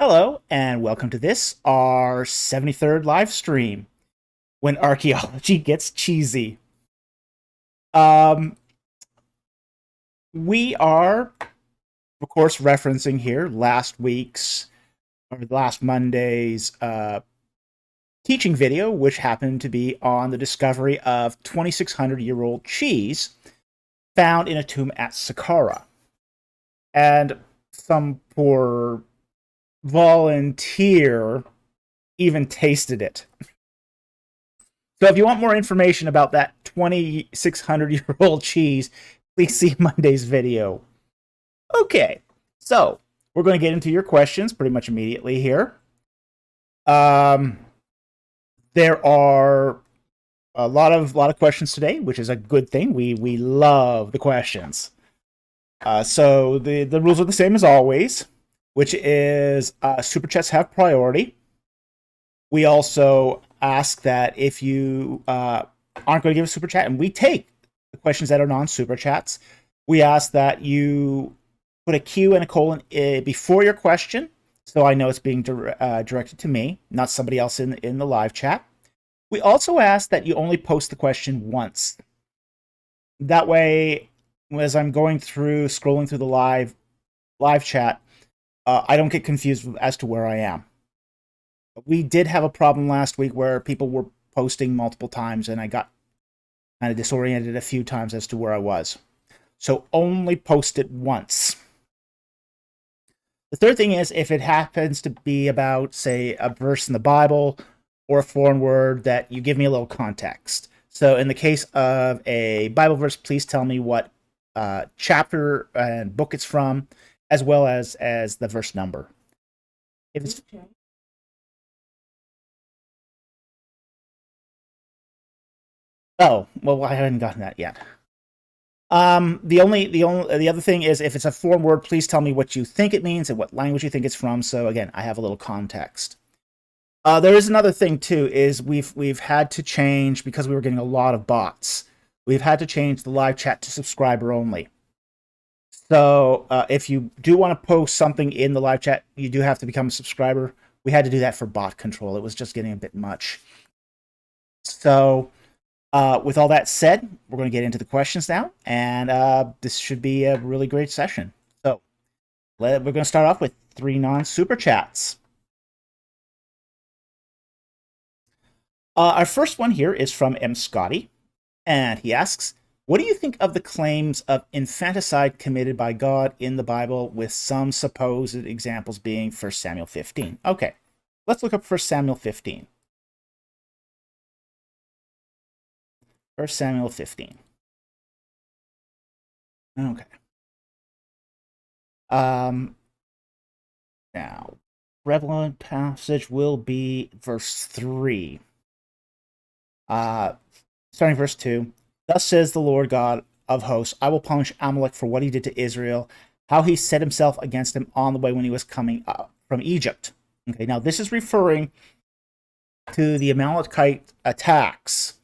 Hello, and welcome to this, our 73rd live stream, when archaeology gets cheesy. Um, we are, of course, referencing here last Monday's teaching video, which happened to be on the discovery of 2,600-year-old cheese found in a tomb at Saqqara. And some poor volunteer even tasted it. So if you want more information about that 2,600-year-old cheese, please see Monday's video. Okay, so we're going to get into your questions pretty much immediately here. There are a lot of questions today, which is a good thing. We love the questions. So the rules are the same as always, which is super chats have priority. We also ask that if you aren't going to give a super chat, and we take the questions that are non-super chats, we ask that you put a Q and a colon before your question, so I know it's being directed to me, not somebody else in the live chat. We also ask that you only post the question once. That way, as I'm scrolling through the live chat, I don't get confused as to where I am. We did have a problem last week where people were posting multiple times, and I got kind of disoriented a few times as to where I was. So only post it once. The third thing is, if it happens to be about, say, a verse in the Bible or a foreign word, that you give me a little context. So in the case of a Bible verse, please tell me what chapter and book it's from, as well as the verse number. If it's Oh, well, I haven't gotten that yet. The other thing is, if it's a foreign word, please tell me what you think it means and what language you think it's from. So again, I have a little context. There is another thing too, is we've had to change, because we were getting a lot of bots. We've had to change the live chat to subscriber only. So if you do want to post something in the live chat, you do have to become a subscriber. We had to do that for bot control. It was just getting a bit much. So with all that said, we're going to get into the questions now, and this should be a really great session. So we're going to start off with 3 non-super chats. Our first one here is from M. Scotty, and he asks, what do you think of the claims of infanticide committed by God in the Bible, with some supposed examples being 1 Samuel 15? Okay, let's look up 1 Samuel 15. 1 Samuel 15. Okay. Now, relevant passage will be verse 3. Starting verse 2. Thus says the Lord God of hosts, I will punish Amalek for what he did to Israel, how he set himself against him on the way when he was coming up from Egypt. Okay, now this is referring to the Amalekite attacks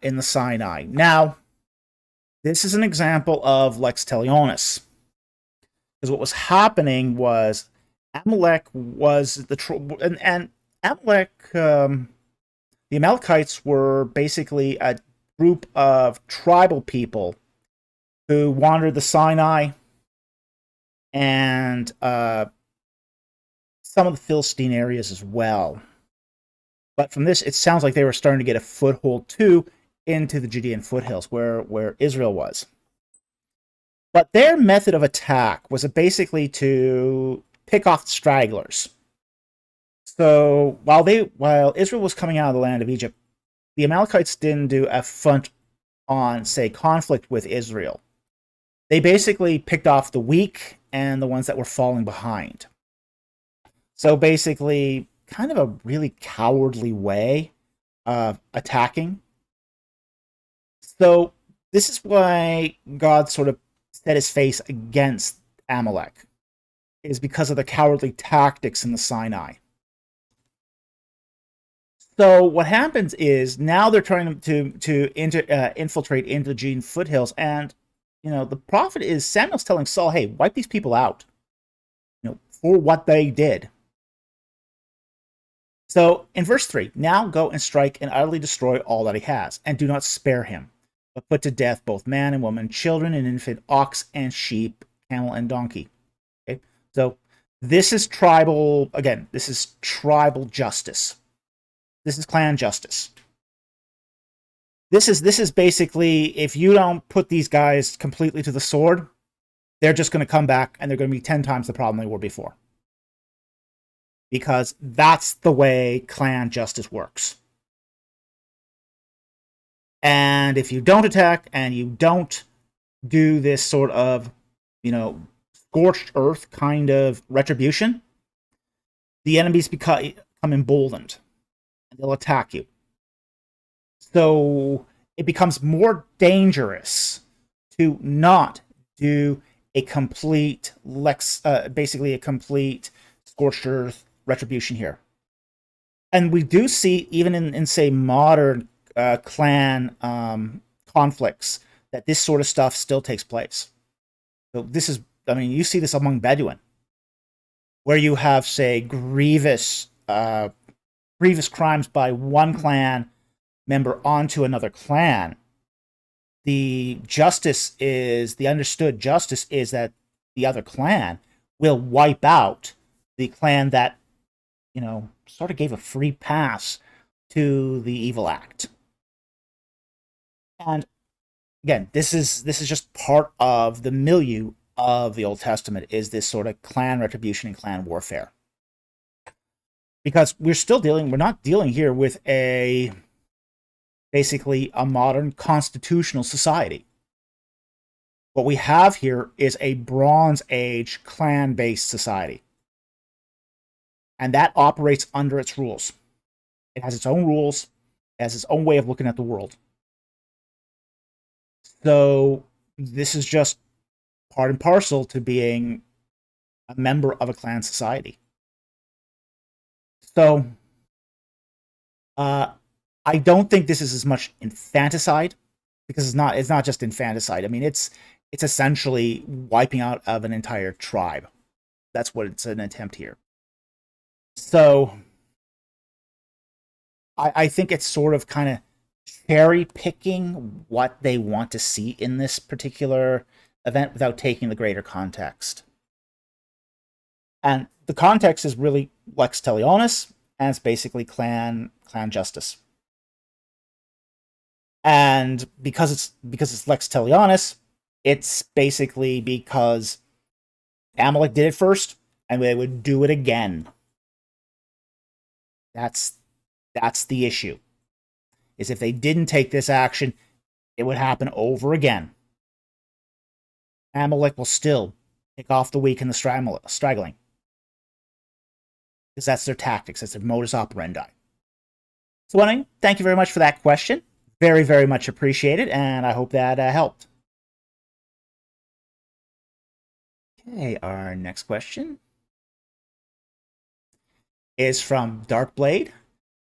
in the Sinai. Now, this is an example of lex talionis, because what was happening was Amalek was the Amalekites were basically a group of tribal people who wandered the Sinai and some of the Philistine areas as well. But from this, it sounds like they were starting to get a foothold too into the Judean foothills where Israel was. But their method of attack was basically to pick off the stragglers. So while Israel was coming out of the land of Egypt, the Amalekites didn't do a front-on, say, conflict with Israel. They basically picked off the weak and the ones that were falling behind. So basically, kind of a really cowardly way of attacking. So this is why God sort of set his face against Amalek, is because of the cowardly tactics in the Sinai. So what happens is, now they're trying to infiltrate into the Judean foothills, and the prophet Samuel's telling Saul, hey, wipe these people out, for what they did. So in verse 3, now go and strike and utterly destroy all that he has, and do not spare him, but put to death both man and woman, children and infant, ox and sheep, camel and donkey. Okay, so this is tribal, again, this is tribal justice. This is clan justice. This is basically, if you don't put these guys completely to the sword, they're just going to come back and they're going to be 10 times the problem they were before. Because that's the way clan justice works. And if you don't attack and you don't do this sort of, scorched earth kind of retribution, the enemies become emboldened and they'll attack you. So it becomes more dangerous to not do a complete basically a complete scorched earth retribution here. And we do see, even in say, modern clan conflicts, that this sort of stuff still takes place. So this is, you see this among Bedouin, where you have, say, grievous crimes by one clan member onto another clan. The understood justice is that the other clan will wipe out the clan that, sort of gave a free pass to the evil act. And again, this is just part of the milieu of the Old Testament, is this sort of clan retribution and clan warfare. Because we're not dealing here with basically a modern constitutional society. What we have here is a Bronze Age clan-based society. And that operates under its rules. It has its own rules, it has its own way of looking at the world. So this is just part and parcel to being a member of a clan society. So I don't think this is as much infanticide, because it's not just infanticide. It's essentially wiping out of an entire tribe. That's what it's an attempt here. So I think it's sort of kind of cherry picking what they want to see in this particular event without taking the greater context. And the context is really lex talionis, and it's basically clan justice. And because it's lex talionis, it's basically because Amalek did it first, and they would do it again. That's the issue. Is if they didn't take this action, it would happen over again. Amalek will still pick off the weak and the straggling. Because that's their tactics, that's their modus operandi. So, anyway, thank you very much for that question. Very, very much appreciated, and I hope that helped. Okay, our next question is from Darkblade,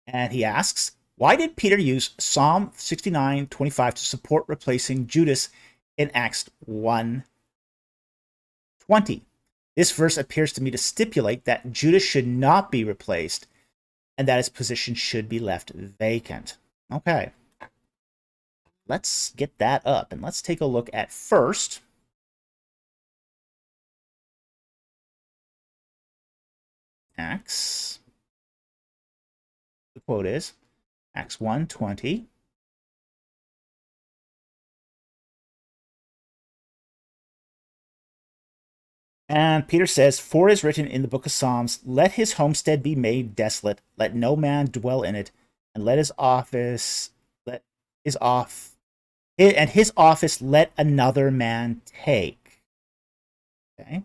and he asks, why did Peter use Psalm 69:25 to support replacing Judas in Acts 1:20? This verse appears to me to stipulate that Judas should not be replaced and that his position should be left vacant. Okay. Let's get that up, and let's take a look at first Acts. The quote is Acts 1:20. And Peter says, for it is written in the book of Psalms, let his homestead be made desolate, let no man dwell in it, and his office let another man take. Okay.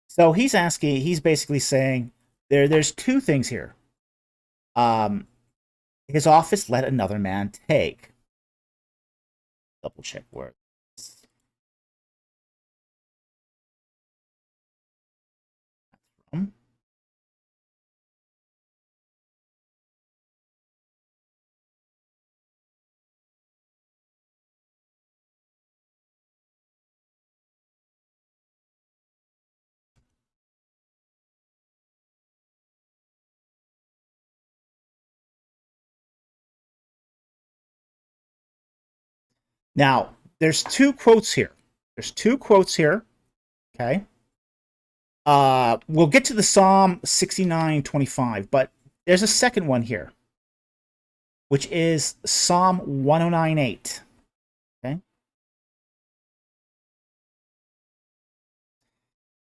So he's basically saying there's two things here. His office let another man take. Double check where. From. Now, there's two quotes here. Okay. We'll get to the Psalm 69:25, but there's a second one here, which is Psalm 109:8. Okay.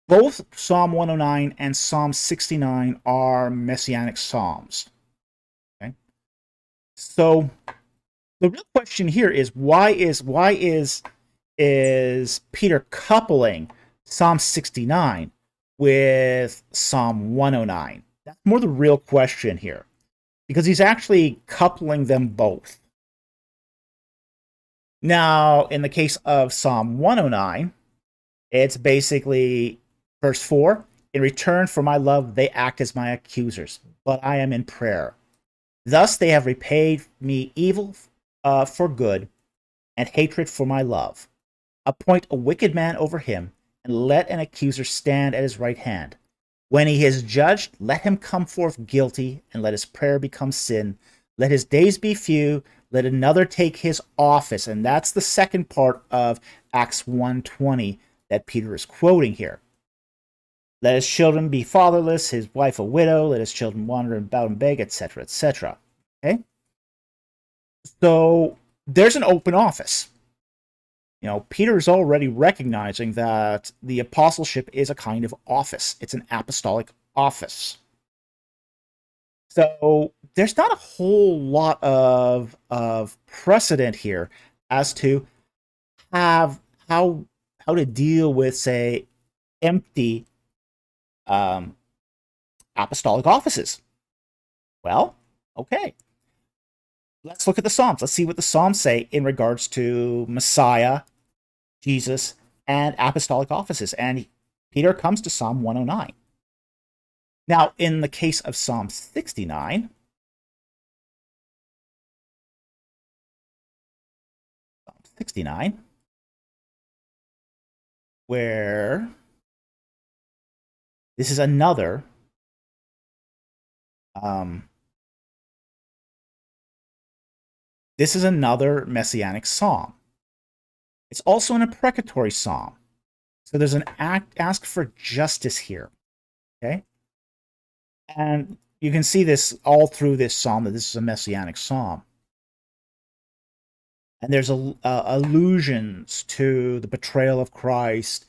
Both Psalm 109 and Psalm 69 are messianic psalms. Okay. So the real question here is why is Peter coupling Psalm 69 with Psalm 109? That's more the real question here, because he's actually coupling them both. Now, in the case of Psalm 109, it's basically verse 4, in return for my love, they act as my accusers, but I am in prayer. Thus they have repaid me evil for good, and hatred for my love. Appoint a wicked man over him, and let an accuser stand at his right hand. When he is judged, let him come forth guilty, and let his prayer become sin. Let his days be few, let another take his office. And that's the second part of Acts 1:20 that Peter is quoting here. Let his children be fatherless, his wife a widow, let his children wander about and beg, etc., etc. Okay? So there's an open office. Peter is already recognizing that the apostleship is a kind of office. It's an apostolic office. So there's not a whole lot of precedent here as to how to deal with, say, empty apostolic offices. Well, okay. Let's look at the Psalms. Let's see what the Psalms say in regards to Messiah, Jesus, and apostolic offices. And Peter comes to Psalm 109. Now, in the case of Psalm 69, where this is another messianic psalm. It's also an imprecatory psalm. So there's an ask for justice here. Okay? And you can see this all through this psalm, that this is a messianic psalm. And there's allusions to the betrayal of Christ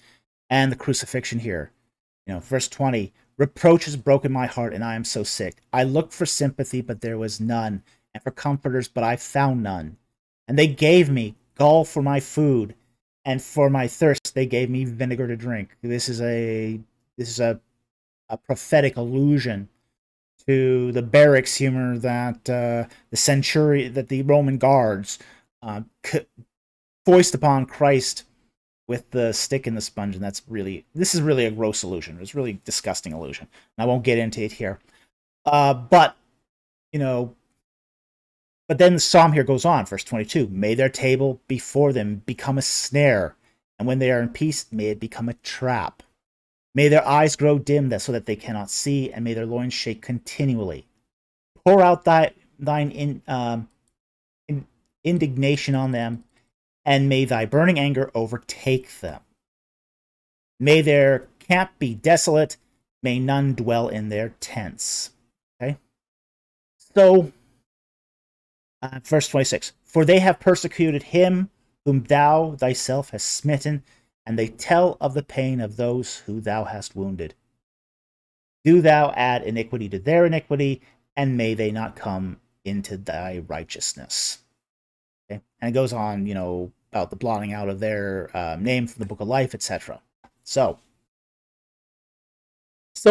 and the crucifixion here. Verse 20, reproach has broken my heart, and I am so sick. I looked for sympathy, but there was none, and for comforters, but I found none. And they gave me gall for my food, and for my thirst they gave me vinegar to drink. This is a prophetic allusion to the barracks humor that the Roman guards foist upon Christ with the stick and the sponge, and this is really a gross illusion. It's really disgusting illusion. And I won't get into it here. But then the psalm here goes on, verse 22. May their table before them become a snare, and when they are in peace, may it become a trap. May their eyes grow dim so that they cannot see, and may their loins shake continually. Pour out thine indignation on them, and may thy burning anger overtake them. May their camp be desolate, may none dwell in their tents. Okay? So, verse 26. For they have persecuted him whom thou thyself hast smitten, and they tell of the pain of those who thou hast wounded. Do thou add iniquity to their iniquity, and may they not come into thy righteousness. Okay? And it goes on, about the blotting out of their name from the book of life, etc. So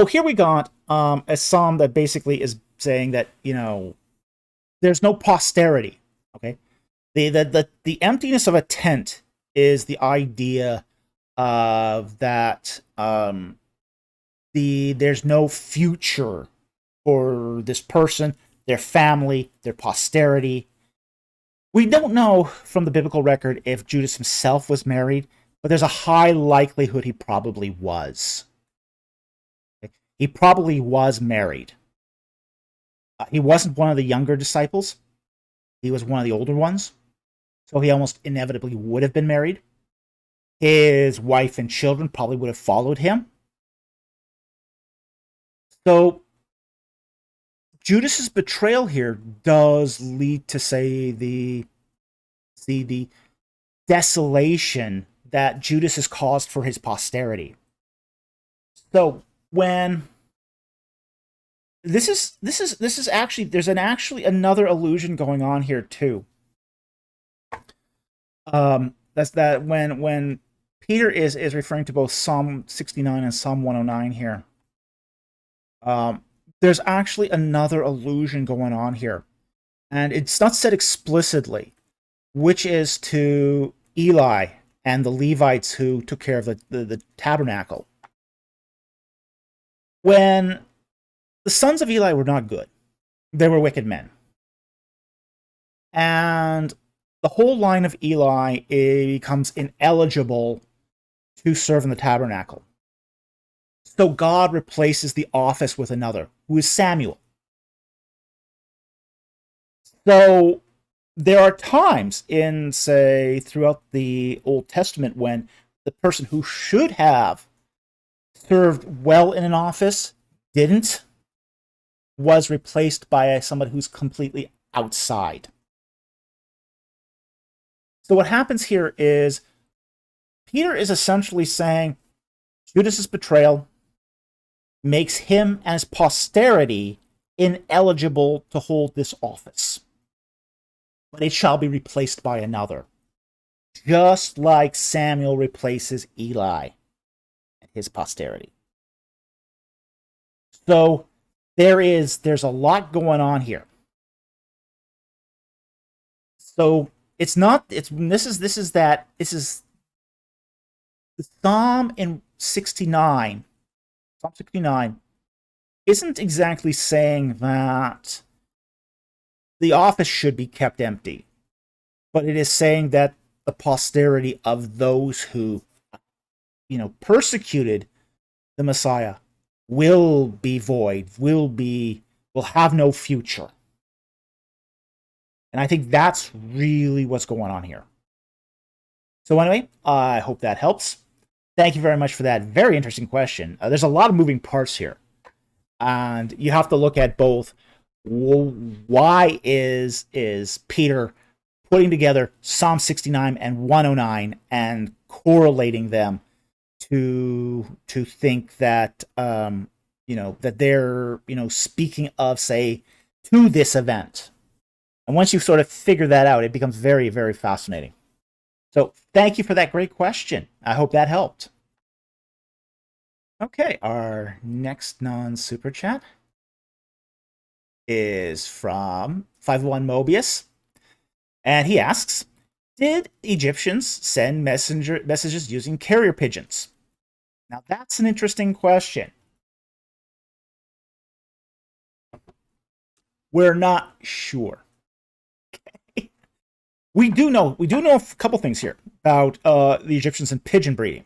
here we got a psalm that basically is saying that, there's no posterity. Okay? The emptiness of a tent is the idea of that there's no future for this person, their family, their posterity. We don't know from the biblical record if Judas himself was married, but there's a high likelihood he probably was. He probably was married. He wasn't one of the younger disciples. He was one of the older ones. so he almost inevitably would have been married. His wife and children probably would have followed him. So Judas's betrayal here does lead to, say, the desolation that Judas has caused for his posterity. So when this is actually, there's another allusion going on here too. That's that when Peter is referring to both Psalm 69 and Psalm 109 here. There's actually another allusion going on here, and it's not said explicitly, which is to Eli and the Levites who took care of the tabernacle. When the sons of Eli were not good, they were wicked men. And the whole line of Eli becomes ineligible to serve in the tabernacle. So God replaces the office with another, who is Samuel. So there are times in, say, throughout the Old Testament when the person who should have served well in an office didn't, was replaced by somebody who's completely outside. So what happens here is Peter is essentially saying Judas's betrayal makes him and his posterity ineligible to hold this office, but it shall be replaced by another, just like Samuel replaces Eli and his posterity. So there's a lot going on here. So this is the Psalm in 69. Psalm 69 isn't exactly saying that the office should be kept empty, but it is saying that the posterity of those who, persecuted the Messiah will be void, will have no future. And I think that's really what's going on here. So anyway, I hope that helps. Thank you very much for that very interesting question. There's a lot of moving parts here, and you have to look at both. Why is Peter putting together Psalm 69 and 109 and correlating them to think that that they're speaking of, say, to this event? And once you sort of figure that out, it becomes very, very fascinating. So thank you for that great question. I hope that helped. Okay, our next non-super chat is from 51 Mobius. And he asks, did Egyptians send messages using carrier pigeons? Now that's an interesting question. We're not sure. We do know a couple things here about the Egyptians and pigeon breeding.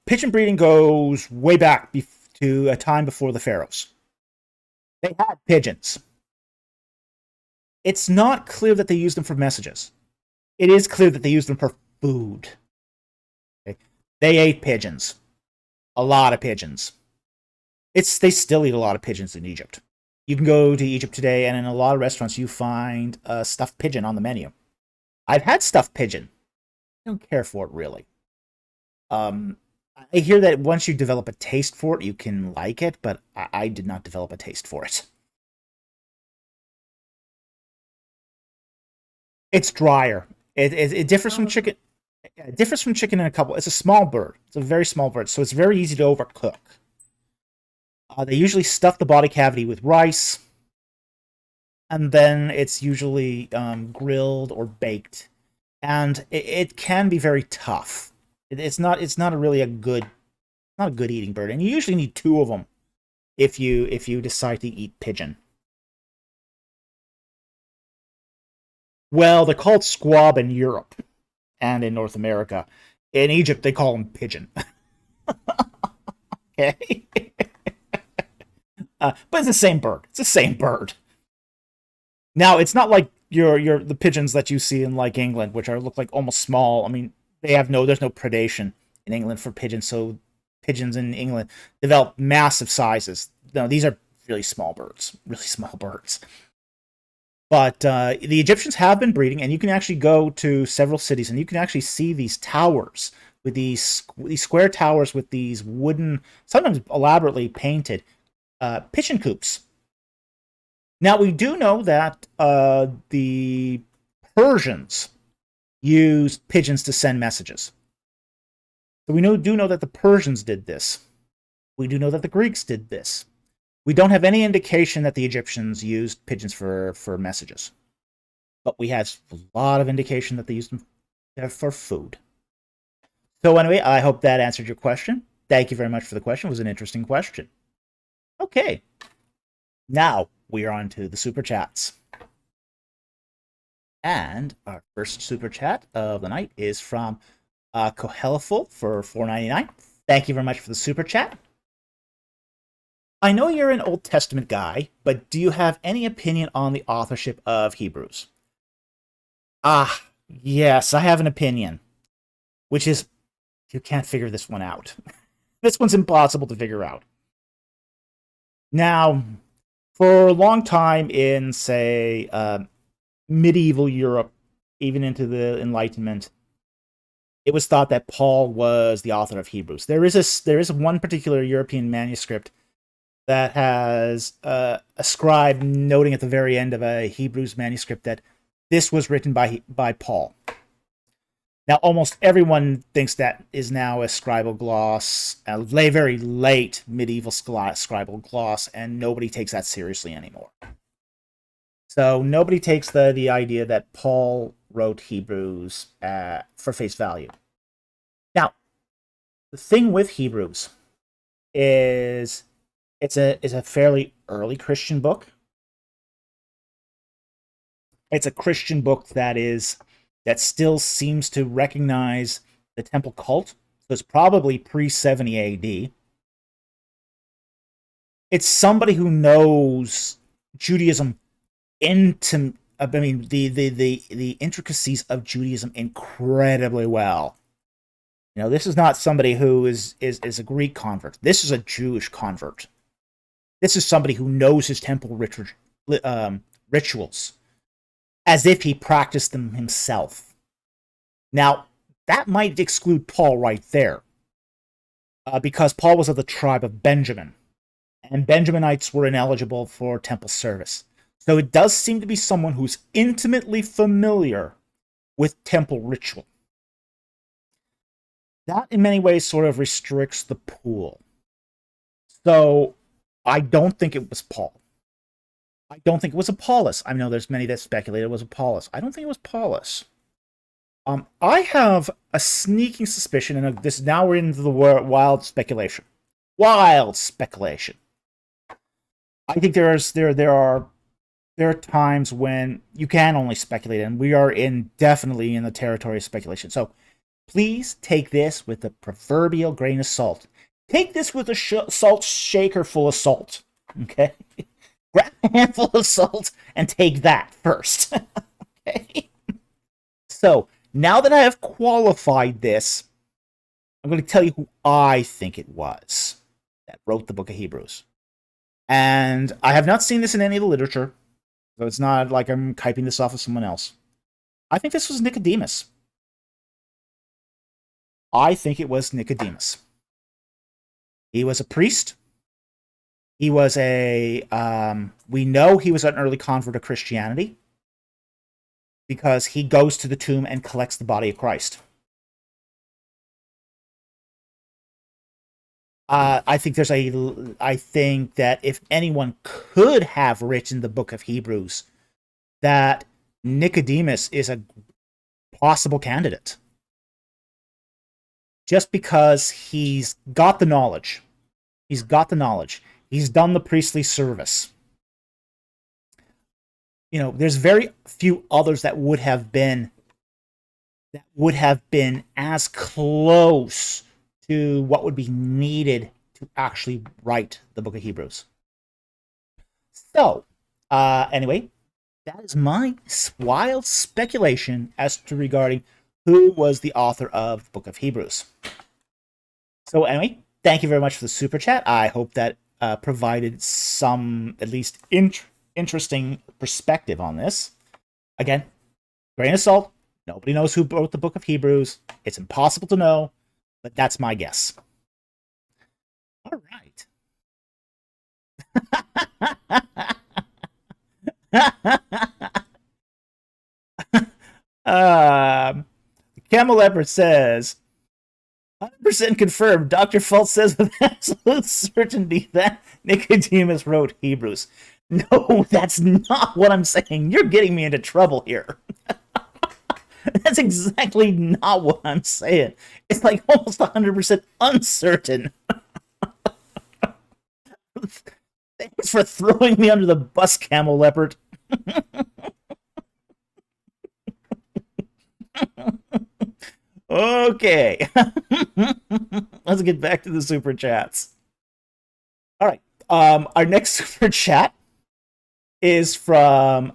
Pigeon breeding goes way back to a time before the pharaohs. They had pigeons. It's not clear that they used them for messages. It is clear that they used them for food. Okay? They ate pigeons. A lot of pigeons. They still eat a lot of pigeons in Egypt. You can go to Egypt today, and in a lot of restaurants, you find a stuffed pigeon on the menu. I've had stuffed pigeon. I don't care for it, really. I hear that once you develop a taste for it, you can like it, but I did not develop a taste for it. It's drier. It differs from chicken. It differs from chicken in a couple. It's a small bird. It's a very small bird, so it's very easy to overcook. They usually stuff the body cavity with rice, and then it's usually grilled or baked, and it can be very tough. It's not really a good eating bird, and you usually need two of them if you decide to eat pigeon. Well, they're called squab in Europe and in North America. In Egypt, they call them pigeon. Okay. But it's the same bird. It's the same bird. Now, it's not like, the pigeons that you see in like England, which look like almost small. I mean, there's no predation in England for pigeons, so pigeons in England develop massive sizes. No, these are really small birds, really small birds. But the Egyptians have been breeding, and you can actually go to several cities, and you can actually see these towers with these square towers with these wooden, sometimes elaborately painted pigeon coops. Now, we do know that the Persians used pigeons to send messages. So we do know that the Persians did this. We do know that the Greeks did this. We don't have any indication that the Egyptians used pigeons for messages. But we have a lot of indication that they used them for food. So anyway, I hope that answered your question. Thank you very much for the question. It was an interesting question. Okay. Now, we are on to the super chats. And our first super chat of the night is from Koheliful for $4.99. Thank you very much for the super chat. I know you're an Old Testament guy, but do you have any opinion on the authorship of Hebrews? Yes, I have an opinion, which is you can't figure this one out. This one's impossible to figure out. Now, for a long time in, say, medieval Europe, even into the Enlightenment, it was thought that Paul was the author of Hebrews. There is one particular European manuscript that has a scribe noting at the very end of a Hebrews manuscript that this was written by Paul. Now, almost everyone thinks that is now a scribal gloss, a very late medieval scribal gloss, and nobody takes that seriously anymore. So nobody takes the idea that Paul wrote Hebrews for face value. Now, the thing with Hebrews is it's a fairly early Christian book. It's a Christian book that still seems to recognize the temple cult. So it's probably pre-70 AD. It's somebody who knows Judaism the intricacies of Judaism incredibly well. You know, this is not somebody who is a Greek convert. This is a Jewish convert. This is somebody who knows his temple rituals as if he practiced them himself. Now, that might exclude Paul right there, because Paul was of the tribe of Benjamin, and Benjaminites were ineligible for temple service. So it does seem to be someone who's intimately familiar with temple ritual. That, in many ways, sort of restricts the pool. So I don't think it was Paul. I don't think it was Apollos. I know there's many that speculate it was Apollos. I don't think it was Apollos. I have a sneaking suspicion, and this now we're into the wild speculation. Wild speculation. I think there are times when you can only speculate, and we are definitely in the territory of speculation. So please take this with a proverbial grain of salt. Take this with a salt shaker full of salt. Okay? Grab a handful of salt and take that first. Okay? So, now that I have qualified this, I'm going to tell you who I think it was that wrote the book of Hebrews. And I have not seen this in any of the literature, so it's not like I'm typing this off of someone else. I think this was Nicodemus. I think it was Nicodemus. He was a priest. He was we know he was an early convert of Christianity because he goes to the tomb and collects the body of Christ. I think that if anyone could have written the book of Hebrews, that Nicodemus is a possible candidate. Just because he's got the knowledge. He's got the knowledge. He's done the priestly service. You know, there's very few others that would have been as close to what would be needed to actually write the book of Hebrews. So, anyway, That is my wild speculation as to regarding who was the author of the Book of Hebrews. So anyway, thank you very much for the super chat. I hope that provided some at least interesting perspective on this. Again, grain of salt. Nobody knows who wrote the Book of Hebrews. It's impossible to know, but that's my guess. All right. Camel Leopard says, 100% confirmed. Dr. Fultz says with absolute certainty that Nicodemus wrote Hebrews. No, that's not what I'm saying. You're getting me into trouble here. That's exactly not what I'm saying. It's like almost 100% uncertain. Thanks for throwing me under the bus, Camel Leopard. Okay. Let's get back to the super chats. All right. Our next super chat is from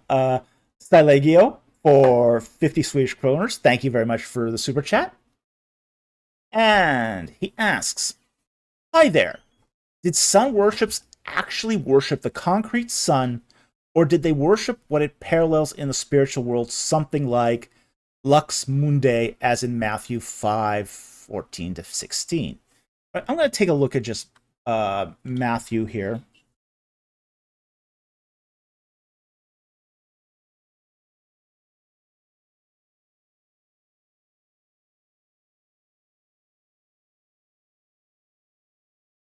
Stylegio for 50 Swedish kroners. Thank you very much for the super chat. And he asks, hi there. Did sun worships actually worship the concrete sun, or did they worship what it parallels in the spiritual world, something like Lux Mundi, as in Matthew 5:14 to 16? I'm going to take a look at just Matthew here.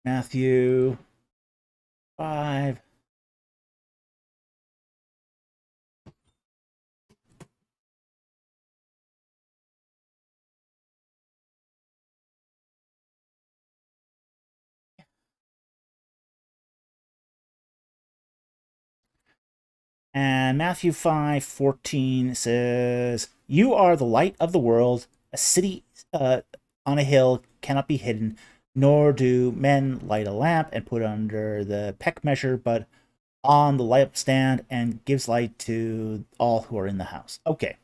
Matthew 5. And Matthew 5:14 says, "You are the light of the world. A city on a hill cannot be hidden, nor do men light a lamp and put it under the peck measure, but on the lampstand, and gives light to all who are in the house." Okay.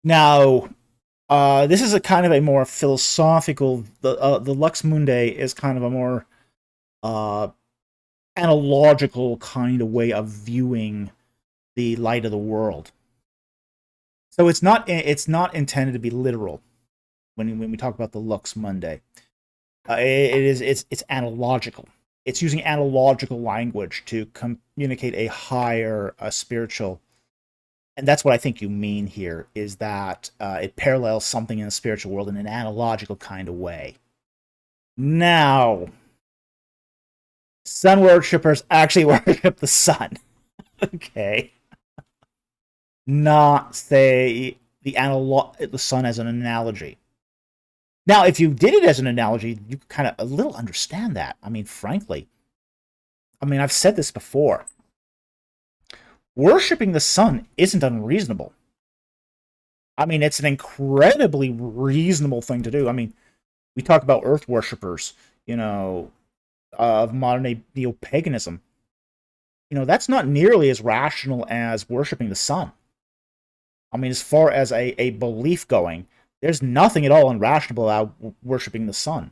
Now, this is a kind of a more philosophical. The Lux Mundi is kind of a more analogical kind of way of viewing the light of the world. So it's not intended to be literal when we talk about the Lux Mundi. It's analogical. It's using analogical language to communicate a higher spiritual, and that's what I think you mean here, is that it parallels something in the spiritual world in an analogical kind of way. Now, sun worshippers actually worship the sun. Okay. Not say the sun as an analogy. Now, if you did it as an analogy, you could kind of a little understand that. I mean, frankly. I mean, I've said this before. Worshipping the sun isn't unreasonable. I mean, it's an incredibly reasonable thing to do. I mean, we talk about earth worshippers, of modern-day neo-paganism. That's not nearly as rational as worshipping the sun. I mean, as far as a belief going, there's nothing at all irrational about worshipping the sun.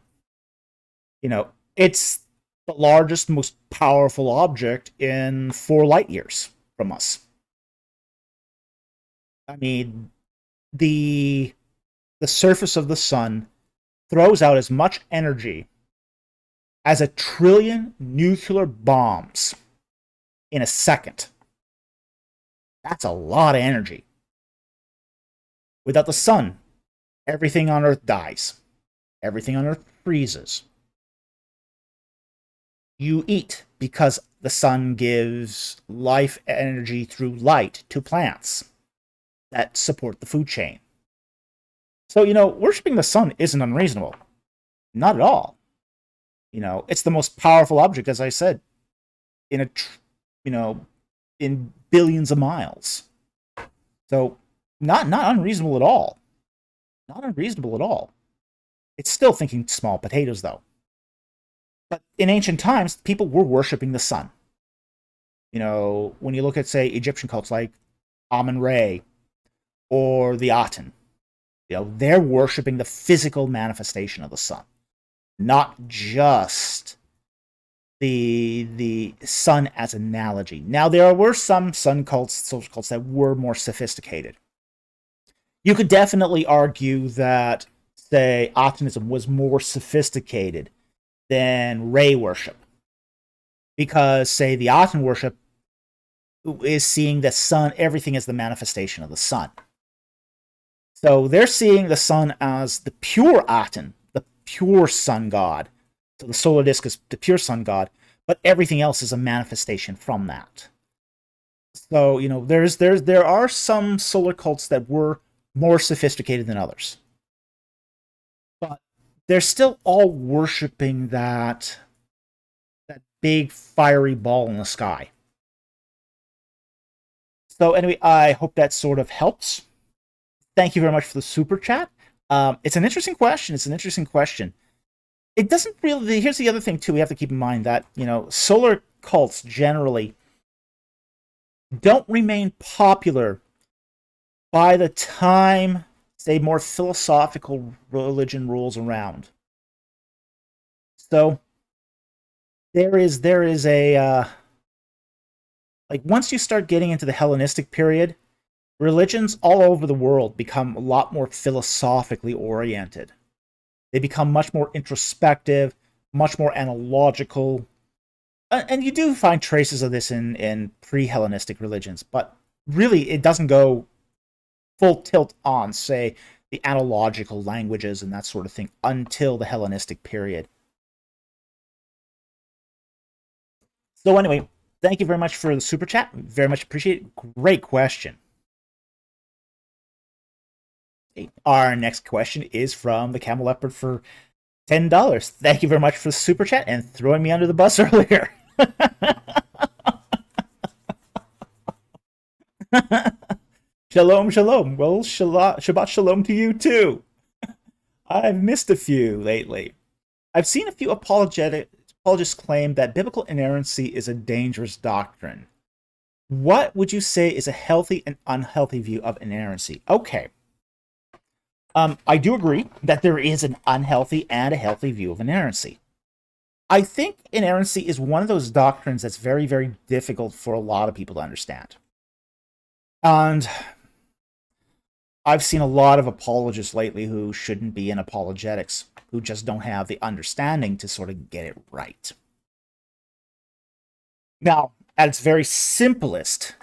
It's the largest, most powerful object in 4 light years from us. I mean, the surface of the sun throws out as much energy as 1 trillion nuclear bombs in a second. That's a lot of energy. Without the sun, everything on Earth dies. Everything on Earth freezes. You eat because the sun gives life energy through light to plants that support the food chain. So, worshipping the sun isn't unreasonable. Not at all. It's the most powerful object, as I said, in in billions of miles. So, not unreasonable at all. Not unreasonable at all. It's still thinking small potatoes, though. But in ancient times, people were worshipping the sun. When you look at, say, Egyptian cults like Amun-Re or the Aten, they're worshiping the physical manifestation of the sun, not just the sun as analogy. Now, there were some sun cults, social cults, that were more sophisticated. You could definitely argue that, say, Optimism was more sophisticated than Re worship. Because, say, the Aten worship is seeing the sun, everything as the manifestation of the sun. So they're seeing the sun as the pure Aten, the pure sun god. So the solar disk is the pure sun god, but everything else is a manifestation from that. So, there are some solar cults that were more sophisticated than others. But they're still all worshiping that big fiery ball in the sky. So anyway, I hope that sort of helps. Thank you very much for the super chat. It's an interesting question. It doesn't really... Here's the other thing, too. We have to keep in mind that, solar cults generally don't remain popular by the time, say, more philosophical religion rolls around. So there is a... once you start getting into the Hellenistic period, religions all over the world become a lot more philosophically oriented. They become much more introspective, much more analogical. And you do find traces of this in pre-Hellenistic religions, but really it doesn't go full tilt on, say, the analogical languages and that sort of thing until the Hellenistic period. So anyway, thank you very much for the super chat. Very much appreciate it. Great question. Our next question is from the Camel Leopard for $10. Thank you very much for the super chat and throwing me under the bus earlier. Shalom, shalom. Well, Shabbat shalom to you too. I've missed a few lately. I've seen a few apologists claim that biblical inerrancy is a dangerous doctrine. What would you say is a healthy and unhealthy view of inerrancy? Okay. I do agree that there is an unhealthy and a healthy view of inerrancy. I think inerrancy is one of those doctrines that's very, very difficult for a lot of people to understand. And I've seen a lot of apologists lately who shouldn't be in apologetics, who just don't have the understanding to sort of get it right. Now, at its very simplest,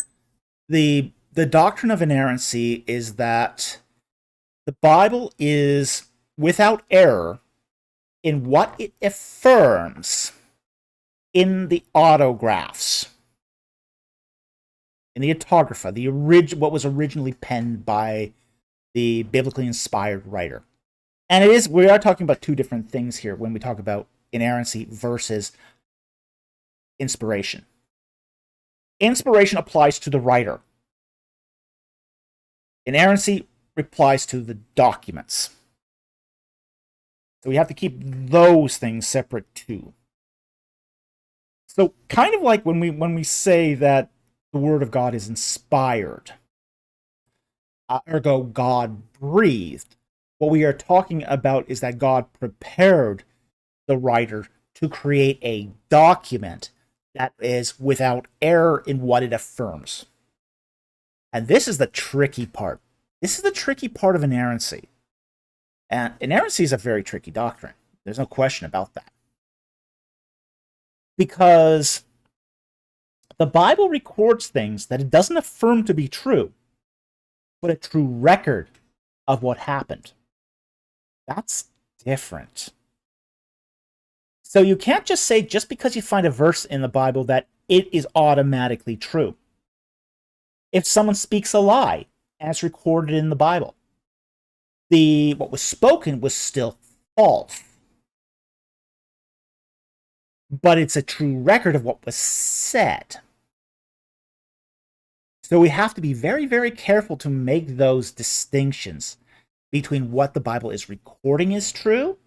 the doctrine of inerrancy is that the Bible is without error in what it affirms in the autographs, in the autographa, what was originally penned by the biblically inspired writer. And we are talking about two different things here when we talk about inerrancy versus inspiration. Inspiration applies to the writer. Inerrancy applies to the documents. So we have to keep those things separate too. So kind of like when we say that the Word of God is inspired, ergo God breathed, what we are talking about is that God prepared the writer to create a document that is without error in what it affirms. And this is the tricky part. This is the tricky part of inerrancy. And inerrancy is a very tricky doctrine. There's no question about that. Because the Bible records things that it doesn't affirm to be true, but a true record of what happened. That's different. So you can't just say, just because you find a verse in the Bible, that it is automatically true. If someone speaks a lie, and it's recorded in the Bible, what was spoken was still false. But it's a true record of what was said. So we have to be very, very careful to make those distinctions between what the Bible is recording is true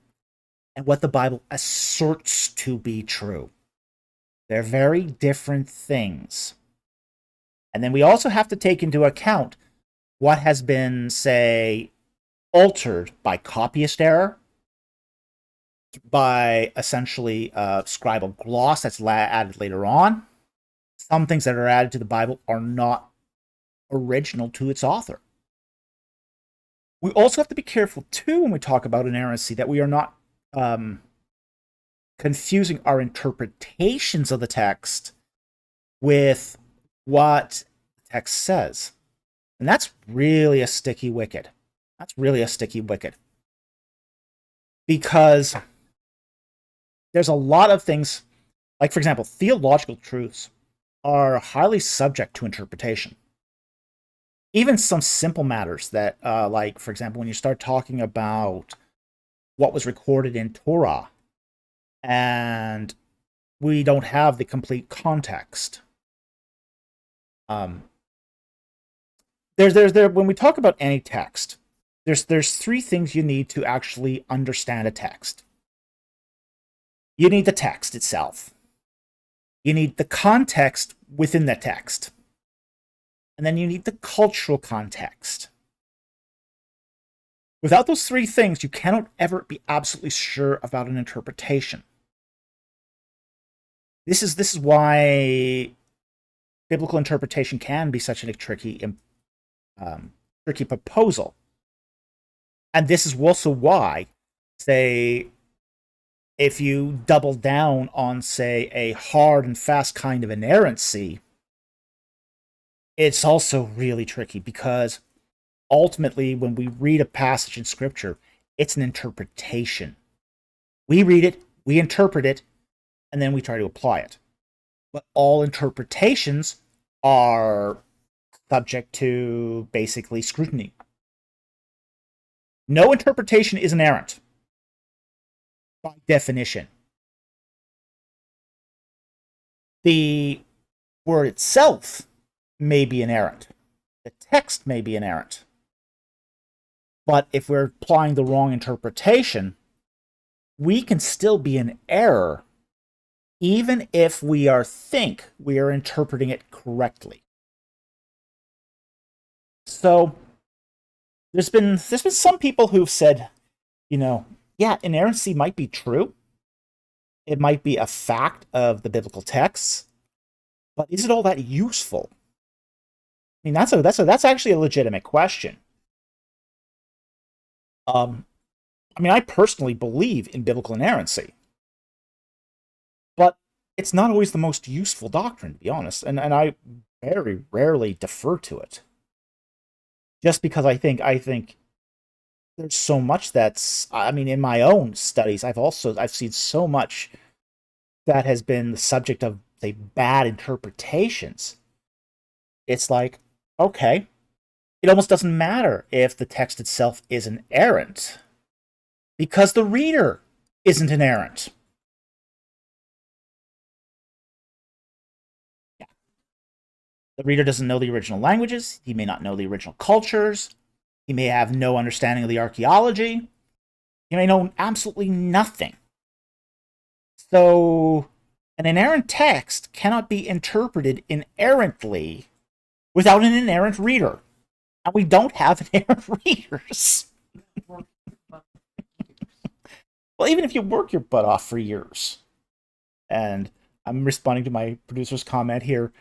and what the Bible asserts to be true. They're very different things. And then we also have to take into account what has been, say, altered by copyist error, by essentially scribal gloss that's added later on. Some things that are added to the Bible are not original to its author. We also have to be careful, too, when we talk about inerrancy, that we are not confusing our interpretations of the text with what the text says. And that's really a sticky wicket. That's really a sticky wicket. Because there's a lot of things, like, for example, theological truths are highly subject to interpretation. Even some simple matters that, like, for example, when you start talking about what was recorded in Torah, and we don't have the complete context. When we talk about any text, there's three things you need to actually understand a text. You need the text itself. You need the context within the text. And then you need the cultural context. Without those three things, you cannot ever be absolutely sure about an interpretation. This is why biblical interpretation can be such a tricky proposal. And this is also why, say, if you double down on, say, a hard and fast kind of inerrancy, it's also really tricky, because ultimately, when we read a passage in Scripture, it's an interpretation. We read it, we interpret it, and then we try to apply it. But all interpretations are subject to, basically, scrutiny. No interpretation is inerrant, by definition. The word itself may be inerrant. The text may be inerrant. But if we're applying the wrong interpretation, we can still be in error, even if we think we are interpreting it correctly. So there's been some people who've said, yeah, inerrancy might be true. It might be a fact of the biblical texts, but is it all that useful? I mean, that's actually a legitimate question. I personally believe in biblical inerrancy, but it's not always the most useful doctrine, to be honest, and I very rarely defer to it. Just because I think there's so much that's, in my own studies, I've seen so much that has been the subject of, say, bad interpretations. It's like, okay, it almost doesn't matter if the text itself is inerrant, because the reader isn't inerrant. Yeah. The reader doesn't know the original languages, he may not know the original cultures, he may have no understanding of the archaeology, he may know absolutely nothing. So, an inerrant text cannot be interpreted inerrantly without an inerrant reader. And we don't have inerrant readers. Well, even if you work your butt off for years, and I'm responding to my producer's comment here,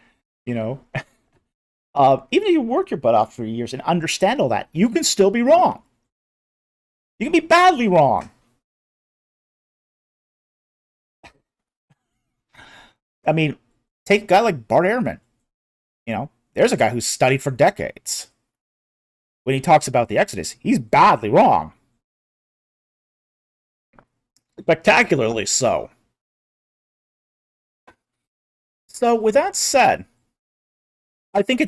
even if you work your butt off for years and understand all that, you can still be wrong. You can be badly wrong. Take a guy like Bart Ehrman. There's a guy who's studied for decades. When he talks about the Exodus, he's badly wrong. Spectacularly so. So, with that said, I think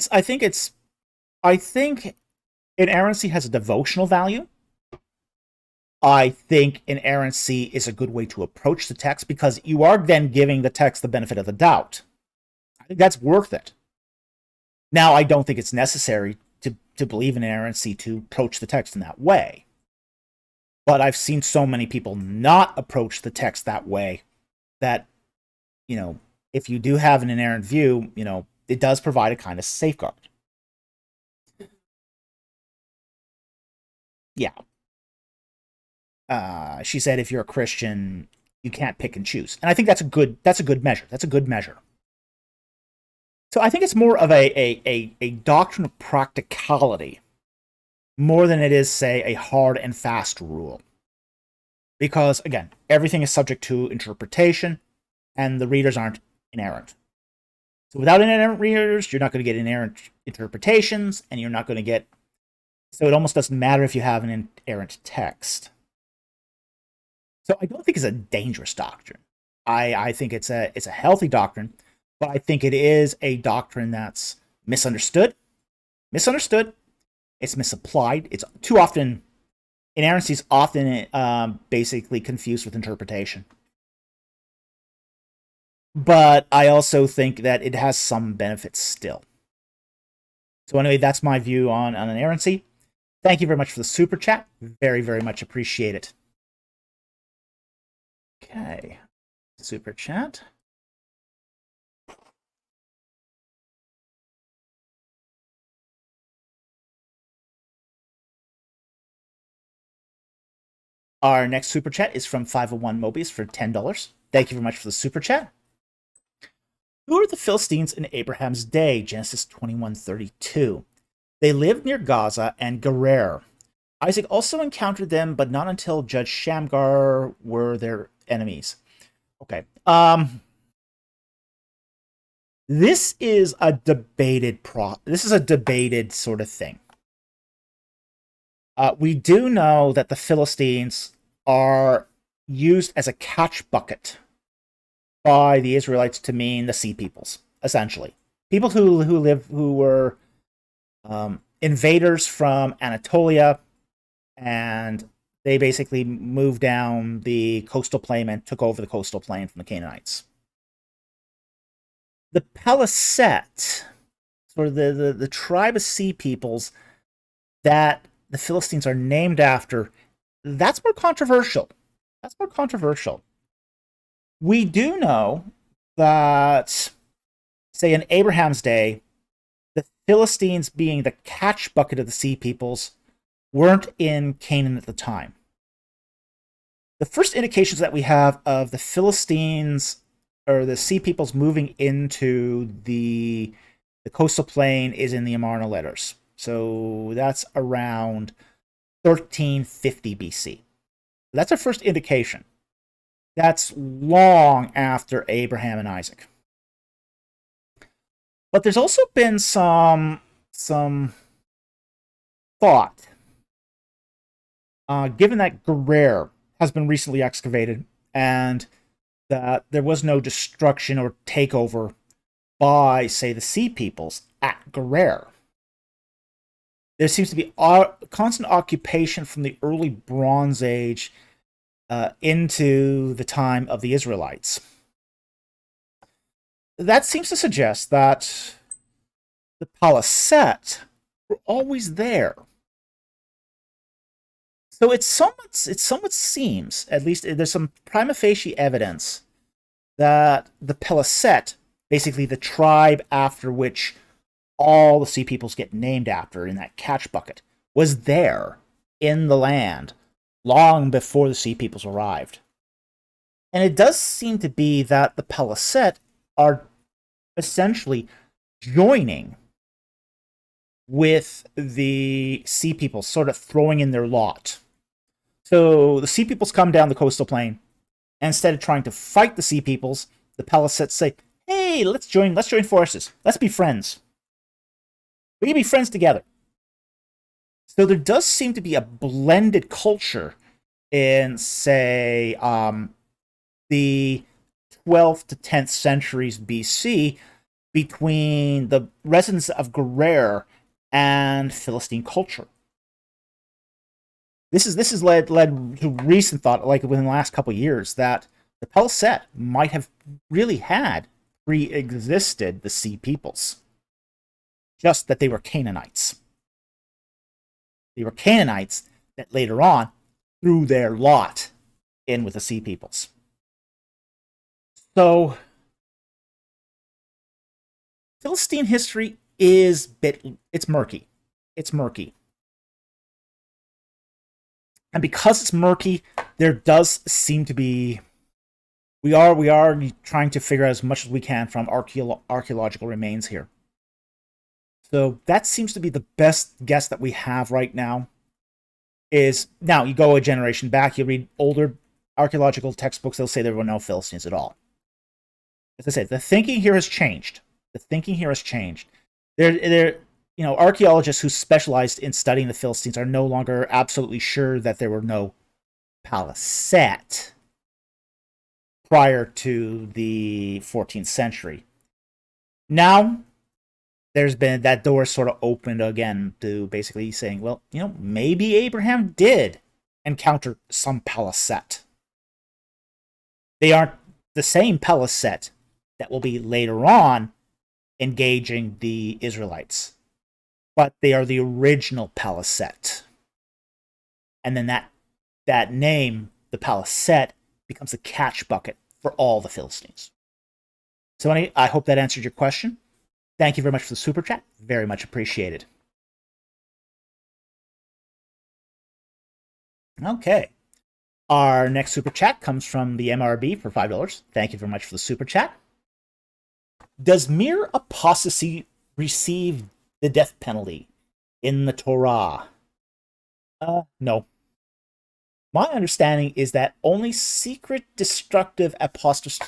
inerrancy has a devotional value. I think inerrancy is a good way to approach the text, because you are then giving the text the benefit of the doubt. I think that's worth it. Now, I don't think it's necessary to believe in inerrancy to approach the text in that way. But I've seen so many people not approach the text that way that, if you do have an inerrant view, it does provide a kind of safeguard. Yeah. She said if you're a Christian, you can't pick and choose. And I think that's a good measure. That's a good measure. So I think it's more of a doctrine of practicality more than it is, say, a hard and fast rule. Because, again, everything is subject to interpretation, and the readers aren't inerrant. So without inerrant readers, you're not going to get inerrant interpretations, and you're not going to get... So it almost doesn't matter if you have an inerrant text. So I don't think it's a dangerous doctrine. I think it's a healthy doctrine, but I think it is a doctrine that's misunderstood. It's misapplied. It's too often... Inerrancy is often basically confused with interpretation. But I also think that it has some benefits still. So anyway, that's my view on inerrancy. Thank you very much for the super chat. Very, very much appreciate it. Okay. Super chat. Our next super chat is from 501 Mobius for $10. Thank you very much for the super chat. Who are the Philistines in Abraham's day? Genesis 21:32. They lived near Gaza and Gerar. Isaac also encountered them, but not until Judge Shamgar were their enemies. Okay. This is a debated sort of thing. We do know that the Philistines are used as a catch bucket by the Israelites to mean the sea peoples, essentially. People who were invaders from Anatolia, and they basically moved down the coastal plain and took over the coastal plain from the Canaanites. The Peliset, sort of the tribe of sea peoples that the Philistines are named after, that's more controversial. We do know that, say, in Abraham's day, the Philistines, being the catch bucket of the sea peoples, weren't in Canaan at the time. The first indications that we have of the Philistines or the sea peoples moving into the coastal plain is in the Amarna letters. So that's around 1350 BC. That's our first indication. That's long after Abraham and Isaac. But there's also been some thought, given that Gerar has been recently excavated and that there was no destruction or takeover by, say, the sea peoples at Gerar. There seems to be constant occupation from the early Bronze Age into the time of the Israelites. That seems to suggest that the Paliset were always there. So it somewhat seems, at least there's some prima facie evidence, that the Peliset, basically the tribe after which all the sea peoples get named after in that catch bucket, was there in the land long before the sea peoples arrived. And it does seem to be that the Peliset are essentially joining with the sea peoples, sort of throwing in their lot. So the sea peoples come down the coastal plain, and instead of trying to fight the sea peoples, the Pelisets say, "Hey, let's join forces. Let's be friends. We can be friends together." So there does seem to be a blended culture in, say, the 12th to 10th centuries BC between the residents of Gerar and Philistine culture. This has led to recent thought, like within the last couple of years, that the Peliset might have really had pre-existed the sea peoples, just that they were Canaanites. They were Canaanites that later on threw their lot in with the sea peoples. So Philistine history is it's murky. It's murky. And because it's murky, there does seem to be we are trying to figure out as much as we can from archaeological remains here. So that seems to be the best guess that we have right now. Is now you go a generation back, you read older archaeological textbooks, they'll say there were no Philistines at all. As I said, the thinking here has changed. The thinking here has changed. Archaeologists who specialized in studying the Philistines are no longer absolutely sure that there were no Palisade prior to the 14th century. Now, there's been that door sort of opened again to basically saying, well, maybe Abraham did encounter some Palisade. They aren't the same Palisade that will be later on engaging the Israelites, but they are the original Palisade. And then that name, the Palisade, becomes a catch bucket for all the Philistines. So I hope that answered your question. Thank you very much for the super chat. Very much appreciated. Okay. Our next super chat comes from the MRB for $5. Thank you very much for the super chat. Does mere apostasy receive the death penalty in the Torah? No. My understanding is that only secret destructive apostasy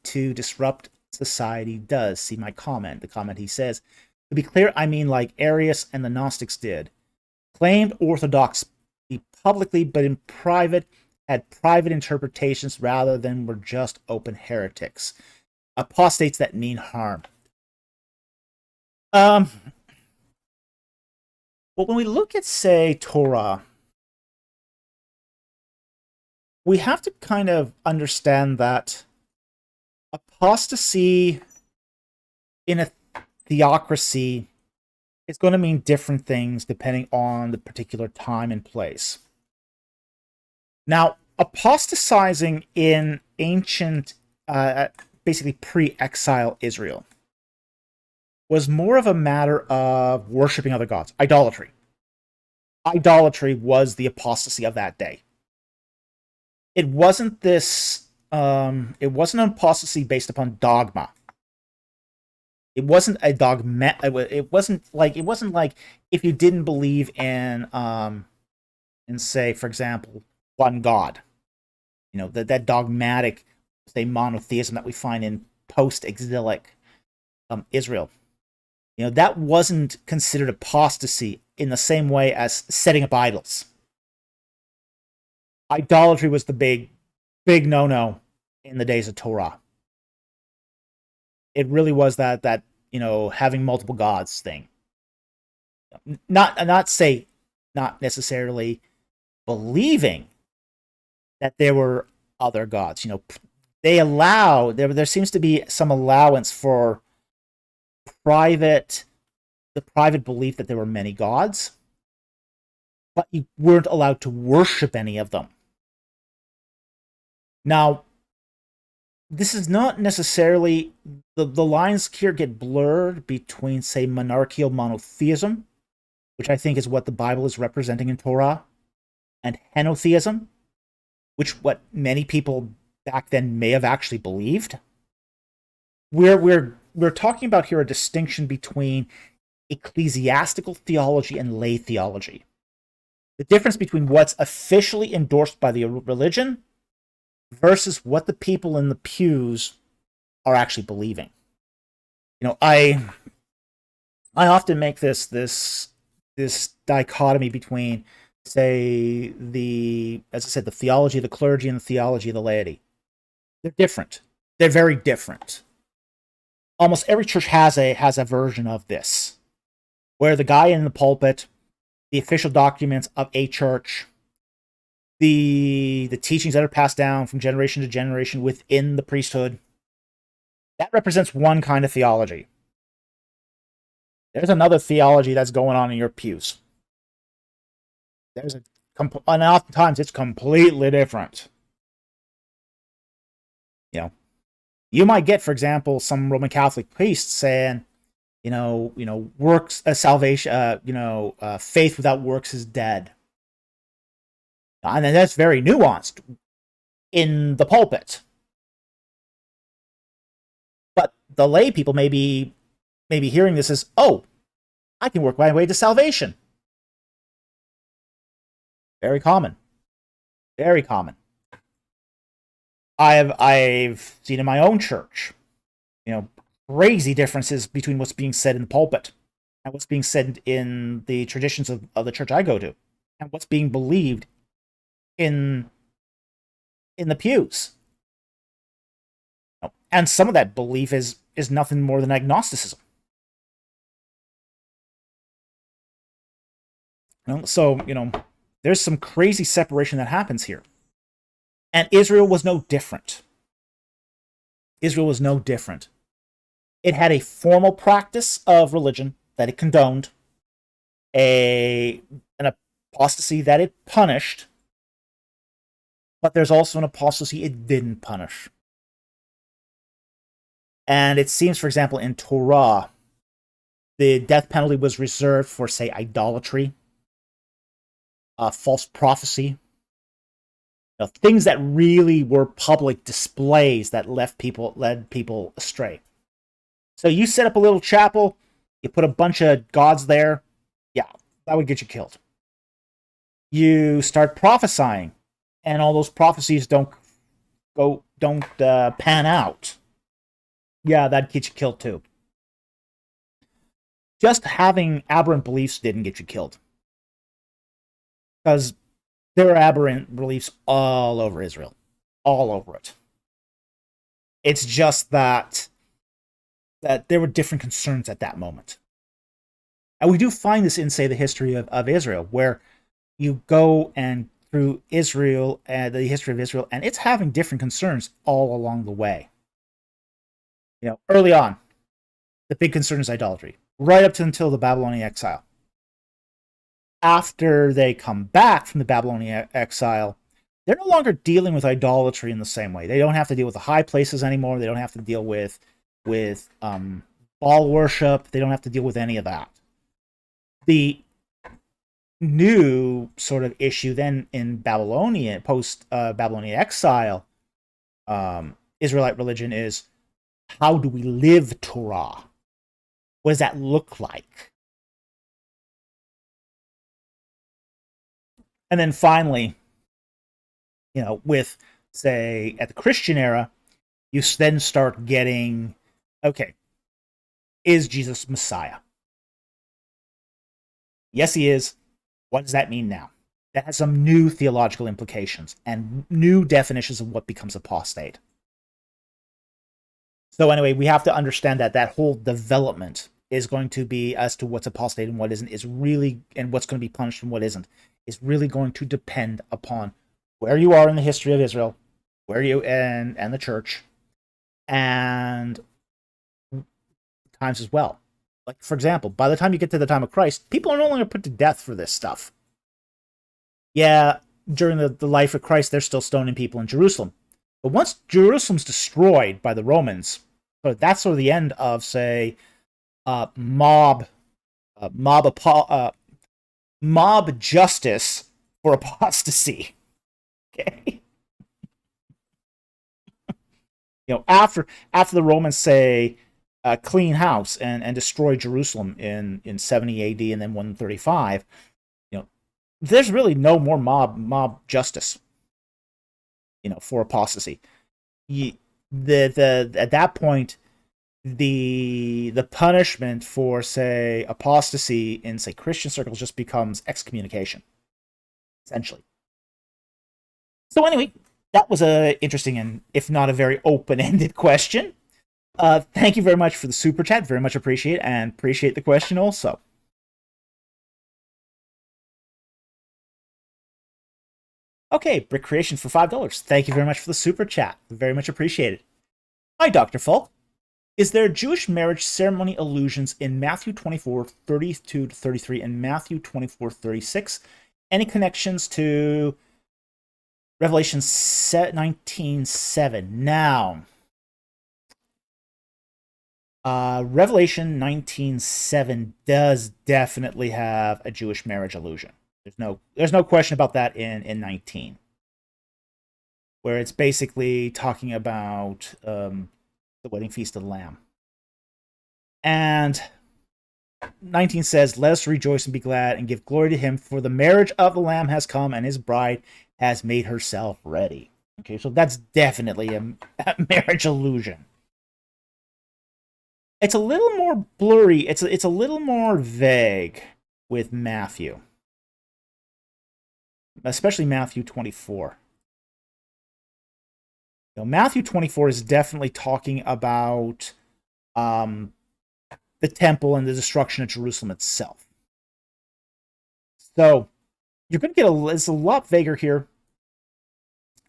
to disrupt society does. See my comment. The comment he says, to be clear, I mean like Arius and the Gnostics did. Claimed orthodoxy publicly, but in private had private interpretations rather than were just open heretics. Apostates that mean harm. Well, when we look at, say, Torah, we have to kind of understand that apostasy in a theocracy is going to mean different things depending on the particular time and place. Now, apostatizing in ancient, basically pre-exile Israel, was more of a matter of worshiping other gods. Idolatry. Idolatry was the apostasy of that day. It wasn't this. It wasn't an apostasy based upon dogma. It wasn't a dogma. It wasn't like if you didn't believe in say, for example, one God. That dogmatic, say, monotheism that we find in post-exilic Israel. That wasn't considered apostasy in the same way as setting up idols. Idolatry was the big no-no in the days of Torah. It really was that having multiple gods thing. Not necessarily believing that there were other gods. There seems to be some allowance for the private belief that there were many gods, but you weren't allowed to worship any of them. Now, this is not necessarily the lines here get blurred between, say, monarchical monotheism, which I think is what the Bible is representing in Torah, and henotheism, which what many people back then may have actually believed. We're talking about here a distinction between ecclesiastical theology and lay theology. The difference between what's officially endorsed by the religion versus what the people in the pews are actually believing. I often make this dichotomy between, say, as I said, the theology of the clergy and the theology of the laity. They're different. They're very different. Almost every church has a version of this, where the guy in the pulpit, the official documents of a church, the teachings that are passed down from generation to generation within the priesthood, that represents one kind of theology. There's another theology that's going on in your pews. And oftentimes it's completely different. You might get, for example, some Roman Catholic priests saying, works salvation, faith without works is dead. And then that's very nuanced in the pulpit. But the lay people may be hearing this as, oh, I can work my way to salvation. Very common. Very common. I've seen in my own church, crazy differences between what's being said in the pulpit and what's being said in the traditions of the church I go to, and what's being believed in the pews. And some of that belief is nothing more than agnosticism. So, there's some crazy separation that happens here. And Israel was no different. Israel was no different. It had a formal practice of religion that it condoned, an apostasy that it punished, but there's also an apostasy it didn't punish. And it seems, for example, in Torah, the death penalty was reserved for, say, idolatry, false prophecy, things that really were public displays that led people astray. So you set up a little chapel, you put a bunch of gods there, yeah, that would get you killed. You start prophesying, and all those prophecies don't pan out. Yeah, that'd get you killed too. Just having aberrant beliefs didn't get you killed, because there are aberrant beliefs all over Israel. All over it. It's just that there were different concerns at that moment. And we do find this in, say, the history of Israel, where you go and through Israel, the history of Israel, and it's having different concerns all along the way. Early on, the big concern is idolatry, right up to until the Babylonian exile. After they come back from the Babylonian exile, they're no longer dealing with idolatry in the same way. They don't have to deal with the high places anymore. They don't have to deal with Baal worship. They don't have to deal with any of that. The new sort of issue then in Babylonian, post-Babylonian exile, Israelite religion is, how do we live Torah? What does that look like? And then finally, with, say, at the Christian era, you then start getting, okay, is Jesus Messiah? Yes, he is. What does that mean now? That has some new theological implications and new definitions of what becomes apostate. So anyway, we have to understand that whole development is going to be, as to what's apostate and what isn't, is really, and what's going to be punished and what isn't, is really going to depend upon where you are in the history of Israel, where you and the church, and times as well. Like, for example, by the time you get to the time of Christ, people are no longer put to death for this stuff. Yeah, during the life of Christ, they're still stoning people in Jerusalem. But once Jerusalem's destroyed by the Romans, so that's sort of the end of, say, mob justice for apostasy. Okay. After the Romans, say, clean house and destroy Jerusalem in 70 AD and then 135, there's really no more mob justice, for apostasy. At that point, the punishment for, say, apostasy in, say, Christian circles just becomes excommunication, essentially. So anyway, that was a interesting and, if not a very open-ended question. Thank you very much for the super chat. Very much appreciate it, and appreciate the question also. Okay, Brick Creation for $5. Thank you very much for the super chat. Very much appreciated. Hi, Dr. Falk. Is there Jewish marriage ceremony allusions in Matthew 24:32-33 and Matthew 24:36? Any connections to Revelation 19:7? Now, Revelation 19:7 does definitely have a Jewish marriage allusion. There's no question about that in 19, where it's basically talking about the wedding feast of the Lamb. And 19 says, "Let us rejoice and be glad and give glory to him, for the marriage of the Lamb has come, and his bride has made herself ready." Okay, so that's definitely a marriage allusion. It's a little more blurry. It's a little more vague with Matthew, especially Matthew 24. Now, Matthew 24 is definitely talking about the temple and the destruction of Jerusalem itself. So you're going to get it's a lot vaguer here,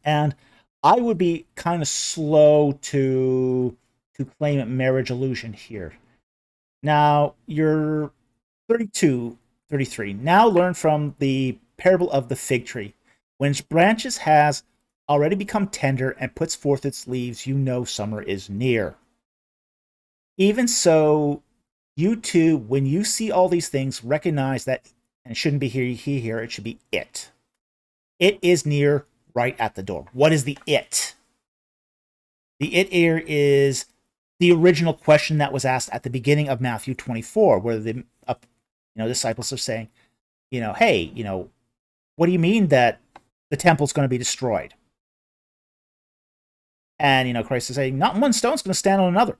and I would be kind of slow to claim a marriage allusion here. Now, you're 32, 33. Now learn from the parable of the fig tree. When its branches has already become tender and puts forth its leaves, you know summer is near. Even so, you too, when you see all these things, recognize that, and it shouldn't be here, it should be it. It is near, right at the door. What is the it? The it here is the original question that was asked at the beginning of Matthew 24, where the disciples are saying, hey, what do you mean that the temple's going to be destroyed? And, Christ is saying, not one stone's going to stand on another.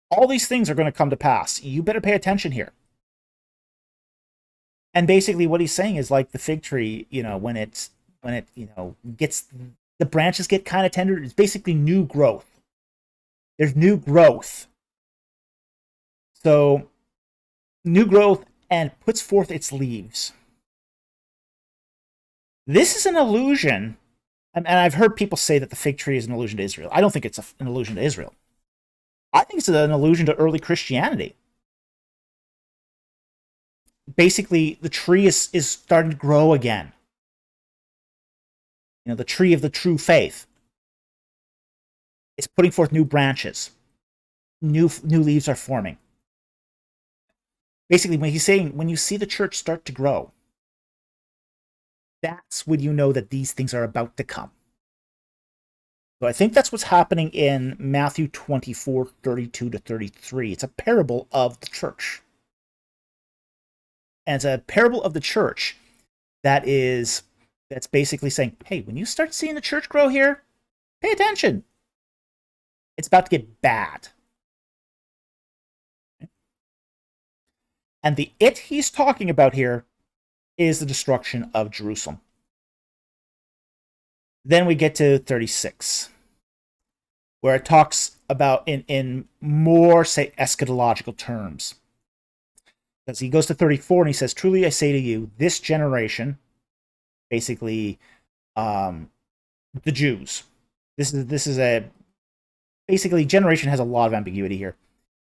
All these things are going to come to pass. You better pay attention here. And basically what he's saying is like the fig tree, when it gets, the branches get kind of tender, it's basically new growth. There's new growth. So, new growth and puts forth its leaves. This is an allusion, and I've heard people say that the fig tree is an allusion to Israel. I don't think it's an allusion to Israel. I think it's an allusion to early Christianity. Basically, the tree is starting to grow again. The tree of the true faith. It's putting forth new branches. New leaves are forming. Basically, when he's saying, when you see the church start to grow, that's when you know that these things are about to come. So I think that's what's happening in Matthew 24, 32 to 33. It's a parable of the church. And it's a parable of the church that's basically saying, hey, when you start seeing the church grow here, pay attention. It's about to get bad. And the it he's talking about here is the destruction of Jerusalem. Then we get to 36, where it talks about in more, say, eschatological terms. Because he goes to 34 and he says, "Truly I say to you, this generation," basically the Jews. This is a basically generation has a lot of ambiguity here.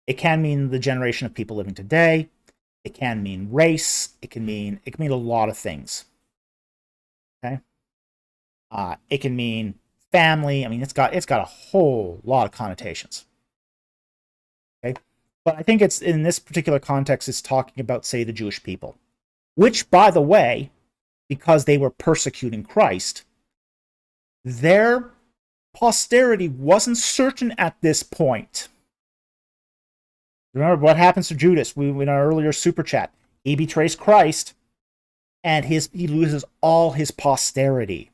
It can mean the generation of people living today. It can mean race. It can mean a lot of things. Okay. It can mean family. I mean, it's got a whole lot of connotations. Okay. But I think it's in this particular context, it's talking about, say, the Jewish people, which, by the way, because they were persecuting Christ, their posterity wasn't certain at this point. Remember what happens to Judas? In our earlier super chat, he betrays Christ, and he loses all his posterity.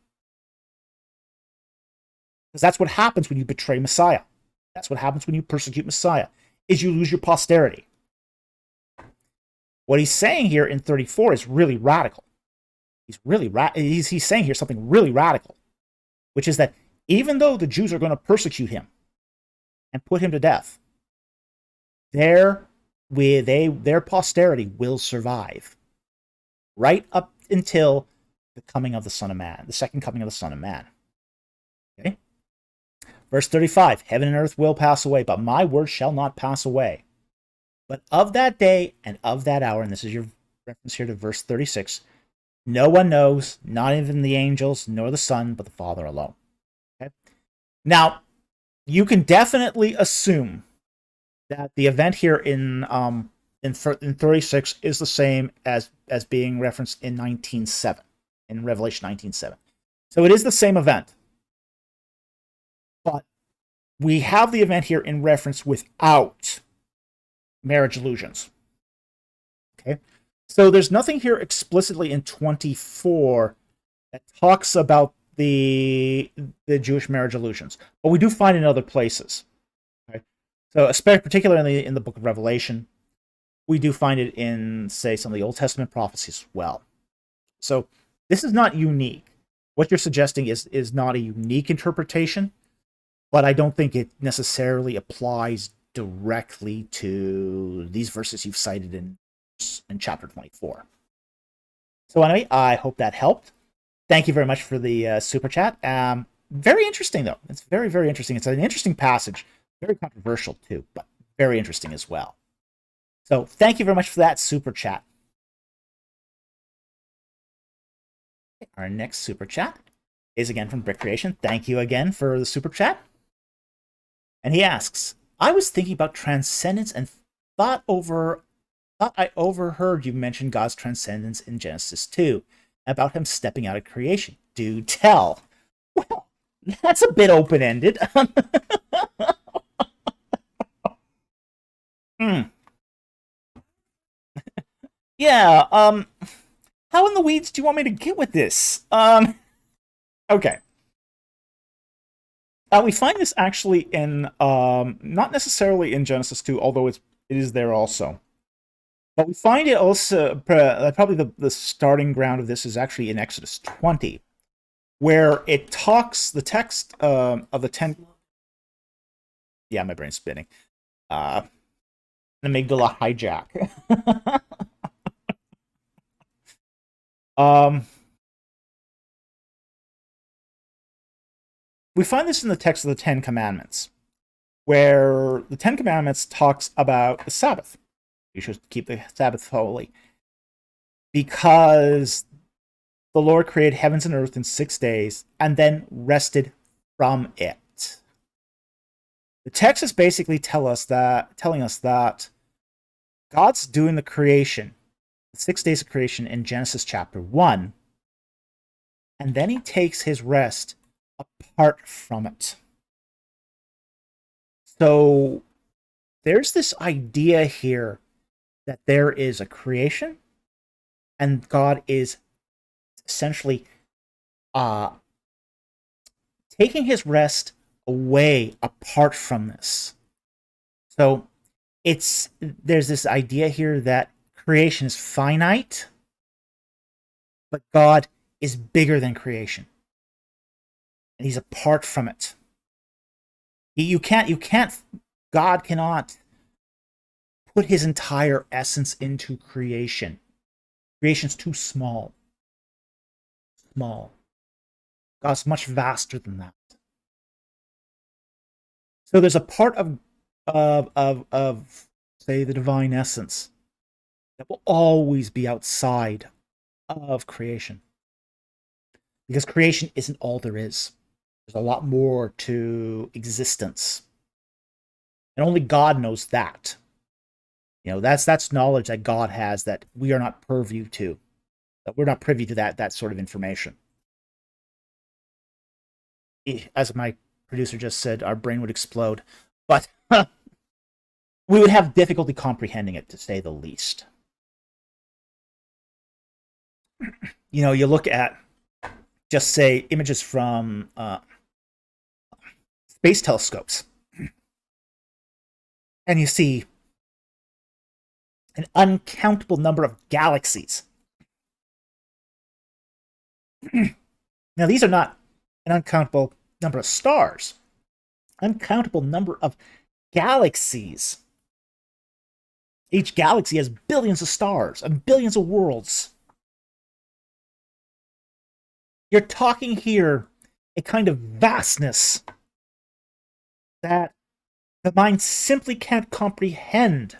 Because that's what happens when you betray Messiah. That's what happens when you persecute Messiah, is you lose your posterity. What he's saying here in 34 is really radical. He's saying here something really radical, which is that even though the Jews are going to persecute him and put him to death, their posterity will survive right up until the coming of the Son of Man, the second coming of the Son of Man. Okay? Verse 35, heaven and earth will pass away, but my word shall not pass away. But of that day and of that hour, and this is your reference here to verse 36, no one knows, not even the angels, nor the Son, but the Father alone. Okay? Now, you can definitely assume that the event here in 36 is the same as being referenced in 19:7, in Revelation 19:7. So it is the same event, but we have the event here in reference without marriage illusions. Okay, so there's nothing here explicitly in 24 that talks about the Jewish marriage illusions, but we do find it in other places. Okay, so especially particularly in the book of Revelation, we do find it in, say, some of the Old Testament prophecies as well. So this is not unique. What you're suggesting is not a unique interpretation, but I don't think it necessarily applies directly to these verses you've cited in chapter 24. So anyway, I hope that helped. Thank you very much for the super chat. Very interesting, though. It's very, very interesting. It's an interesting passage. Very controversial, too, but very interesting as well. So thank you very much for that super chat. Our next super chat is again from Brick Creation. Thank you again for the super chat. And he asks, I was thinking about transcendence and thought I overheard you mention God's transcendence in Genesis 2, about him stepping out of creation. Do tell. Well, that's a bit open-ended. Yeah, how in the weeds do you want me to get with this? Okay. We find this actually in, not necessarily in Genesis 2, although it is there also. But we find it also, probably the starting ground of this is actually in Exodus 20, where it talks, the text of the 10... Yeah, my brain's spinning. An amygdala hijack. We find this in the text of the Ten Commandments, where the Ten Commandments talks about the Sabbath. You should keep the Sabbath holy, because the Lord created heavens and earth in 6 days and then rested from it. The text is basically telling us that God's doing the creation, the 6 days of creation in Genesis chapter 1, and then he takes his rest apart from it. So there's this idea here that there is a creation, and God is essentially taking his rest away apart from this. So there's this idea here that creation is finite, but God is bigger than creation, and he's apart from it. God cannot put his entire essence into creation. Creation's too small. God's much vaster than that. So there's a part of say, the divine essence that will always be outside of creation, because creation isn't all there is. There's a lot more to existence, and only God knows that. That's knowledge that God has that we are not privy to. That we're not privy to that sort of information. As my producer just said, our brain would explode, but we would have difficulty comprehending it, to say the least. You look at, just say, images from space telescopes, and you see an uncountable number of galaxies. Now, these are not an uncountable number of stars. Uncountable number of galaxies. Each galaxy has billions of stars and billions of worlds. You're talking here a kind of vastness that the mind simply can't comprehend.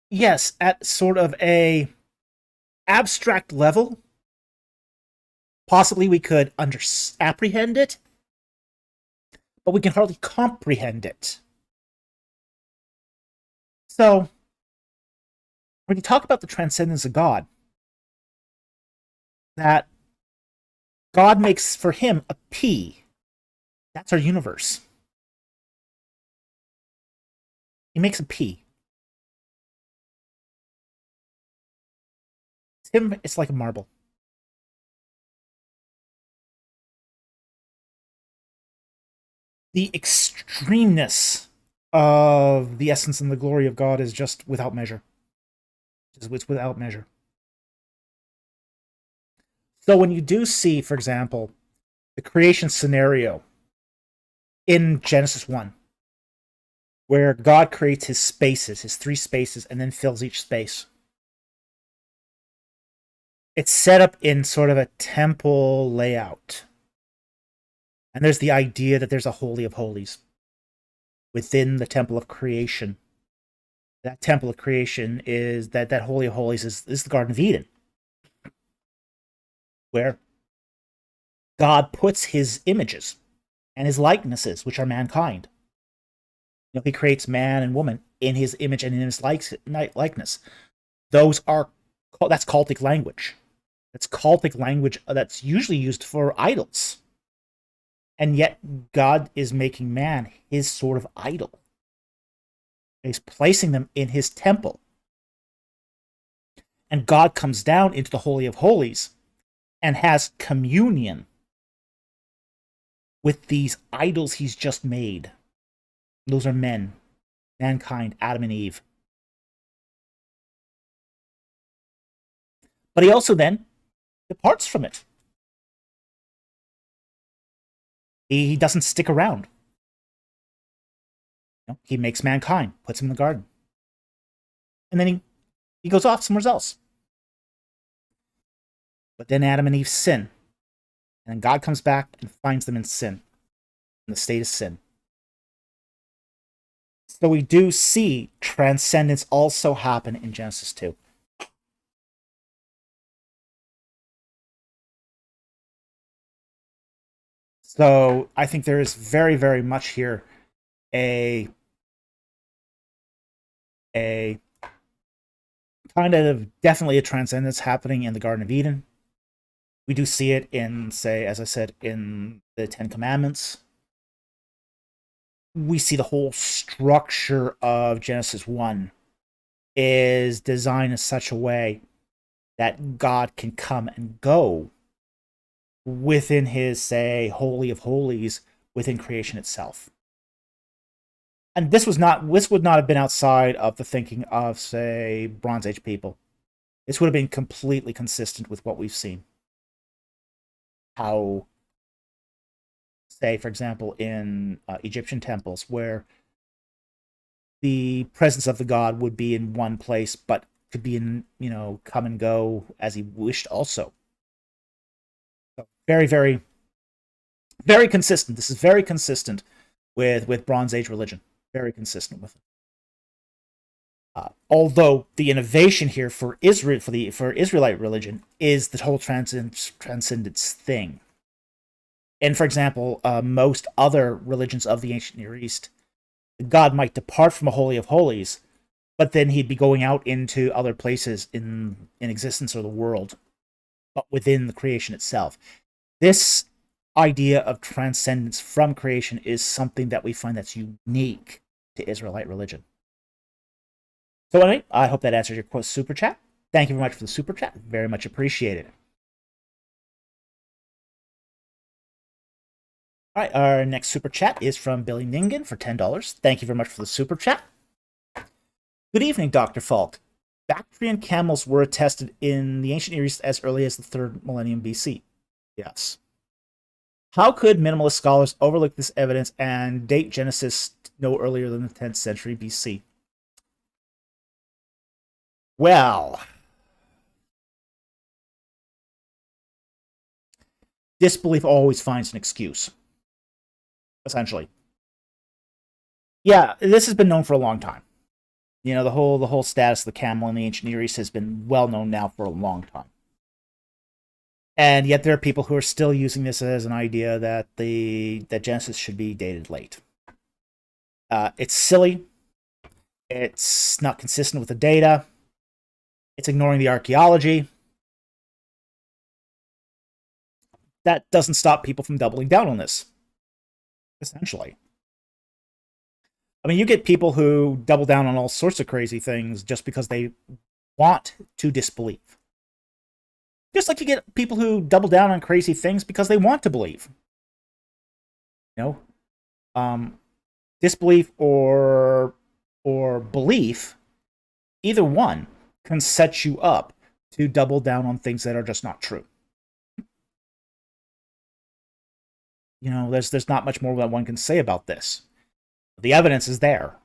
Yes, at sort of a abstract level, possibly we could apprehend it, but we can hardly comprehend it. So, when you talk about the transcendence of God, that God makes for him a P. That's our universe. He makes a P. To him, it's like a marble. The extremeness of the essence and the glory of God is just without measure. It's without measure. So when you do see, for example, the creation scenario in Genesis 1, where God creates his spaces, his 3 spaces, and then fills each space. It's set up in sort of a temple layout. And there's the idea that there's a Holy of Holies within the temple of creation. That temple of creation is that Holy of Holies is the Garden of Eden, where God puts his images and his likenesses, which are mankind. He creates man and woman in his image and in his likeness. That's cultic language. That's cultic language that's usually used for idols. And yet God is making man his sort of idol. He's placing them in his temple. And God comes down into the Holy of Holies and has communion with these idols he's just made. Those are men, mankind, Adam and Eve. But he also then departs from it. He doesn't stick around. He makes mankind, puts him in the garden. And then he goes off somewhere else. But then Adam and Eve sin. And then God comes back and finds them in sin. In the state of sin. So we do see transcendence also happen in Genesis 2. So I think there is very, very much here a kind of definitely a transcendence happening in the Garden of Eden. We do see it in, say, as I said, in the Ten Commandments. We see the whole structure of Genesis 1 is designed in such a way that God can come and go within his, say, Holy of Holies within creation itself. And this would not have been outside of the thinking of, say, Bronze Age people. This would have been completely consistent with what we've seen. How, say, for example, in Egyptian temples, where the presence of the god would be in one place, but could be in, come and go as he wished also. So very, very, very consistent. This is very consistent with Bronze Age religion. Very consistent with it. Although the innovation here for Israel, for Israelite religion, is the whole transcendence thing. And for example, most other religions of the ancient Near East, God might depart from a Holy of Holies, but then he'd be going out into other places in existence or the world, but within the creation itself. This idea of transcendence from creation is something that we find that's unique to Israelite religion. So anyway, I hope that answers your super chat. Thank you very much for the super chat. Very much appreciated. All right, our next super chat is from Billy Ningen for $10. Thank you very much for the super chat. Good evening, Dr. Falk. Bactrian camels were attested in the ancient Near East as early as the 3rd millennium BC. Yes. How could minimalist scholars overlook this evidence and date Genesis no earlier than the 10th century BC? Well, disbelief always finds an excuse, essentially. Yeah, this has been known for a long time. The whole status of the camel in the ancient Near East has been well known now for a long time. And yet there are people who are still using this as an idea that that Genesis should be dated late. It's silly. It's not consistent with the data. It's ignoring the archaeology. That doesn't stop people from doubling down on this, essentially. I mean, you get people who double down on all sorts of crazy things just because they want to disbelieve. Just like you get people who double down on crazy things because they want to believe. You know, disbelief or belief, either one can set you up to double down on things that are just not true. You know, there's not much more that one can say about this. The evidence is there.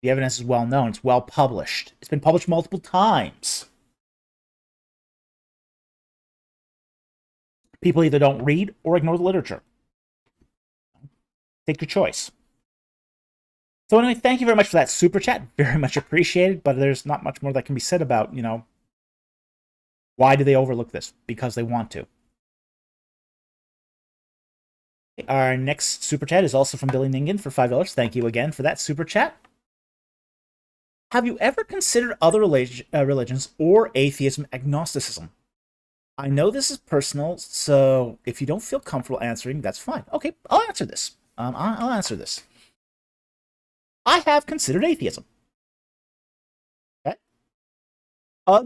The evidence is well known. It's well published. It's been published multiple times. People either don't read or ignore the literature. Take your choice. So anyway, thank you very much for that super chat. Very much appreciated, but there's not much more that can be said about, you know, why do they overlook this? Because they want to. Our next super chat is also from Billy Ningen for $5. Thank you again for that super chat. Have you ever considered other religions or atheism, agnosticism? I know this is personal, so if you don't feel comfortable answering, that's fine. Okay, I'll answer this. I'll answer this. I have considered atheism. Okay.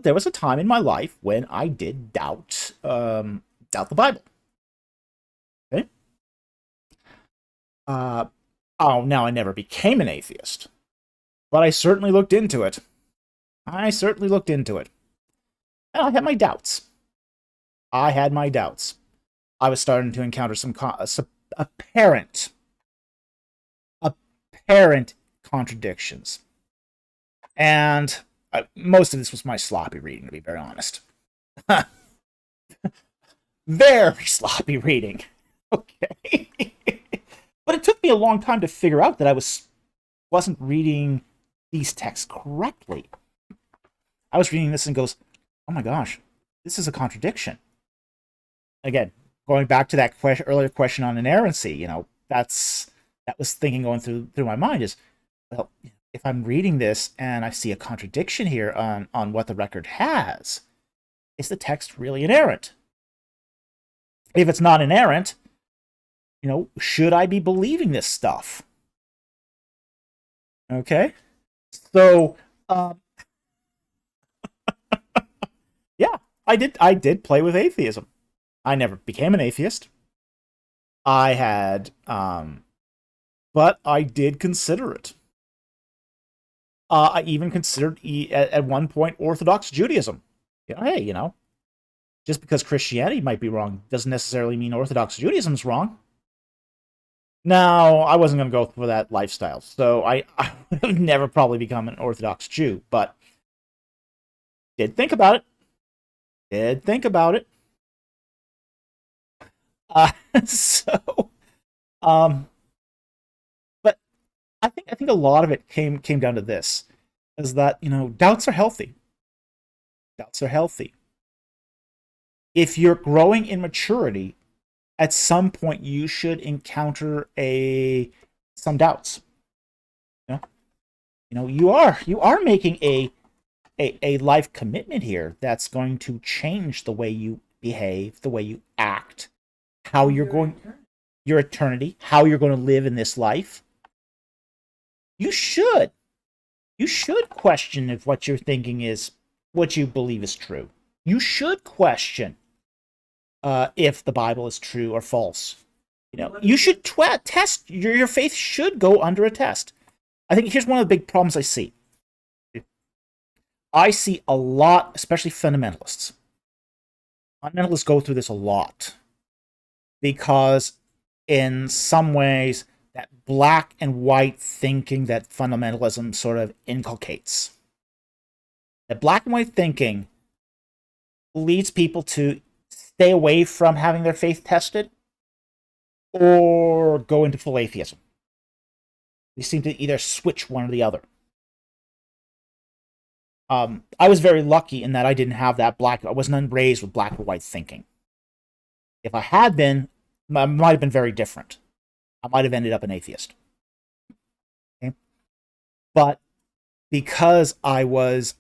There was a time in my life when I did doubt the Bible. Okay. Now I never became an atheist, but I certainly looked into it. And I had my doubts. I was starting to encounter some apparent contradictions. And most of this was my sloppy reading, to be very honest. Very sloppy reading. Okay. But it took me a long time to figure out that I wasn't reading these texts correctly. I was reading this and goes, oh my gosh, this is a contradiction. Again, going back to that earlier question on inerrancy, you know, that was thinking going through my mind is, well, if I'm reading this and I see a contradiction here on what the record has, is the text really inerrant? If it's not inerrant, you know, should I be believing this stuff? Okay, so yeah, I did play with atheism. I never became an atheist. I had, but I did consider it. I even considered at one point Orthodox Judaism. You know, hey, you know, just because Christianity might be wrong doesn't necessarily mean Orthodox Judaism's wrong. Now, I wasn't going to go for that lifestyle, so I would never probably become an Orthodox Jew, but did think about it. So, but I think a lot of it came down to this, is that, you know, doubts are healthy. If you're growing in maturity, at some point you should encounter some doubts. You know, you are making a life commitment here that's going to change the way you behave, the way you act, how you're going, your eternity, how you're going to live in this life. You should question if what you're thinking is what you believe is true. You should question if the Bible is true or false. You know, you should test. Your faith should go under a test. I think here's one of the big problems I see. I see a lot, especially fundamentalists. Fundamentalists go through this a lot because in some ways that black and white thinking that fundamentalism sort of inculcates. That black and white thinking leads people to stay away from having their faith tested or go into full atheism. They seem to either switch one or the other. I was very lucky in that I didn't have that I wasn't raised with black or white thinking. If I had been, I might have been very different. I might have ended up an atheist. Okay? But because I was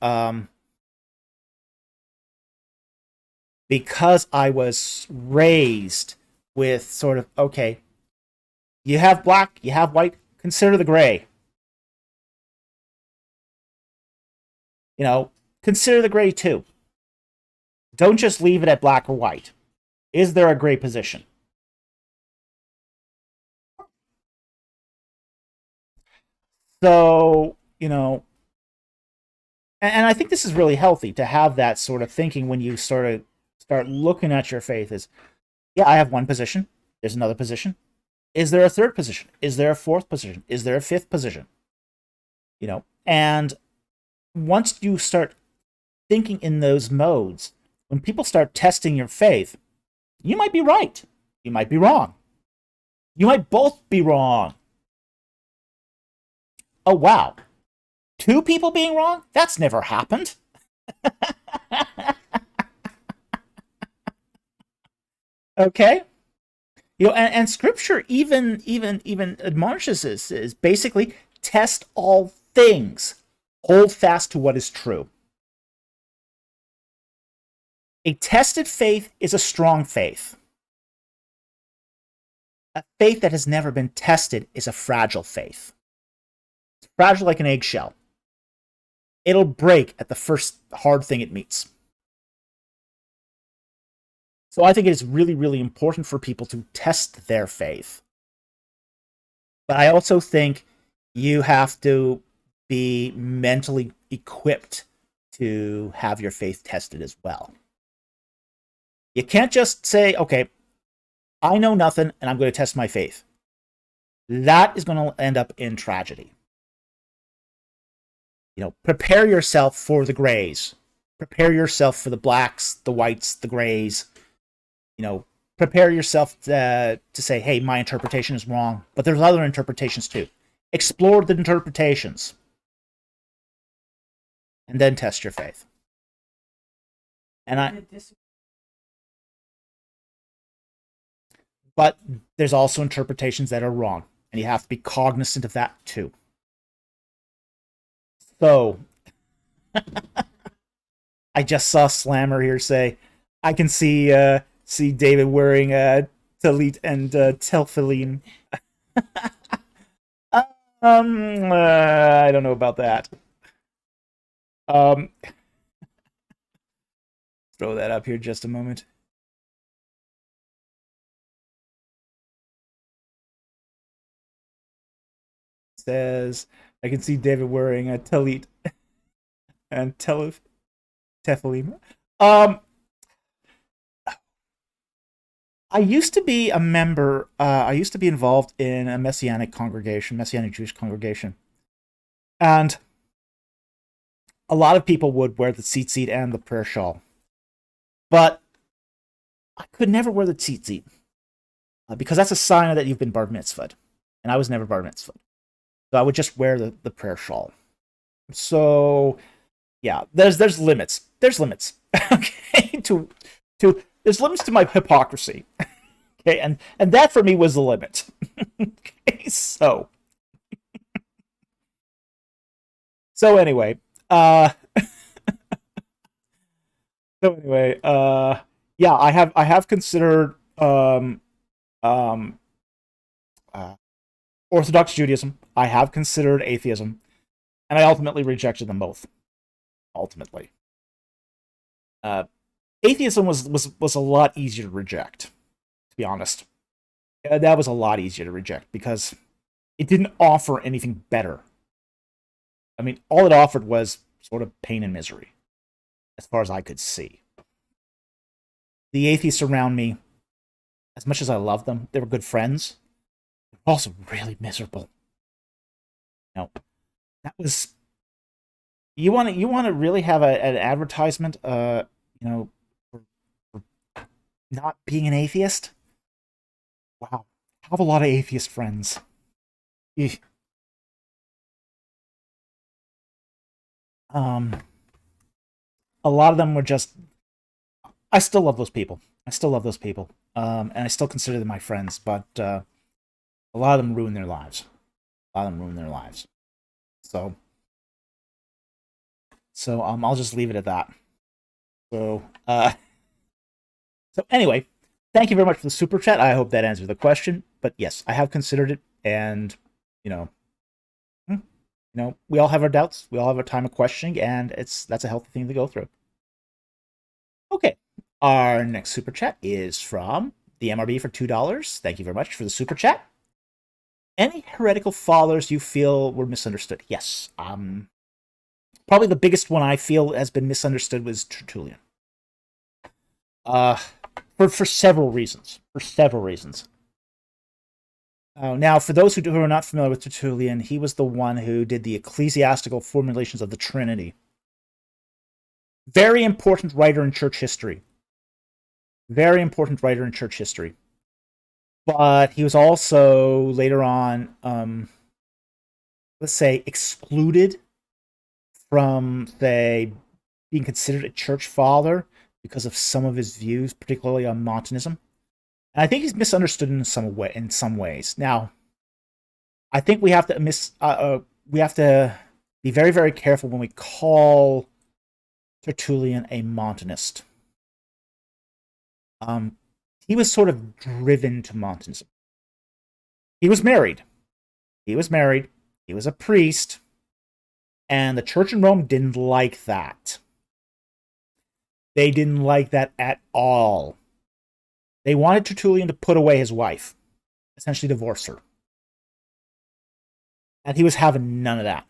raised with sort of, okay, you have black, you have white, consider the gray. Consider the gray too. Don't just leave it at black or white. Is there a gray position? So, and I think this is really healthy to have that sort of thinking when you sort of start looking at your faith is, yeah, I have one position. There's another position. Is there a third position? Is there a fourth position? Is there a fifth position? And once you start thinking in those modes, when people start testing your faith, you might be right. You might be wrong. You might both be wrong. Oh, wow. Two people being wrong? That's never happened. Okay? And scripture even admonishes us is basically test all things. Hold fast to what is true. A tested faith is a strong faith. A faith that has never been tested is a fragile faith. It's fragile like an eggshell. It'll break at the first hard thing it meets. So I think it is really, really important for people to test their faith. But I also think you have to be mentally equipped to have your faith tested as well. You can't just say, okay, I know nothing and I'm going to test my faith. That is going to end up in tragedy. Prepare yourself for the grays. Prepare yourself for the blacks, the whites, the grays. Prepare yourself to say, hey, my interpretation is wrong, but there's other interpretations too. Explore the interpretations. And then test your faith. But there's also interpretations that are wrong, and you have to be cognizant of that too. So, I just saw Slammer here say, I can see David wearing talit and tefillin. I don't know about that. Throw that up here just a moment. Says, I can see David wearing a talit and tefillin. I used to be a member. I used to be involved in a Messianic Jewish congregation, and a lot of people would wear the tzitzit and the prayer shawl, but I could never wear the tzitzit because that's a sign that you've been bar mitzvahed, and I was never bar mitzvahed. So I would just wear the prayer shawl. So yeah, there's limits. There's limits. Okay, there's limits to my hypocrisy. Okay, and that for me was the limit. Okay, so anyway, yeah, I have considered Orthodox Judaism. I have considered atheism, and I ultimately rejected them both. Ultimately, atheism was a lot easier to reject, to be honest. That was a lot easier to reject because it didn't offer anything better. I mean, all it offered was sort of pain and misery, as far as I could see. The atheists around me, as much as I loved them, they were good friends. They were also really miserable. That was you want to really have an advertisement, for not being an atheist. Wow, I have a lot of atheist friends. A lot of them were just I still love those people. And I still consider them my friends, but a lot of them ruin their lives. So I'll just leave it at that. So anyway, thank you very much for the super chat. I hope that answers the question. But yes, I have considered it, and we all have our doubts. We all have our time of questioning, and that's a healthy thing to go through. Okay, our next super chat is from the MRB for $2. Thank you very much for the super chat. Any heretical fathers you feel were misunderstood? Yes. Probably the biggest one I feel has been misunderstood was Tertullian. For several reasons. Now, for those who are not familiar with Tertullian, he was the one who did the ecclesiastical formulations of the Trinity. Very important writer in church history. But he was also, later on, let's say, excluded from, say, being considered a church father because of some of his views, particularly on Montanism. And I think he's misunderstood in some ways. Now, I think we have to be very, very careful when we call Tertullian a Montanist. He was sort of driven to Montanism. He was married. He was a priest. And the church in Rome didn't like that. They didn't like that at all. They wanted Tertullian to put away his wife, essentially divorce her. And he was having none of that.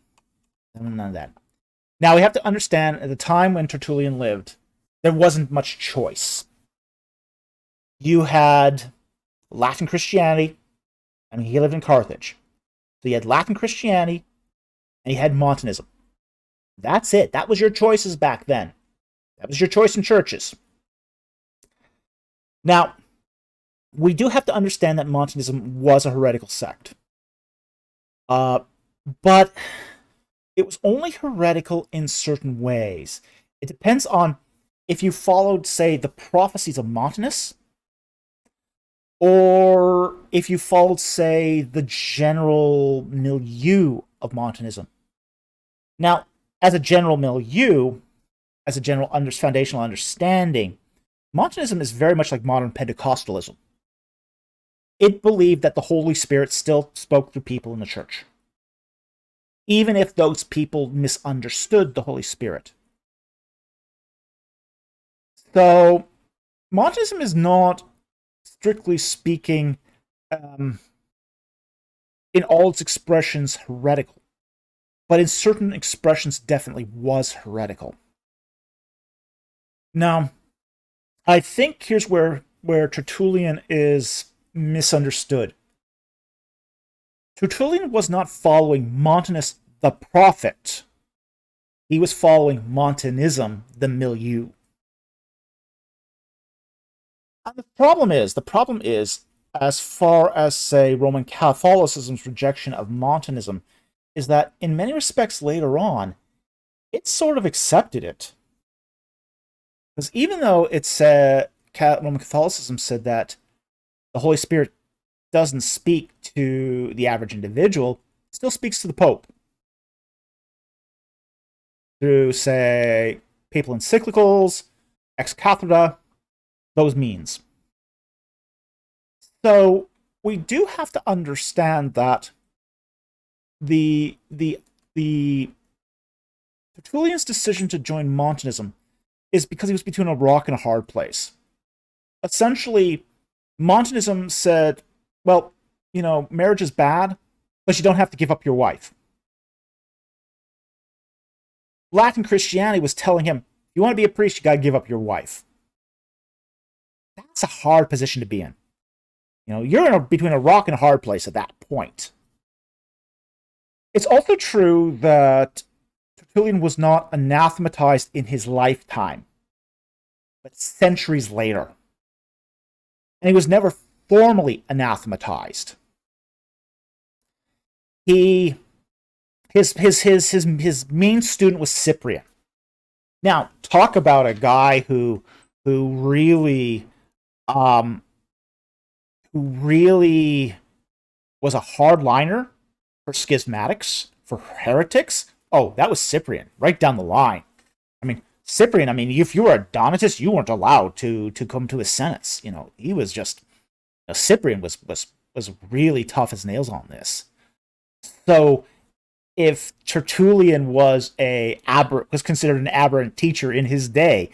Now, we have to understand, at the time when Tertullian lived, there wasn't much choice. You had Latin Christianity. I mean, he lived in Carthage. So you had Latin Christianity, and you had Montanism. That's it. That was your choices back then. That was your choice in churches. Now, we do have to understand that Montanism was a heretical sect. But it was only heretical in certain ways. It depends on if you followed, say, the prophecies of Montanus, or if you followed, say, the general milieu of Montanism. Now, as a general milieu, as a general foundational understanding, Montanism is very much like modern Pentecostalism. It believed that the Holy Spirit still spoke through people in the church, even if those people misunderstood the Holy Spirit. So, Montanism is not, strictly speaking, in all its expressions, heretical. But in certain expressions, definitely was heretical. Now, I think here's where Tertullian is misunderstood. Tertullian was not following Montanus the prophet. He was following Montanism, the milieu. And the problem is, as far as, say, Roman Catholicism's rejection of Montanism, is that in many respects later on, it sort of accepted it. Because even though it's Roman Catholicism said that the Holy Spirit doesn't speak to the average individual, it still speaks to the Pope. Through, say, papal encyclicals, ex cathedra, those means. So we do have to understand that the Tertullian's decision to join Montanism is because he was between a rock and a hard place. Essentially, Montanism said, well, marriage is bad, but you don't have to give up your wife. Latin Christianity was telling him, if you want to be a priest, you got to give up your wife. That's a hard position to be in. You're between a rock and a hard place at that point. It's also true that Tertullian was not anathematized in his lifetime, but centuries later. And he was never formally anathematized. His main student was Cyprian. Now, talk about a guy who who really, um, who really was a hardliner for schismatics, for heretics. Oh, that was Cyprian, right down the line. I mean, Cyprian. I mean, if you were a Donatist, you weren't allowed to come to his senates. He was just. Cyprian was really tough as nails on this. So if Tertullian was considered an aberrant teacher in his day,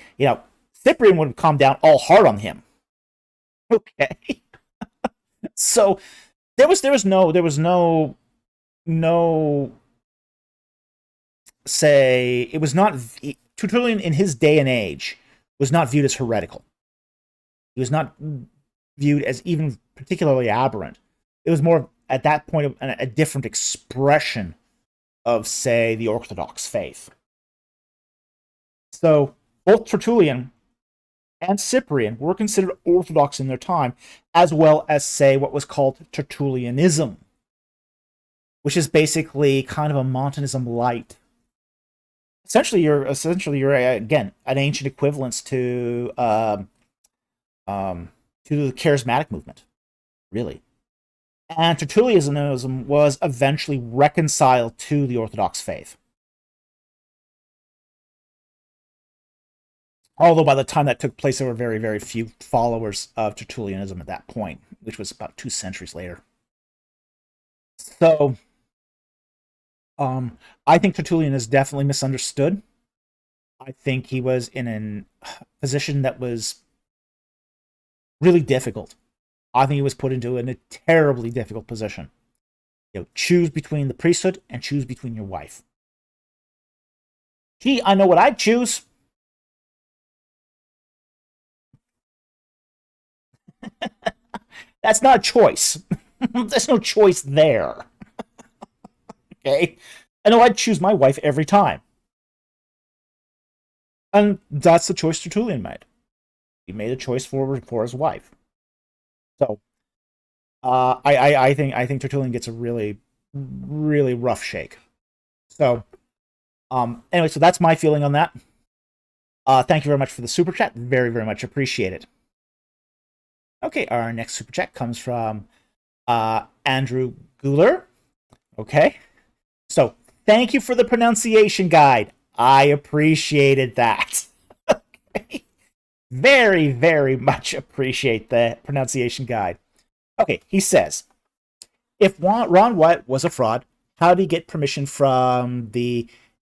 Cyprian would have come down all hard on him. Okay. So there was no say it was not Tertullian in his day and age was not viewed as heretical. He was not viewed as even particularly aberrant. It was more at that point a different expression of, say, the Orthodox faith. So both Tertullian and Cyprian were considered Orthodox in their time, as well as, say, what was called Tertullianism, which is basically kind of a Montanism light. Essentially, you're again an ancient equivalence to the charismatic movement, really. And Tertullianism was eventually reconciled to the Orthodox faith. Although by the time that took place, there were very, very few followers of Tertullianism at that point, which was about 2 centuries later. So, I think Tertullian is definitely misunderstood. I think he was in a position that was really difficult. I think he was put into a terribly difficult position. Choose between the priesthood and choose between your wife. Gee, I know what I'd choose. That's not a choice. There's no choice there. Okay? I know I'd choose my wife every time. And that's the choice Tertullian made. He made a choice for his wife. So, I think Tertullian gets a really, really rough shake. So, anyway, so that's my feeling on that. Thank you very much for the super chat. Very, very much appreciated. Okay, our next super chat comes from Andrew Guler. Okay, so thank you for the pronunciation guide. I appreciated that. Okay. Very, very much appreciate the pronunciation guide. Okay, he says, if Ron Wyatt was a fraud, how did he get permission from the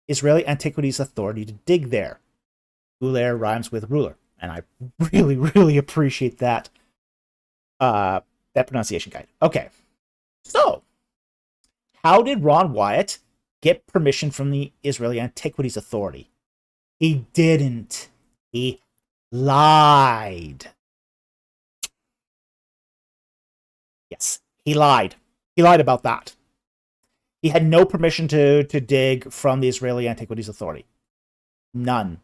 Israeli Antiquities Authority to dig there? Guler rhymes with ruler, and I really, really appreciate that pronunciation guide. Okay, so how did Ron Wyatt get permission from the Israeli Antiquities Authority? He didn't. He lied. Yes, he lied. He lied about that. He had no permission to dig from the Israeli Antiquities Authority. None.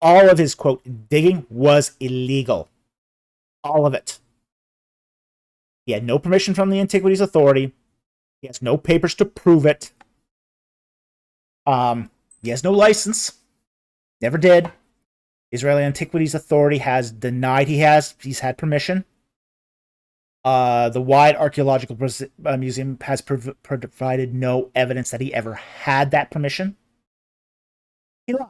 All of his, quote, digging was illegal. All of it. He had no permission from the Antiquities Authority. He has no papers to prove it. He has no license. Never did. Israeli Antiquities Authority has denied he's had permission. The Wyatt Archaeological Museum has provided no evidence that he ever had that permission. He lied.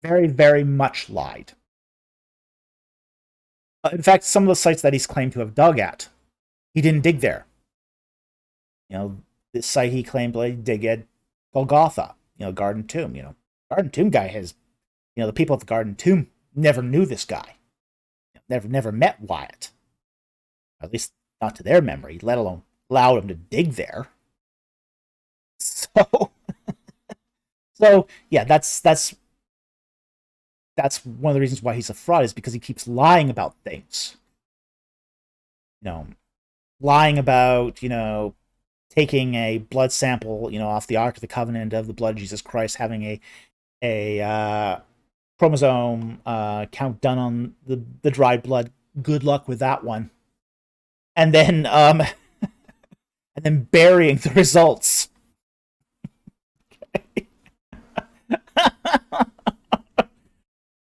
Very, very much lied. In fact, some of the sites that he's claimed to have dug at, he didn't dig there. This site he claimed to dig at Golgotha, Garden Tomb. Garden Tomb guy has, the people at the Garden Tomb never knew this guy. Never met Wyatt. At least not to their memory, let alone allow him to dig there. So, yeah, that's one of the reasons why he's a fraud, is because he keeps lying about things. Lying about, taking a blood sample, off the Ark of the Covenant of the blood of Jesus Christ, having a chromosome count done on the dried blood. Good luck with that one. And then burying the results.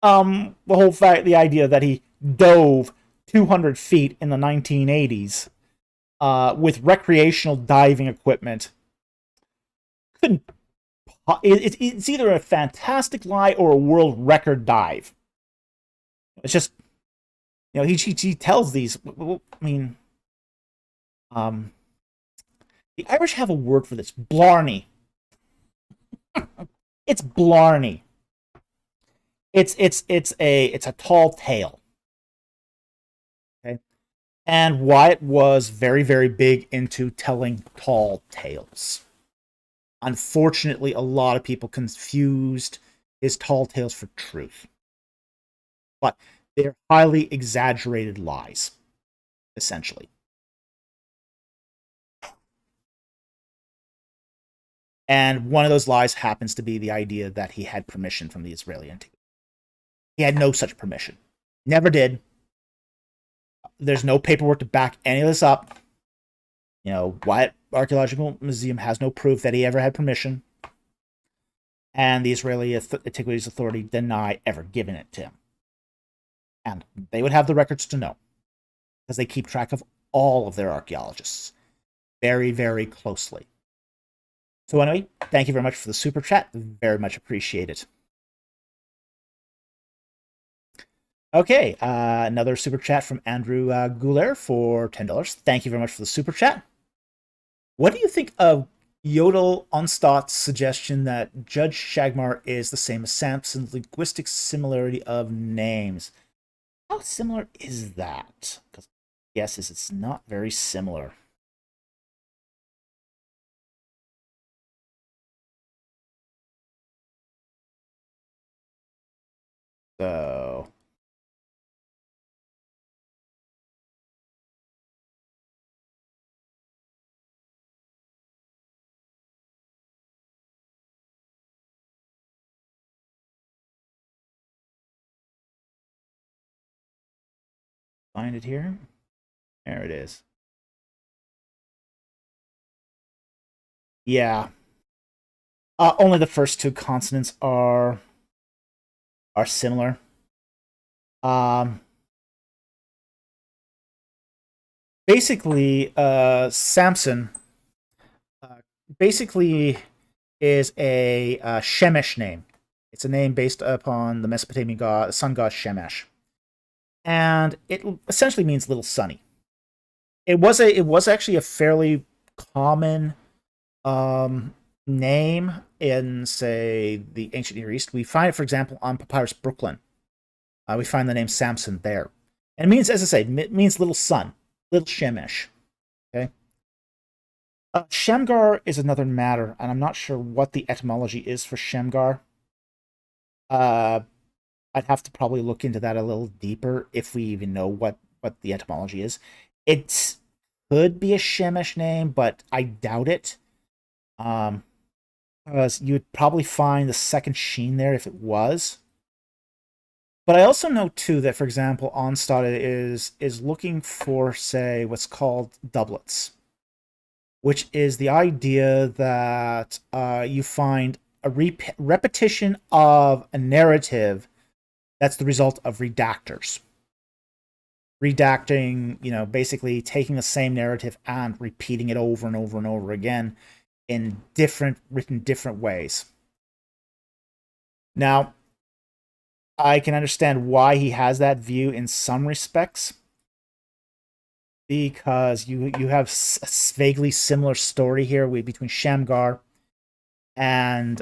the idea that he dove 200 feet in the 1980s with recreational diving equipment couldn't. It's either a fantastic lie or a world record dive. It's just, he tells these. I mean, the Irish have a word for this: blarney. It's blarney. It's a tall tale. Okay, and Wyatt was very, very big into telling tall tales. Unfortunately, a lot of people confused his tall tales for truth. But they're highly exaggerated lies, essentially. And one of those lies happens to be the idea that he had permission from the Israeli Antiquities. He had no such permission. Never did. There's no paperwork to back any of this up. Wyatt Archaeological Museum has no proof that he ever had permission. And the Israeli Antiquities Authority deny ever giving it to him. And they would have the records to know, because they keep track of all of their archaeologists very, very closely. So anyway, thank you very much for the super chat. Very much appreciate it. Okay, another super chat from Andrew Gouler for $10. Thank you very much for the super chat. What do you think of Yodel Onstadt's suggestion that Judge Shagmar is the same as Samson's linguistic similarity of names? How similar is that? Because my guess is it's not very similar. So find it here. There it is. Yeah. Only the first two consonants are similar. Basically, Samson basically is a Shemesh name. It's a name based upon the Mesopotamian sun god Shemesh, and it essentially means little sunny. It was actually a fairly common name in, say, the ancient Near East. We find it, for example, on Papyrus Brooklyn. We find the name Samson there, and it means, as I say, it means little sun, little Shemesh. Okay. Shamgar is another matter, and I'm not sure what the etymology is for Shamgar. I'd have to probably look into that a little deeper if we even know what the etymology is. It could be a Shemesh name, but I doubt it. Because you would probably find the second sheen there if it was. But I also know too that, for example, Onstadt is looking for, say, what's called doublets, which is the idea that you find a repetition of a narrative that's the result of redactors. Redacting, basically taking the same narrative and repeating it over and over and over again in written different ways. Now, I can understand why he has that view in some respects, because you have a vaguely similar story here between Shamgar and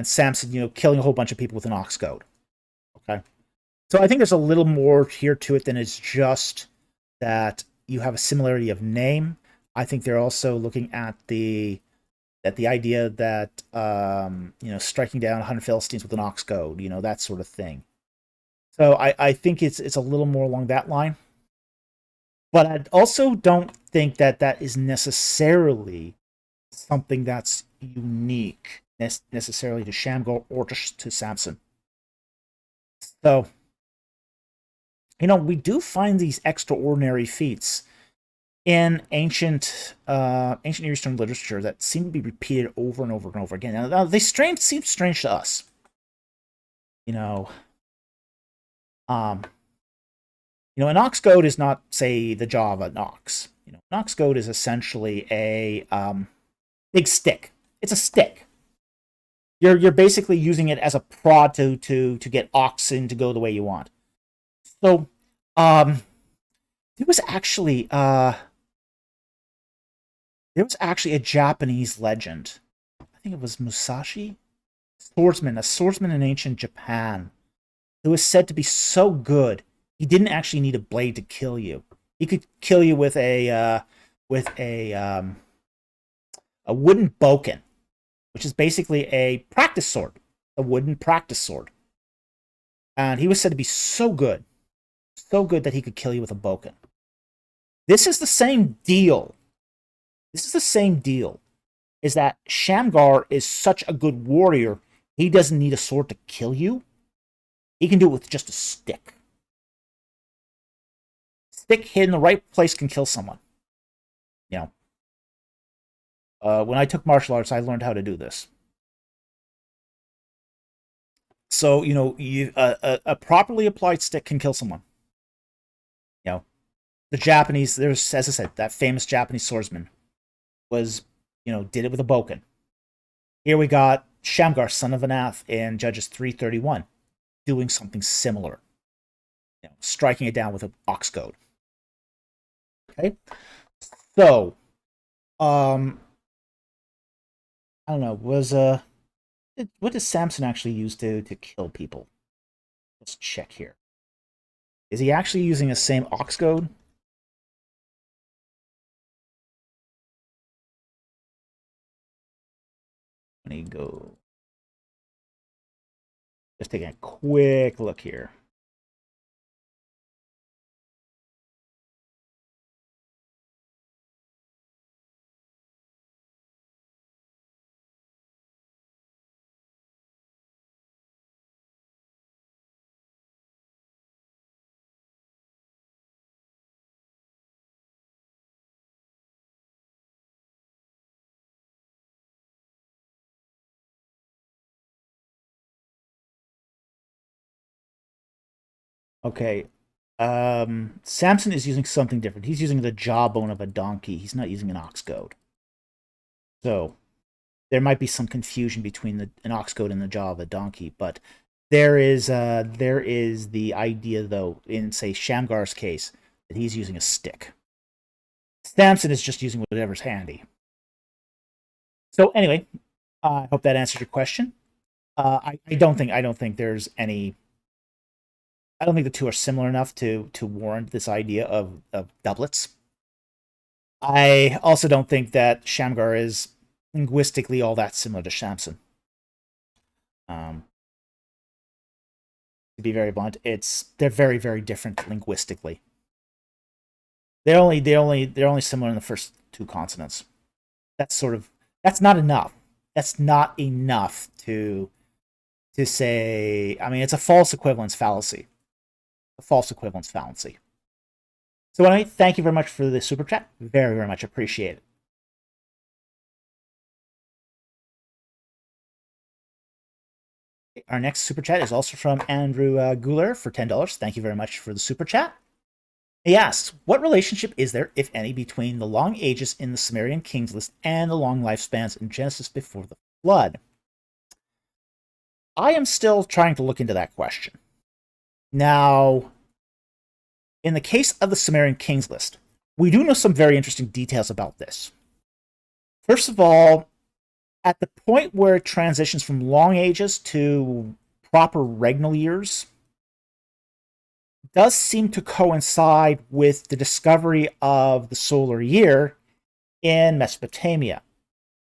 Samson, killing a whole bunch of people with an ox goad. Okay, so I think there's a little more here to it than it's just that you have a similarity of name. I think they're also looking at the idea that striking down 100 Philistines with an ox goad, that sort of thing. So I think it's a little more along that line. But I also don't think that is necessarily something that's unique necessarily to Shamgar or to Samson. So, we do find these extraordinary feats in ancient Near Eastern literature that seem to be repeated over and over and over again. Now they seem strange to us. An ox goad is not, say, the jaw of an ox. An ox goad is essentially a big stick. It's a stick. You're basically using it as a prod to get oxen to go the way you want. So, there was actually a Japanese legend. I think it was Musashi, a swordsman in ancient Japan, who was said to be so good he didn't actually need a blade to kill you. He could kill you with a wooden boken, which is basically a practice sword, a wooden practice sword. And he was said to be so good that he could kill you with a boken. This is the same deal. Is that Shamgar is such a good warrior, he doesn't need a sword to kill you. He can do it with just a stick. Stick hit in the right place can kill someone. When I took martial arts, I learned how to do this. So, a properly applied stick can kill someone. The Japanese, there's, as I said, that famous Japanese swordsman was, did it with a boken. Here we got Shamgar, son of Anath, in Judges 3:31, doing something similar. Striking it down with an ox goad. Okay? So, I don't know, what does Samson actually use to kill people? Let's check here. Is he actually using the same ox goad? Let me go. Just taking a quick look here. Okay. Samson is using something different. He's using the jawbone of a donkey. He's not using an ox goad. So, there might be some confusion between an ox goad and the jaw of a donkey, but there is the idea, though, in, say, Shamgar's case, that he's using a stick. Samson is just using whatever's handy. So anyway, I hope that answers your question. I don't think there's any. I don't think the two are similar enough to warrant this idea of doublets. I also don't think that Shamgar is linguistically all that similar to Samson. To be very blunt, they're very, very different linguistically. They're only similar in the first two consonants. That's not enough. That's not enough to say. I mean, it's a false equivalence fallacy. So anyway, thank you very much for the super chat. Very, very much appreciate it. Our next super chat is also from Andrew Guler for $10. Thank you very much for the super chat. He asks, what relationship is there, if any, between the long ages in the Sumerian kings list and the long lifespans in Genesis before the flood? I am still trying to look into that question. Now, in the case of the Sumerian kings list, we do know some very interesting details about this. First of all, at the point where it transitions from long ages to proper regnal years, does seem to coincide with the discovery of the solar year in Mesopotamia.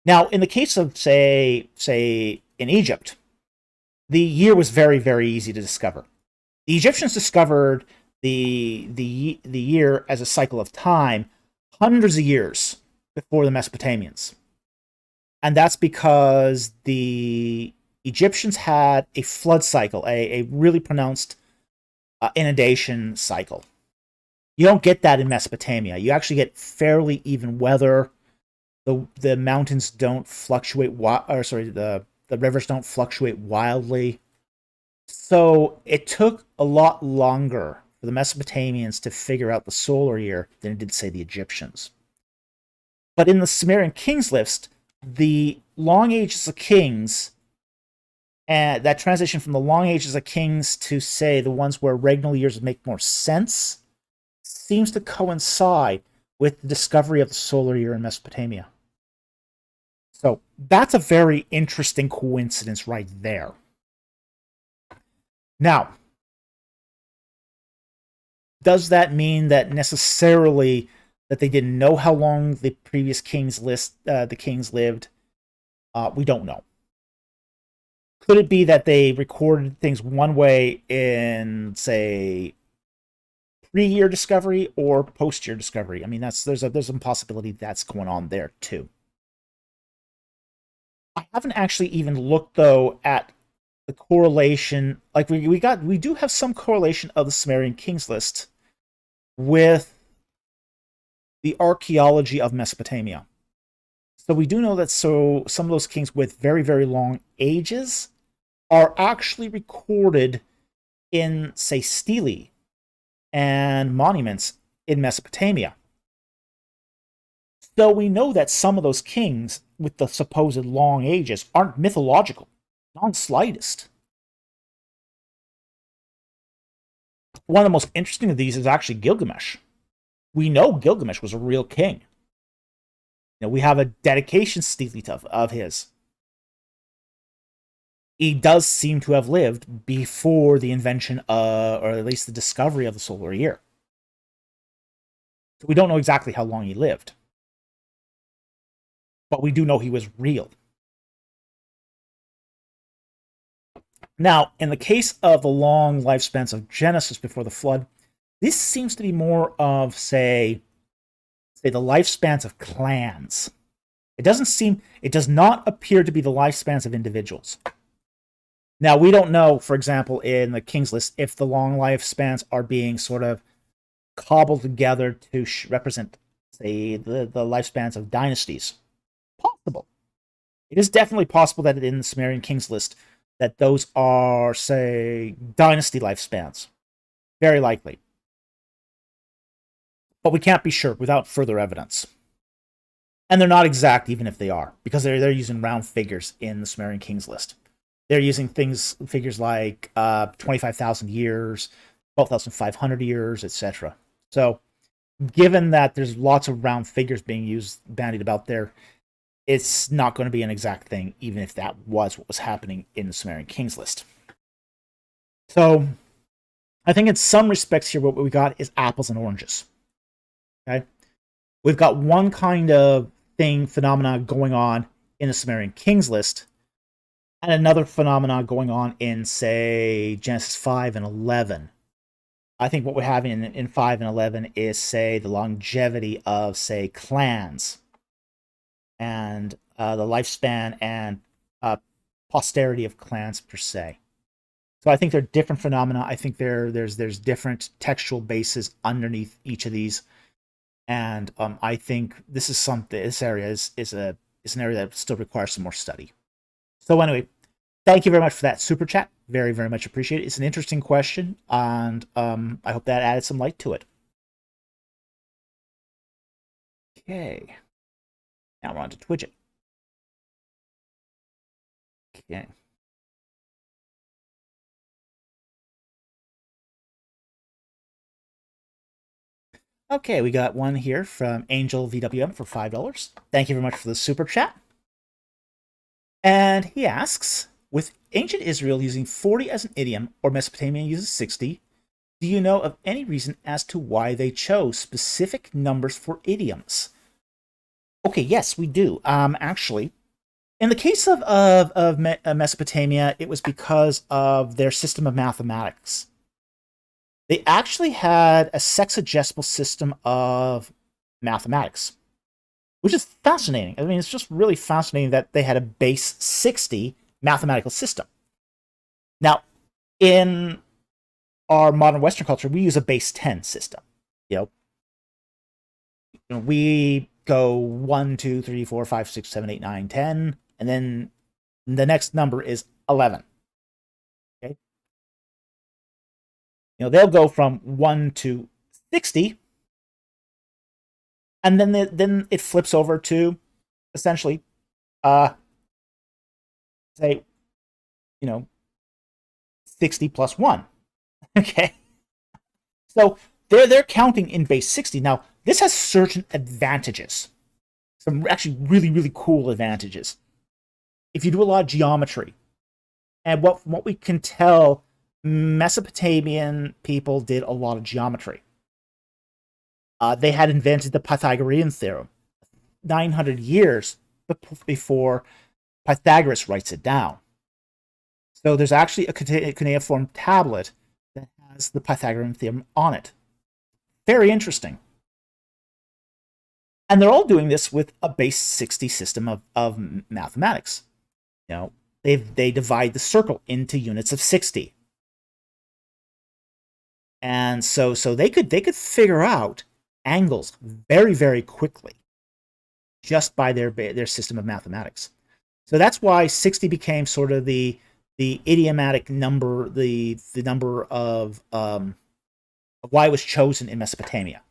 Now, in the case of, say in Egypt, the year was very, very easy to discover. The Egyptians discovered the year as a cycle of time hundreds of years before the Mesopotamians. And that's because the Egyptians had a flood cycle, a really pronounced inundation cycle. You don't get that in Mesopotamia. You actually get fairly even weather. The mountains don't fluctuate, the rivers don't fluctuate wildly. So it took a lot longer for the Mesopotamians to figure out the solar year than it did, say, the Egyptians. But in the Sumerian kings list, the long ages of kings, and that transition from the long ages of kings to, say, the ones where regnal years would make more sense, seems to coincide with the discovery of the solar year in Mesopotamia. So that's a very interesting coincidence right there. Now, does that mean that necessarily that they didn't know how long the previous kings lived? We don't know. Could it be that they recorded things one way in, say, pre-year discovery or post-year discovery? I mean, there's a possibility that's going on there too. I haven't actually even looked though at the correlation. Like we do have some correlation of the Sumerian kings list with the archaeology of Mesopotamia. So we do know that some of those kings with very, very long ages are actually recorded in, say, stelae and monuments in Mesopotamia. So we know that some of those kings with the supposed long ages aren't mythological, not the slightest. One of the most interesting of these is actually Gilgamesh. We know Gilgamesh was a real king. We have a dedication stele of his. He does seem to have lived before the invention or at least the discovery of the solar year. So we don't know exactly how long he lived. But we do know he was real. Now, in the case of the long lifespans of Genesis before the flood, this seems to be more of, say the lifespans of clans. It does not appear to be the lifespans of individuals. Now, we don't know, for example, in the King's List, if the long lifespans are being sort of cobbled together to represent, say, the lifespans of dynasties. Possible. It is definitely possible that in the Sumerian King's List, that those are, say, dynasty lifespans. Very likely. But we can't be sure without further evidence. And they're not exact, even if they are, because they're using round figures in the Sumerian King's List. They're using figures like 25,000 years, 12,500 years, etc. So, given that there's lots of round figures being bandied about there, it's not going to be an exact thing, even if that was what was happening in the Sumerian King's List. So, I think in some respects here, what we got is apples and oranges. Okay, we've got one kind of phenomena going on in the Sumerian King's List, and another phenomena going on in, say, Genesis 5 and 11. I think what we're having in 5 and 11 is, say, the longevity of, say, clans, and the lifespan and posterity of clans per se. So I think they're different phenomena. I think there's different textual bases underneath each of these. And I think this area is an area that still requires some more study. So anyway, thank you very much for that super chat. Very, very much appreciated. It's an interesting question, and I hope that added some light to it. Okay. Now we're on to Twidget. Okay. Okay, we got one here from Angel VWM for $5. Thank you very much for the super chat. And he asks, with ancient Israel using 40 as an idiom, or Mesopotamia uses 60, do you know of any reason as to why they chose specific numbers for idioms? Okay, yes, we do. Actually, in the case of Mesopotamia, it was because of their system of mathematics. They actually had a sexagesimal system of mathematics, which is fascinating. I mean, it's just really fascinating that they had a base 60 mathematical system. Now, in our modern Western culture, we use a base 10 system. You know, we go 1, 2, 3, 4, 5, 6, 7, 8, 9, 10, and then the next number is 11. Okay? They'll go from 1 to 60, and then it flips over to essentially, say, 60 plus 1. Okay, so they're counting in base 60. Now this has certain advantages, some actually really really cool advantages. If you do a lot of geometry, and what we can tell, Mesopotamian people did a lot of geometry. They had invented the Pythagorean theorem 900 years before Pythagoras writes it down. So there's actually a cuneiform tablet that has the Pythagorean theorem on it. Very interesting. And they're all doing this with a base 60 system of mathematics. They divide the circle into units of 60. And so they could figure out angles very, very quickly just by their system of mathematics. So that's why 60 became sort of the idiomatic number, the number of why it was chosen in Mesopotamia.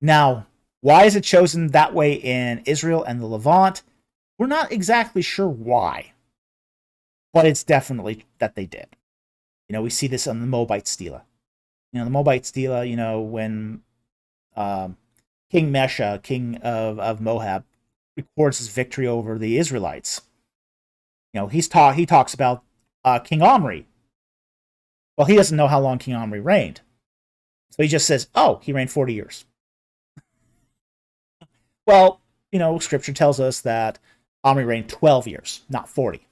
Now, why is it chosen that way in Israel and the Levant? We're not exactly sure why, but it's definitely that they did. We see this on the Moabite stela. The Moabite stela, when King Mesha, king of Moab, records his victory over the Israelites. He talks about King Omri. Well, he doesn't know how long King Omri reigned, so he just says, "Oh, he reigned 40 years." Well, Scripture tells us that Omri reigned 12 years, not 40.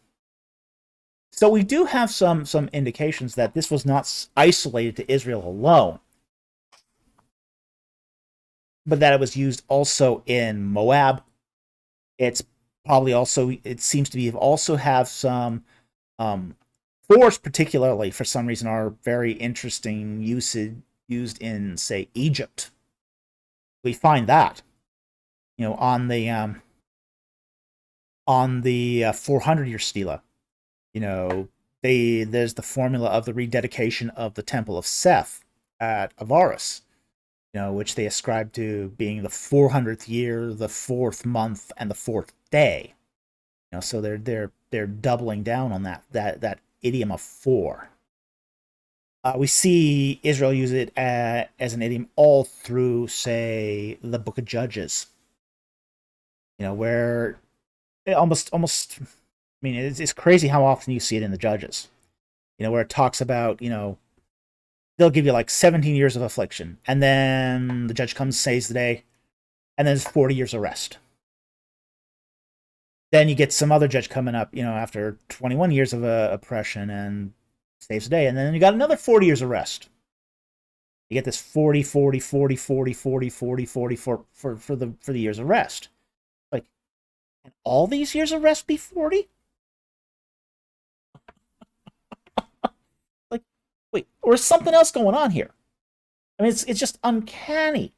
So we do have some indications that this was not isolated to Israel alone, but that it was used also in Moab. It's probably also, it seems to be, also have some fours, particularly for some reason, are very interesting used in, say, Egypt. We find that on the 400-year stela. There's the formula of the rededication of the Temple of Seth at Avaris, which they ascribe to being the 400th year, the 4th month, and the 4th day. So they're doubling down on that idiom of 4. We see Israel use it as an idiom all through, say, the Book of Judges. Where it almost. I mean, it's crazy how often you see it in the Judges. Where it talks about, they'll give you like 17 years of affliction, and then the judge comes, saves the day, and then there's 40 years of rest. Then you get some other judge coming up, after 21 years of oppression and saves the day, and then you got another 40 years of rest. You get this 40, 40, 40, 40, 40, 40, 40 for the years of rest. Like, can all these years of rest be 40? Wait, or is something else going on here? I mean, it's just uncanny.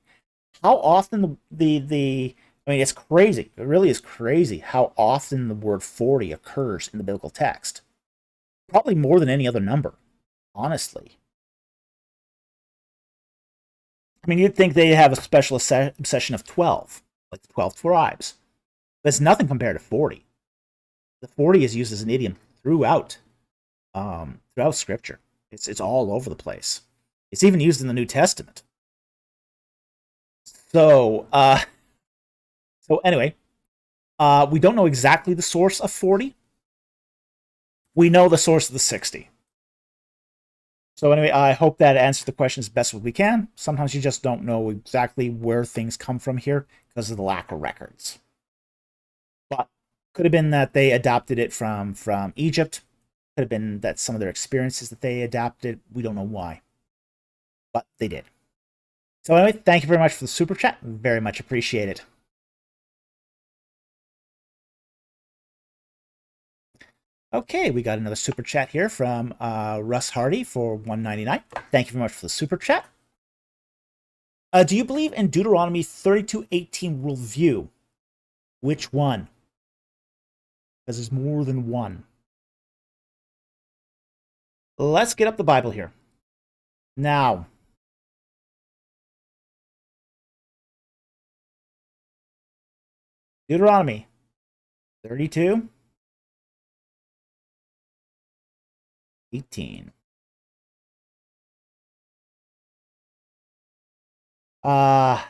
How often I mean, it's crazy. It really is crazy how often the word 40 occurs in the biblical text. Probably more than any other number, honestly. I mean, you'd think they have a special obsession of 12, like the 12 tribes. But it's nothing compared to 40. The 40 is used as an idiom throughout Scripture. It's all over the place. It's even used in the New Testament. So anyway, we don't know exactly the source of 40. We know the source of the 60. So anyway, I hope that answers the question as best as we can. Sometimes you just don't know exactly where things come from here because of the lack of records. But could have been that they adopted it from Egypt. Could have been that some of their experiences that they adapted. We don't know why, but they did. So anyway, thank you very much for the super chat. Very much appreciate it. Okay, we got another super chat here from Russ Hardy for $1.99. Thank you very much for the super chat. Do you believe in Deuteronomy 32:18 worldview? Which one? Because there's more than one. Let's get up the Bible here. Now, Deuteronomy 32, 18. Now,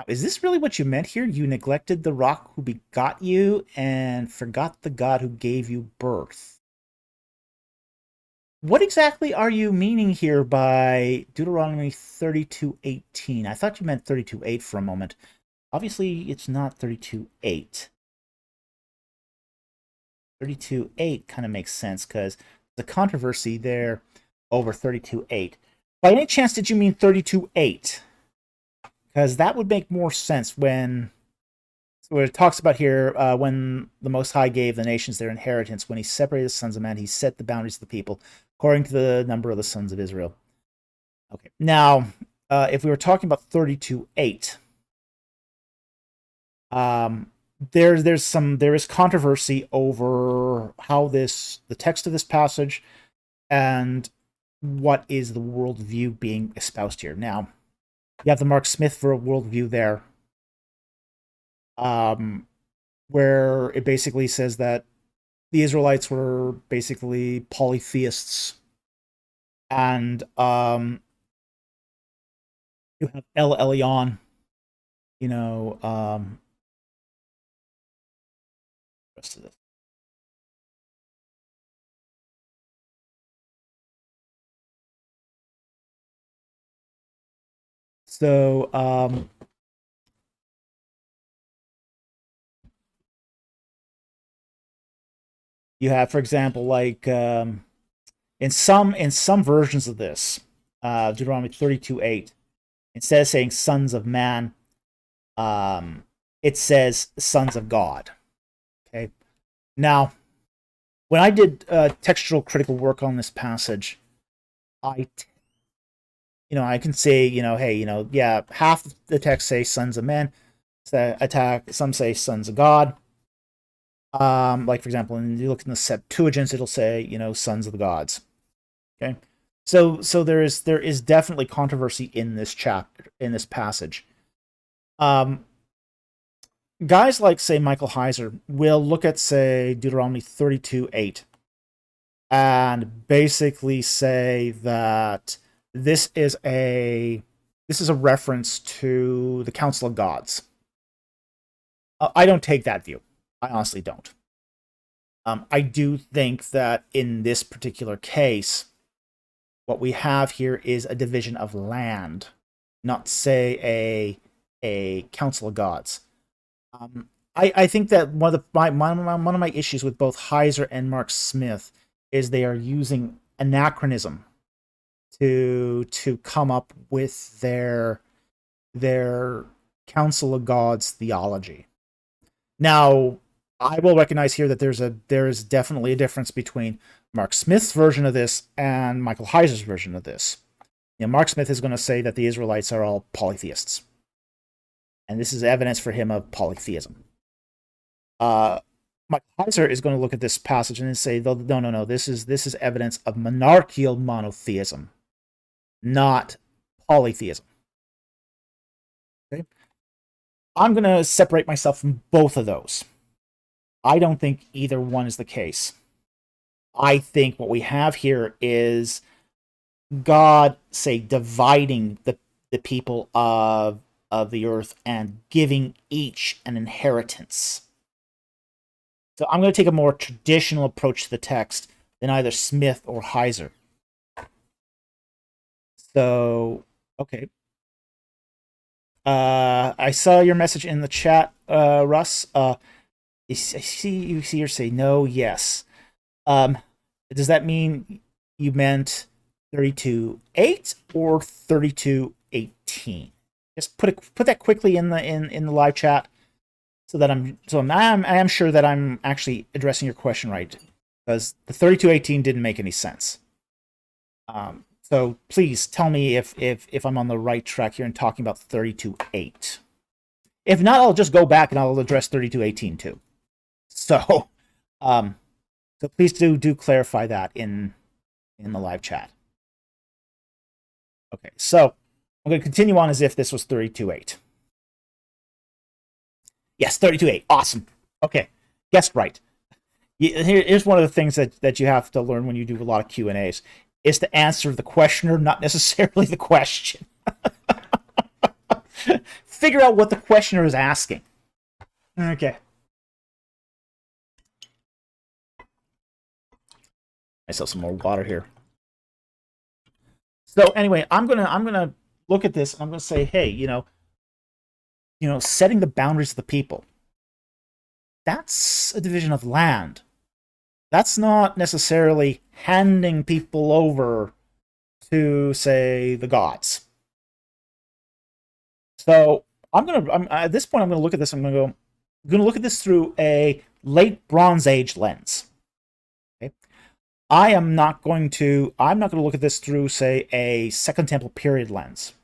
is this really what you meant here? You neglected the rock who begot you and forgot the God who gave you birth. What exactly are you meaning here by Deuteronomy 32:18? I thought you meant 32:8 for a moment. Obviously, it's not 32:8. 32:8 kind of makes sense because the controversy there over 32:8. By any chance, did you mean 32:8? Because that would make more sense when it talks about here when the Most High gave the nations their inheritance, when he separated the sons of man, he set the boundaries of the people according to the number of the sons of Israel. Okay, now if we were talking about 32:8, there is controversy over how the text of this passage and what is the worldview being espoused here. Now, you have the Mark Smith for a worldview there, where it basically says that the Israelites were basically polytheists, and you have El Elyon, rest of this. So, you have, for example, like in some versions of this, Deuteronomy 32:8, instead of saying sons of man, it says sons of God. Okay. Now, when I did textual critical work on this passage, I can say, hey, yeah, half the text say sons of men, some say sons of God. Like, for example, when you look in the Septuagint, it'll say, sons of the gods. Okay. So there is definitely controversy in this chapter, in this passage. Guys like, say, Michael Heiser will look at, say, Deuteronomy 32:8 and basically say that this is a reference to the Council of Gods. I don't take that view. I honestly don't. I do think that in this particular case, what we have here is a division of land, not, say, a Council of Gods. I think that one of my issues with both Heiser and Mark Smith is they are using anachronism to come up with their Council of Gods theology. Now, I will recognize here that there is definitely a difference between Mark Smith's version of this and Michael Heiser's version of this. Mark Smith is going to say that the Israelites are all polytheists, and this is evidence for him of polytheism. Michael Heiser is going to look at this passage and say, no, this is evidence of monarchical monotheism, not polytheism. Okay? I'm going to separate myself from both of those. I don't think either one is the case. I think what we have here is God, say, dividing the people of the earth and giving each an inheritance. So I'm going to take a more traditional approach to the text than either Smith or Heiser. So, okay. I saw your message in the chat, Russ. I see you here say no, yes. Does that mean you meant 32:8 or 32:18? Just put that quickly in the live chat so that I am sure that I'm actually addressing your question right, because the 32:18 didn't make any sense. So please tell me if I'm on the right track here and talking about 32:8. If not, I'll just go back and I'll address 32:18 too. So, so please do clarify that in the live chat. Okay, so I'm going to continue on as if this was 32.8. Yes, 32.8. Awesome. Okay, guessed right. Here's one of the things that you have to learn when you do a lot of Q&As, is to answer the questioner, not necessarily the question. Figure out what the questioner is asking. Okay. Myself some more water here. So anyway, I'm gonna look at this and I'm gonna say, hey, setting the boundaries of the people. That's a division of land. That's not necessarily handing people over to, say, the gods. So at this point, I'm gonna look at this. I'm gonna look at this through a late Bronze Age lens. Okay, I'm not going to look at this through, say, a Second Temple period lens.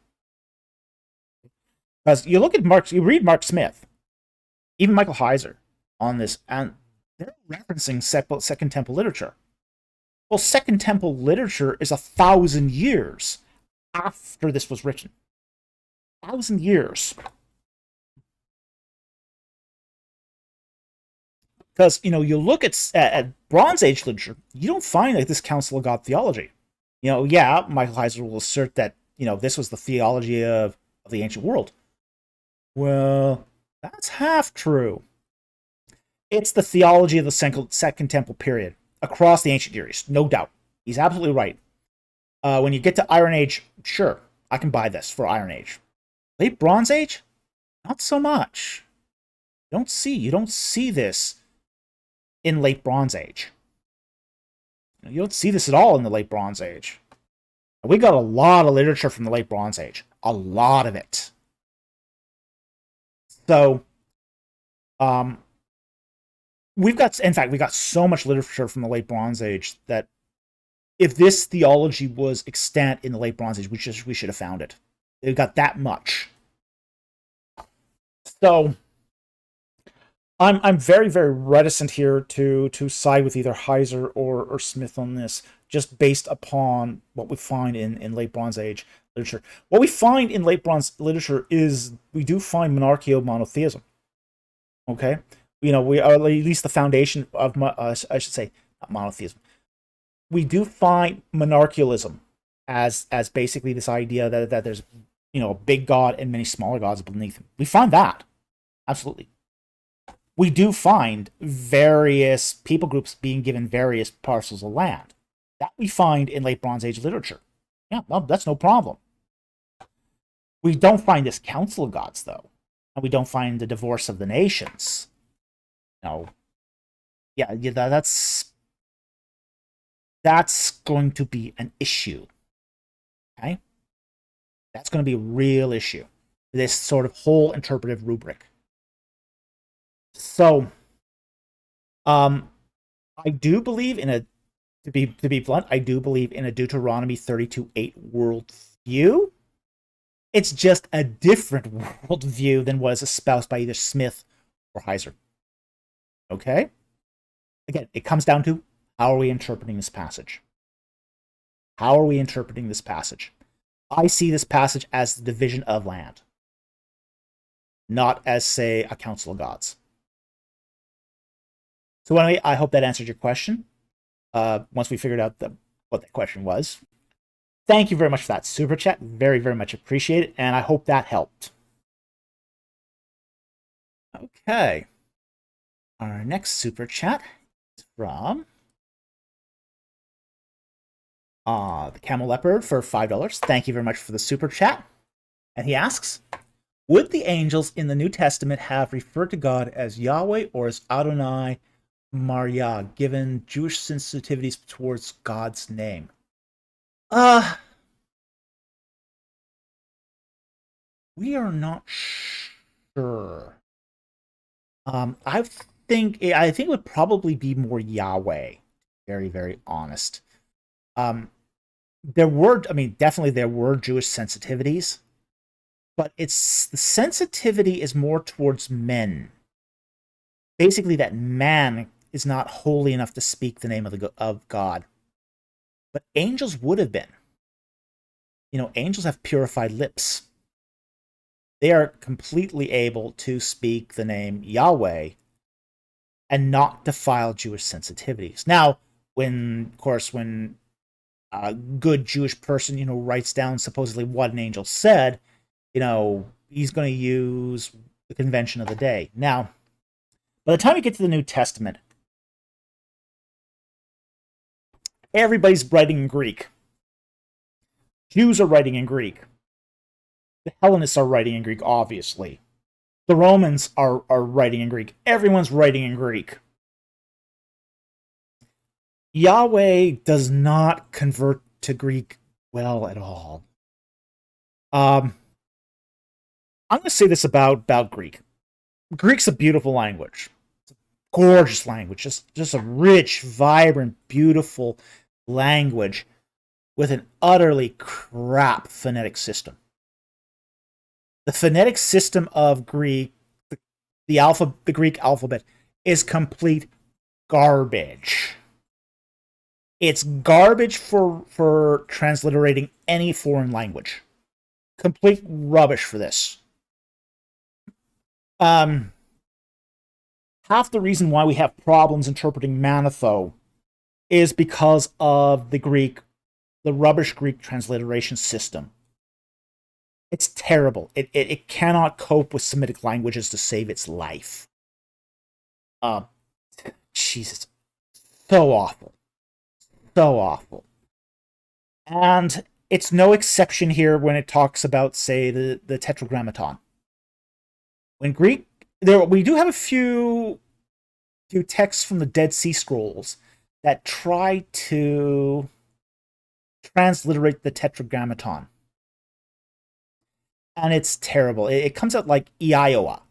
Because you read Mark Smith, even Michael Heiser on this, and they're referencing Second Temple literature. Well, Second Temple literature is 1,000 years after this was written. 1,000 years. Because, you look at Bronze Age literature, you don't find like this Council of God theology. Michael Heiser will assert that, this was the theology of the ancient world. Well, that's half true. It's the theology of the Second Temple period across the ancient Near East, no doubt. He's absolutely right. When you get to Iron Age, sure, I can buy this for Iron Age. Late Bronze Age, not so much. You don't see this in Late Bronze Age. You don't see this at all in the Late Bronze Age. We got a lot of literature from the Late Bronze Age. A lot of it. So, we got so much literature from the Late Bronze Age that if this theology was extant in the Late Bronze Age, we should have found it. It got that much. So, I'm very, very reticent here to side with either Heiser or Smith on this, just based upon what we find in Late Bronze Age literature. What we find in Late Bronze literature is we do find monarchical monotheism. Okay, we are at least the foundation of I should say not monotheism. We do find monarchialism as basically this idea that there's a big god and many smaller gods beneath him. We find that absolutely. We do find various people groups being given various parcels of land. That we find in Late Bronze Age literature. Yeah, well, that's no problem. We don't find this Council of Gods, though. And we don't find the divorce of the nations. That's going to be an issue. Okay? That's going to be a real issue. This sort of whole interpretive rubric. So, I do believe to be blunt, I do believe in a Deuteronomy 32:8 worldview. It's just a different worldview than was espoused by either Smith or Heiser. Okay? Again, it comes down to, how are we interpreting this passage? How are we interpreting this passage? I see this passage as the division of land, not as, say, a Council of Gods. So anyway, I hope that answered your question. Once we figured out what the question was. Thank you very much for that super chat. Very, very much appreciated, and I hope that helped. Okay. Our next super chat is from the Camel Leopard for $5. Thank you very much for the super chat. And he asks, would the angels in the New Testament have referred to God as Yahweh or as Adonai Maria, given Jewish sensitivities towards God's name? We are not sure. I think it would probably be more Yahweh. Very, very honest. Definitely there were Jewish sensitivities, but the sensitivity is more towards men. Basically, that man is not holy enough to speak the name of God. But angels would have been. angels have purified lips. They are completely able to speak the name Yahweh and not defile Jewish sensitivities. Now, when a good Jewish person, writes down supposedly what an angel said, he's going to use the convention of the day. Now, by the time you get to the New Testament, everybody's writing in Greek. Jews are writing in Greek. The Hellenists are writing in Greek, obviously. The Romans are writing in Greek. Everyone's writing in Greek. Yahweh does not convert to Greek well at all. I'm going to say this about Greek. Greek's a beautiful language. It's a gorgeous language. Just a rich, vibrant, beautiful language with an utterly crap phonetic system. The phonetic system of Greek, the Greek alphabet, is complete garbage. It's garbage for transliterating any foreign language. Complete rubbish for this. Half the reason why we have problems interpreting Manetho is because of the rubbish Greek transliteration system. It's terrible. It cannot cope with Semitic languages to save its life. Jesus. So awful. So awful. And it's no exception here when it talks about, say, the Tetragrammaton. When Greek, we do have a few texts from the Dead Sea Scrolls that try to transliterate the Tetragrammaton. And it's terrible. It comes out like Iowa.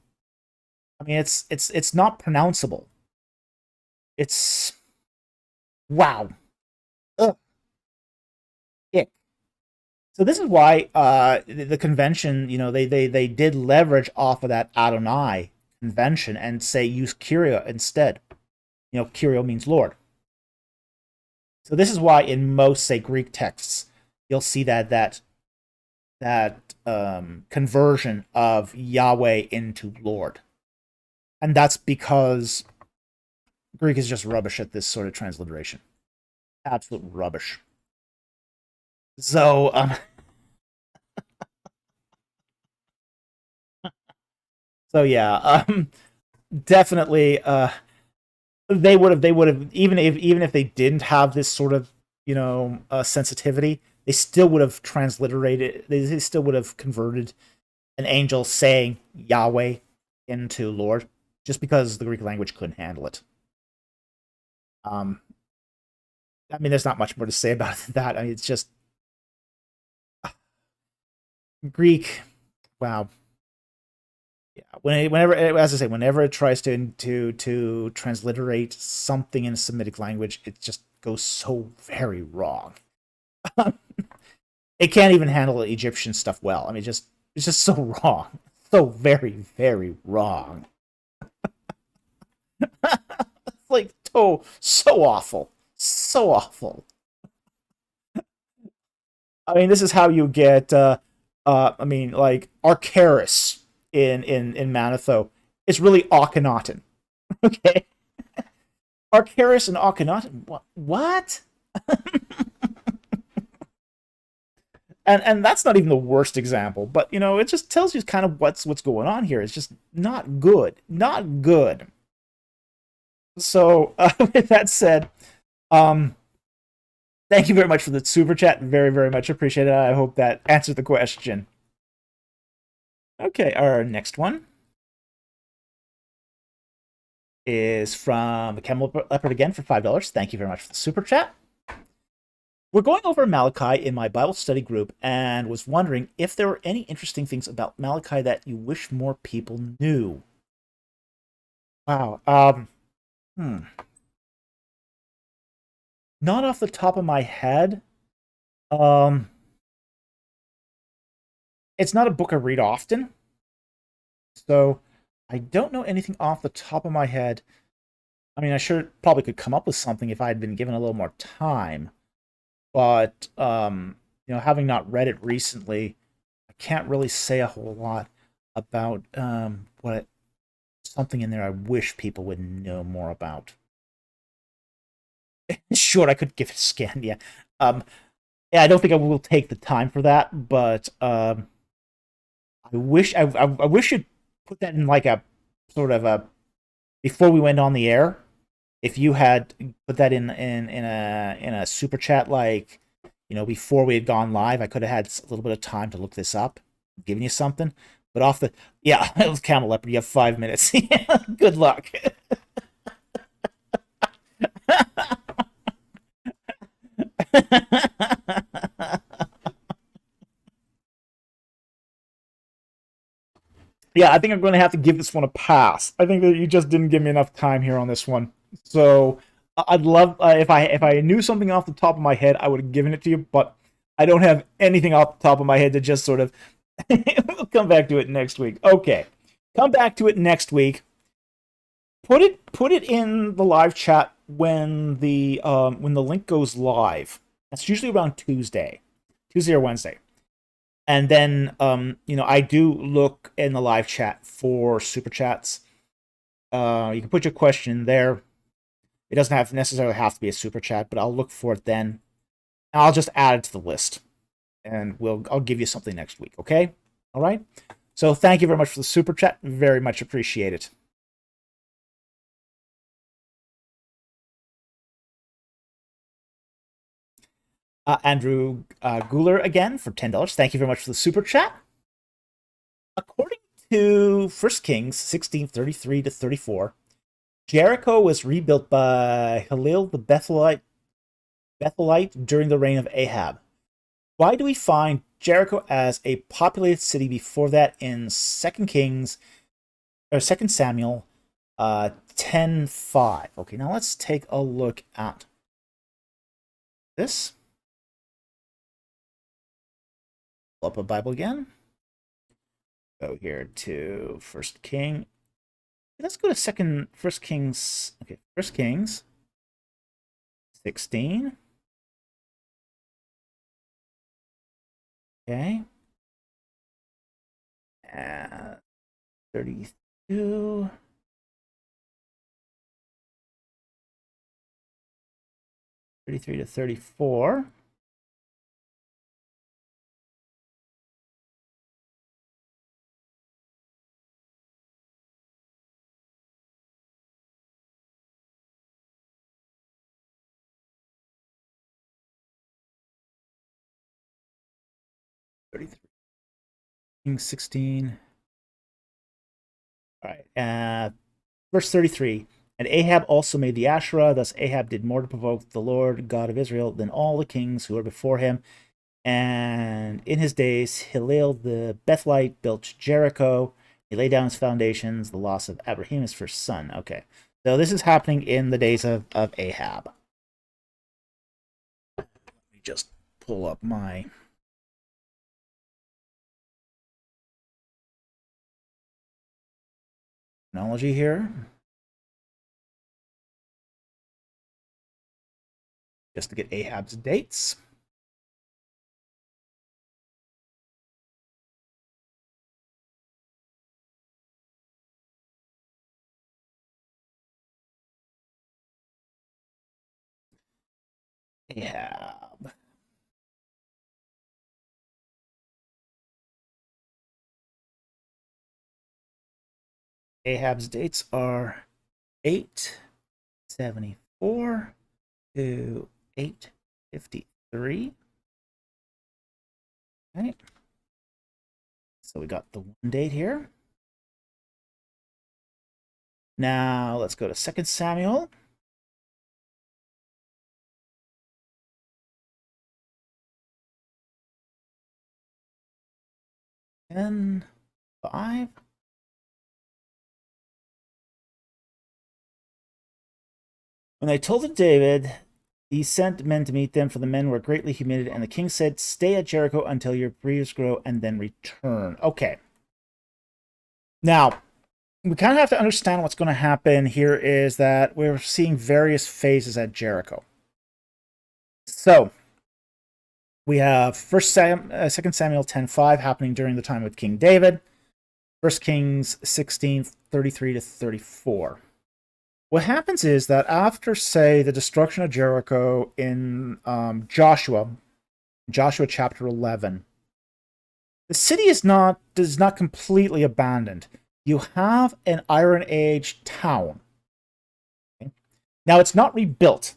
I mean, it's not pronounceable. It's wow. Ugh. Ick. So this is why the convention, they did leverage off of that Adonai convention and say use Kyrie instead. Kyrie means Lord. So this is why in most, say, Greek texts, you'll see that conversion of Yahweh into Lord. And that's because Greek is just rubbish at this sort of transliteration. Absolute rubbish. So, so yeah, definitely, they would have even if they didn't have this sort of sensitivity, they still would have transliterated. They still would have converted an angel saying Yahweh into Lord, just because the Greek language couldn't handle it. I mean, there's not much more to say about that. I mean, it's just Greek. Wow. Yeah. Whenever, as I say, whenever it tries to transliterate something in a Semitic language, it just goes so very wrong. It can't even handle the Egyptian stuff well. I mean, it's just so wrong, so very, very wrong. It's like so awful, so awful. I mean, this is how you get. I mean, like Archaeology in Manetho. It's really Akhenaten. Okay, Archaeology and Akhenaten. What? And that's not even the worst example, but it just tells you kind of what's going on here. It's just not good, not good. So with that said, thank you very much for the super chat. Very, very much appreciated. I hope that answered the question. Okay, our next one is from the Camel Leopard again for $5. Thank you very much for the super chat. We're going over Malachi in my Bible study group and was wondering if there were any interesting things about Malachi that you wish more people knew. Wow. Not off the top of my head. It's not a book I read often, so I don't know anything off the top of my head. I mean, I sure probably could come up with something if I had been given a little more time. But having not read it recently, I can't really say a whole lot about something in there I wish people would know more about. Sure, I could give it a scan, yeah. Yeah, I don't think I will take the time for that, but I wish you'd put that in like a sort of a before we went on the air. If you had put that in a super chat, like before we had gone live, I could have had a little bit of time to look this up, giving you something. But off the yeah, it was Camel Leopard. You have 5 minutes. Good luck. Yeah, I think I'm going to have to give this one a pass. I think that you just didn't give me enough time here on this one. So I'd love if I knew something off the top of my head, I would have given it to you. But I don't have anything off the top of my head to just sort of. We'll come back to it next week. Okay, come back to it next week. Put it in the live chat when the link goes live. That's usually around Tuesday or Wednesday. And then, I do look in the live chat for super chats. You can put your question there. It doesn't necessarily have to be a super chat, but I'll look for it then. And I'll just add it to the list, and I'll give you something next week. Okay, all right. So thank you very much for the super chat. Very much appreciate it. Andrew Guler again for $10. Thank you very much for the super chat. According to 1 Kings 16:33 to 34, Jericho was rebuilt by Hillel the Bethelite during the reign of Ahab. Why do we find Jericho as a populated city before that in 2 Kings or 2 Samuel 10:5? Okay, now let's take a look at this. Pull up a Bible again. Go here to 1 King. Let's go to 1 Kings. Okay, 1 Kings 16. Okay. 32. 33 to 34. King 16. All right. Verse 33. And Ahab also made the Asherah. Thus Ahab did more to provoke the Lord God of Israel than all the kings who were before him. And in his days, Hillel the Bethelite built Jericho. He laid down his foundations, the loss of Abraham, his first son. Okay. So this is happening in the days of Ahab. Let me just pull up my chronology here. Just to get Ahab's dates. Ahab. Ahab's dates are 874 to 853. Okay. So we got the one date here. Now let's go to 2 Samuel. And 5. When they told it David, he sent men to meet them, for the men were greatly humiliated. And the king said, "Stay at Jericho until your beards grow, and then return." Okay. Now, we kind of have to understand what's going to happen here is that we're seeing various phases at Jericho. So, We have 2 Samuel 10:5 happening during the time of King David. 1 Kings 16:33 to 34. What happens is that after, say, the destruction of Jericho in Joshua chapter 11, the city is not completely abandoned. You have an Iron Age town. Okay? Now, it's not rebuilt.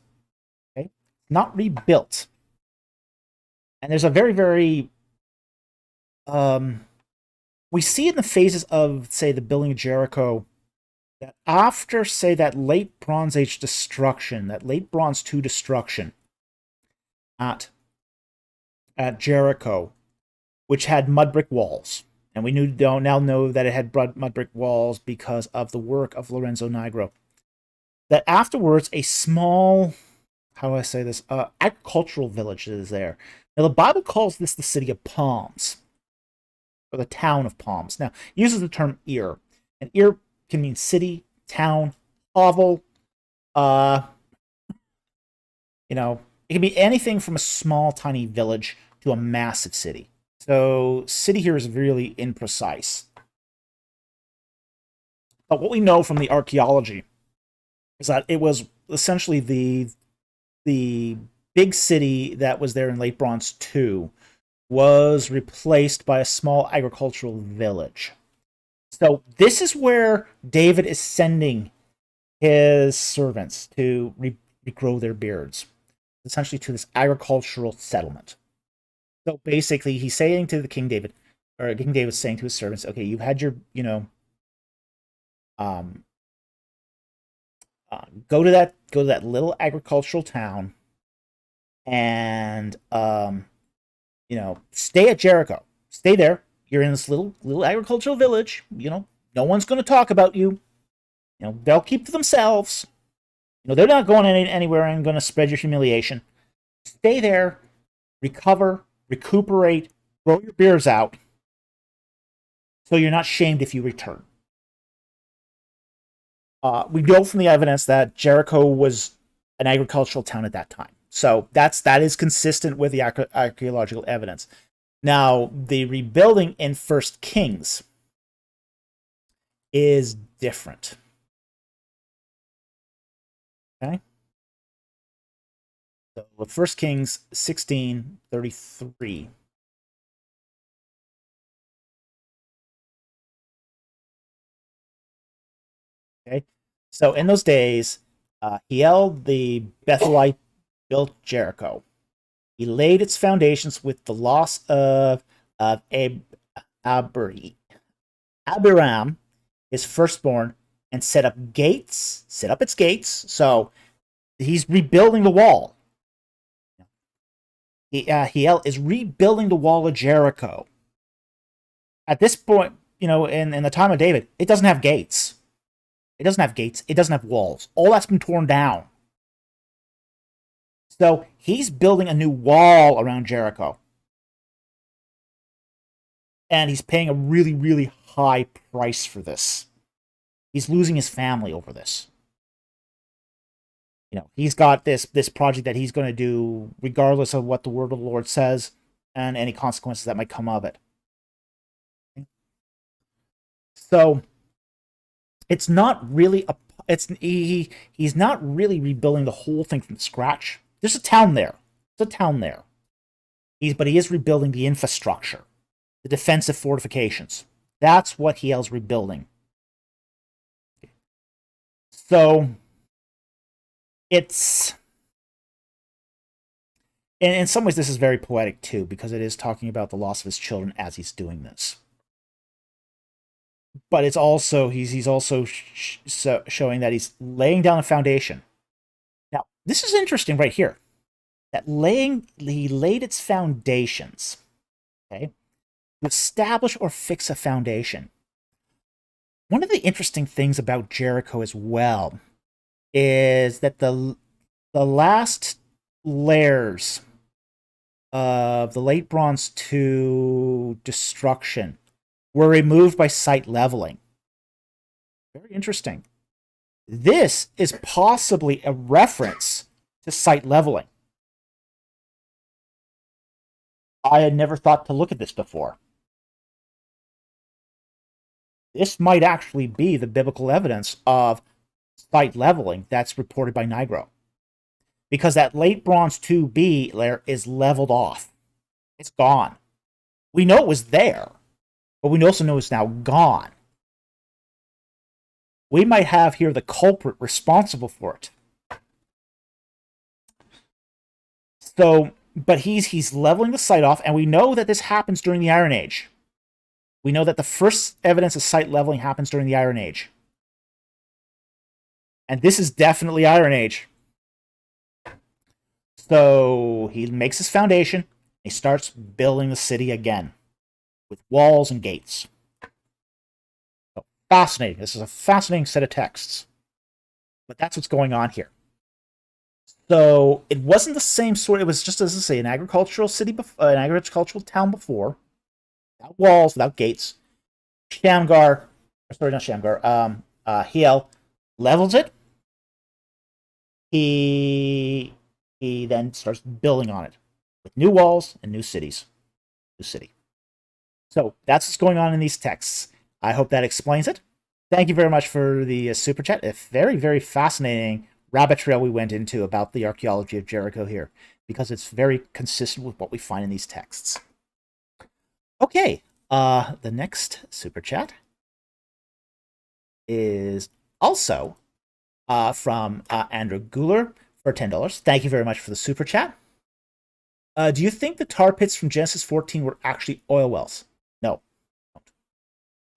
Okay? Not rebuilt. And there's a very, very... we see in the phases of, say, the building of Jericho, that after, say, that late Bronze Age destruction, that late Bronze II destruction at Jericho, which had mud brick walls, and we now know that it had mud brick walls because of the work of Lorenzo Nigro, that afterwards a small, how do I say this, agricultural village is there. Now, the Bible calls this the city of palms, or the town of palms. Now, it uses the term Ir, and Ir can mean city, town, hovel, it can be anything from a small, tiny village to a massive city. So, city here is really imprecise. But what we know from the archaeology is that it was essentially the big city that was there in late Bronze II was replaced by a small agricultural village. So this is where David is sending his servants to regrow their beards, essentially to this agricultural settlement. So basically, he's saying to King David's saying to his servants, okay, you've had your, go to that little agricultural town, and stay at Jericho. Stay there. You're in this little agricultural village. No one's going to talk about you. They'll keep to themselves. They're not going anywhere and going to spread your humiliation. Stay there, recover, recuperate, grow your beards out, so you're not shamed if you return. We know from the evidence that Jericho was an agricultural town at that time. So that is consistent with the archaeological evidence. Now, the rebuilding in 1 Kings is different. Okay? So, 1 Kings 16:33. Okay? So, in those days, Hiel the Bethelite built Jericho. He laid its foundations with the loss of Abiram, his firstborn, and set up its gates. So he's rebuilding the wall. Hiel is rebuilding the wall of Jericho. At this point, in the time of David, it doesn't have gates. It doesn't have gates. It doesn't have walls. All that's been torn down. So he's building a new wall around Jericho. And he's paying a really, really high price for this. He's losing his family over this. He's got this project that he's going to do regardless of what the word of the Lord says and any consequences that might come of it. So it's not really he's not really rebuilding the whole thing from scratch. There's a town there. But he is rebuilding the infrastructure, the defensive fortifications. That's what Hiel's rebuilding. So it's, in some ways, this is very poetic too, because it is talking about the loss of his children as he's doing this. But it's also he's also showing that he's laying down a foundation. Now, this is interesting right here. That he laid its foundations, okay, to establish or fix a foundation. One of the interesting things about Jericho as well is that the last layers of the late Bronze II destruction were removed by site leveling. Very interesting. This is possibly a reference to site leveling. I had never thought to look at this before. This might actually be the biblical evidence of site leveling that's reported by Nigro. Because that late bronze 2B layer is leveled off. It's gone. We know it was there, but we also know it's now gone. We might have here the culprit responsible for it. So, but he's leveling the site off, and we know that this happens during the Iron Age. We know that the first evidence of site leveling happens during the Iron Age. And this is definitely Iron Age. So he makes his foundation. He starts building the city again with walls and gates. So fascinating. This is a fascinating set of texts. But that's what's going on here. So it wasn't the same sort. It was just, as I say, an agricultural city, an agricultural town before, without walls, without gates. Shamgar, sorry, not Shamgar. Hiel levels it. He then starts building on it with new walls and new cities. New city. So that's what's going on in these texts. I hope that explains it. Thank you very much for the super chat. A very, very fascinating rabbit trail we went into about the archaeology of Jericho here, because it's very consistent with what we find in these texts. Okay, the next super chat is also from Andrew Guler for $10. Thank you very much for the super chat. Do you think the tar pits from Genesis 14 were actually oil wells? No.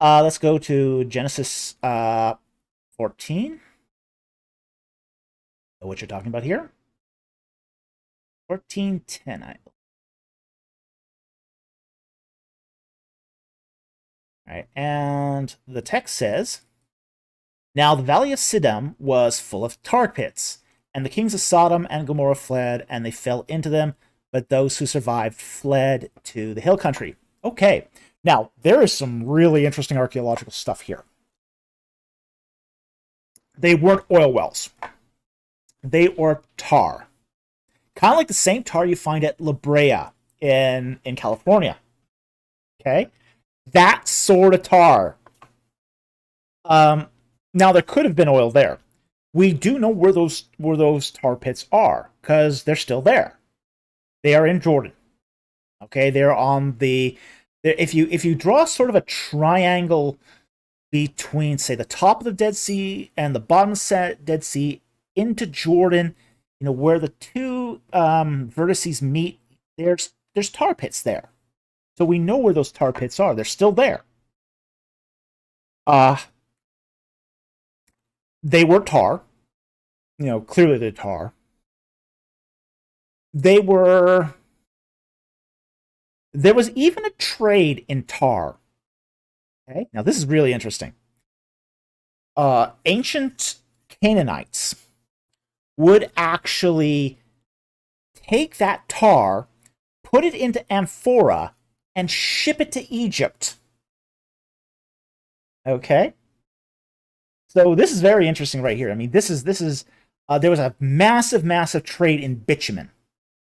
Let's go to Genesis 14. Know what you're talking about here? 14:10. All right, and the text says, "Now the valley of Siddim was full of tar pits, and the kings of Sodom and Gomorrah fled, and they fell into them, but those who survived fled to the hill country." Okay, now there is some really interesting archaeological stuff here. They weren't oil wells. They were tar. Kind of like the same tar you find at La Brea in California. Okay? That sort of tar. Now, there could have been oil there. We do know where those tar pits are, because they're still there. They are in Jordan. Okay? They're on the... If you draw sort of a triangle between, say, the top of the Dead Sea and the bottom of the Dead Sea into Jordan, where the two vertices meet, there's tar pits there. So we know where those tar pits are. They're still there. They were tar. Clearly they're tar. There was even a trade in tar. Okay? Now this is really interesting. Ancient Canaanites would actually take that tar, put it into amphora, and ship it to Egypt. Okay? So this is very interesting right here. I mean, this is there was a massive trade in bitumen.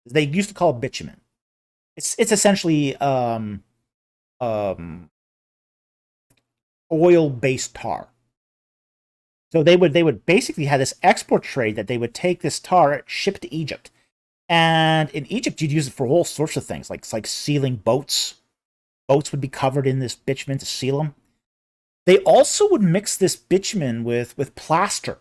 They used to call it bitumen. It's essentially oil-based tar. So they would basically have this export trade that they would take this tar, ship it to Egypt. And in Egypt, you'd use it for all sorts of things, like sealing boats. Boats would be covered in this bitumen to seal them. They also would mix this bitumen with plaster.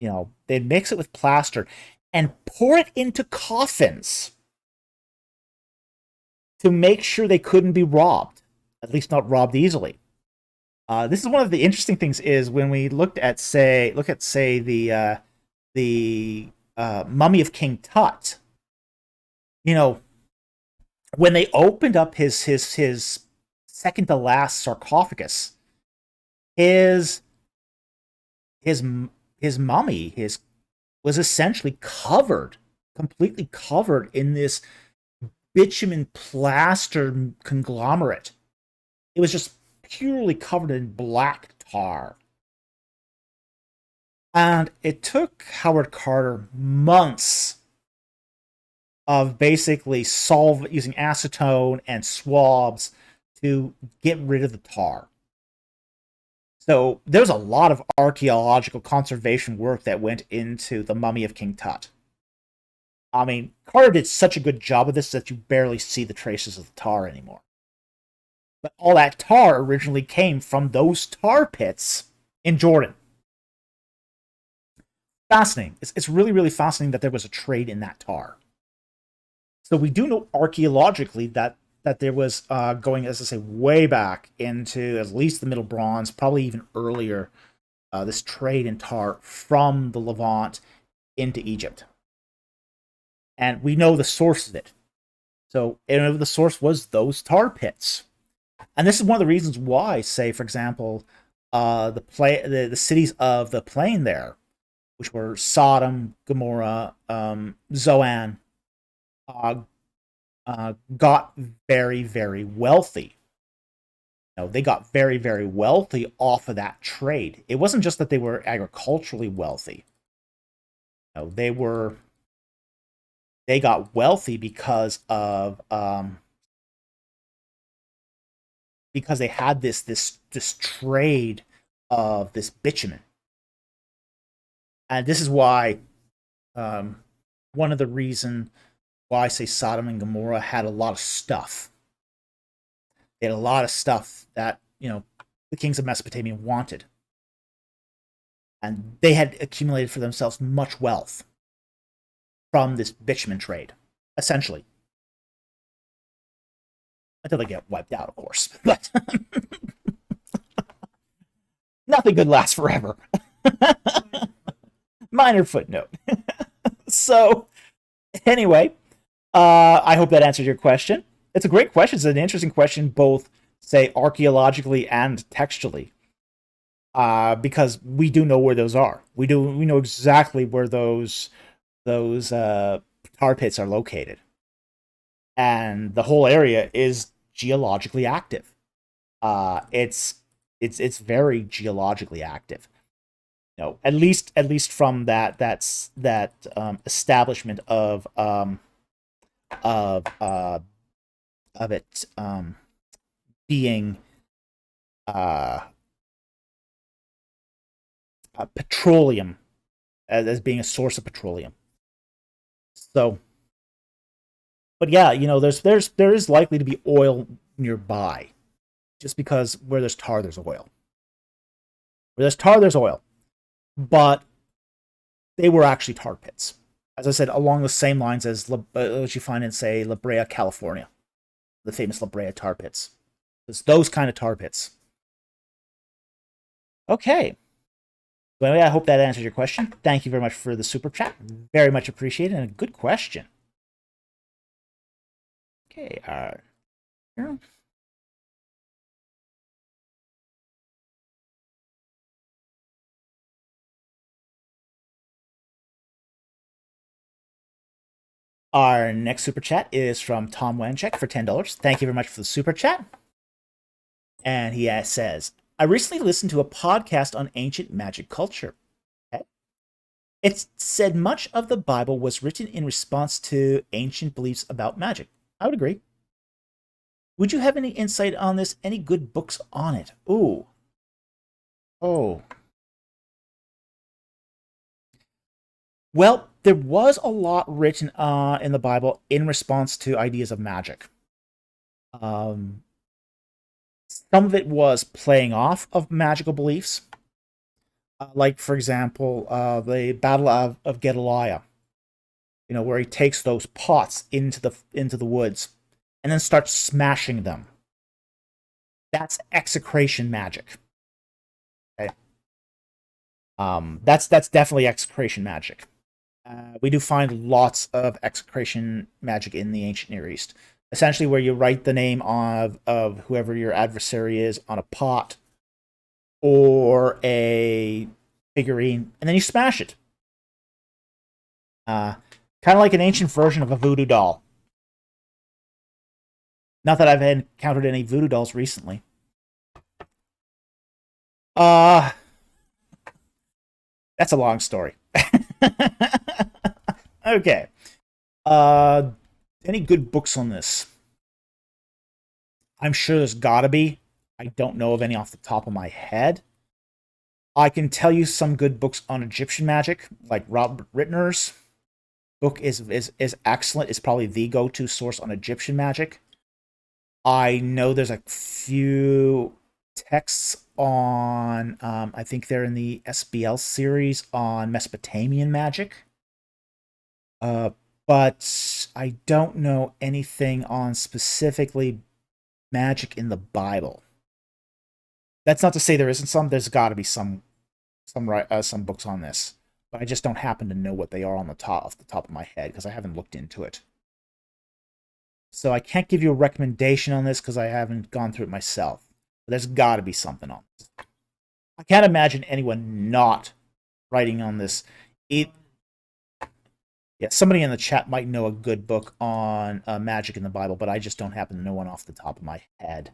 They'd mix it with plaster and pour it into coffins to make sure they couldn't be robbed, at least not robbed easily. This is one of the interesting things is when we look at the mummy of King Tut. When they opened up his second to last sarcophagus, his mummy was essentially completely covered in this bitumen plaster conglomerate. It was just purely covered in black tar. And it took Howard Carter months of basically using acetone and swabs to get rid of the tar. So there's a lot of archaeological conservation work that went into the mummy of King Tut. I mean, Carter did such a good job of this that you barely see the traces of the tar anymore. But all that tar originally came from those tar pits in Jordan. Fascinating. It's really, really fascinating that there was a trade in that tar. So we do know archaeologically that there was going, as I say, way back into at least the Middle Bronze, probably even earlier, this trade in tar from the Levant into Egypt. And we know the source of it. So the source was those tar pits. And this is one of the reasons why, say, for example, the cities of the plain there, which were Sodom, Gomorrah, Zoan, got very, very wealthy. They got very, very wealthy off of that trade. It wasn't just that they were agriculturally wealthy. They got wealthy because they had this trade of this bitumen. And this is why one of the reasons why, say, Sodom and Gomorrah had a lot of stuff. They had a lot of stuff that, the kings of Mesopotamia wanted. And they had accumulated for themselves much wealth from this bitumen trade, essentially. Until they get wiped out, of course. But nothing good lasts forever. Minor footnote. So, anyway, I hope that answered your question. It's a great question. It's an interesting question, both, say, archaeologically and textually, because we do know where those are. We know exactly where those tar pits are located, and the whole area is geologically active. It's very geologically active. At least from that establishment of it being petroleum, as being a source of petroleum. So, but yeah, there is likely to be oil nearby, just because where there's tar, there's oil. Where there's tar, there's oil. But they were actually tar pits, as I said, along the same lines as what you find in, say, La Brea, California, the famous La Brea tar pits. It's those kind of tar pits. Okay. So anyway, I hope that answers your question. Thank you very much for the super chat. Very much appreciated, and a good question. Okay. Here. Our next super chat is from Tom Wanchek for $10. Thank you very much for the super chat. And he says, I recently listened to a podcast on ancient magic culture. Okay. It said much of the Bible was written in response to ancient beliefs about magic. I would agree. Would you have any insight on this? Any good books on it? Ooh. Oh. Well, there was a lot written in the Bible in response to ideas of magic. Some of it was playing off of magical beliefs. Like, for example, the Battle of Gedaliah. Where he takes those pots into the woods and then starts smashing them. That's execration magic. Okay. That's definitely execration magic. We do find lots of execration magic in the ancient Near East. Essentially, where you write the name of whoever your adversary is on a pot or a figurine, and then you smash it. Kind of like an ancient version of a voodoo doll. Not that I've encountered any voodoo dolls recently. That's a long story. Okay. Uh, any good books on this? I'm sure there's gotta be. I don't know of any off the top of my head. I can tell you some good books on Egyptian magic, like Robert Rittner's book is excellent. It's probably the go-to source on Egyptian magic. I know there's a few texts on, I think they're in the SBL series on Mesopotamian magic. But I don't know anything on specifically magic in the Bible. That's not to say there isn't some. There's got to be some books on this, but I just don't happen to know what they are off the top of my head because I haven't looked into it. So I can't give you a recommendation on this because I haven't gone through it myself. But there's got to be something on this. I can't imagine anyone not writing on this. Yeah, somebody in the chat might know a good book on magic in the Bible, but I just don't happen to know one off the top of my head.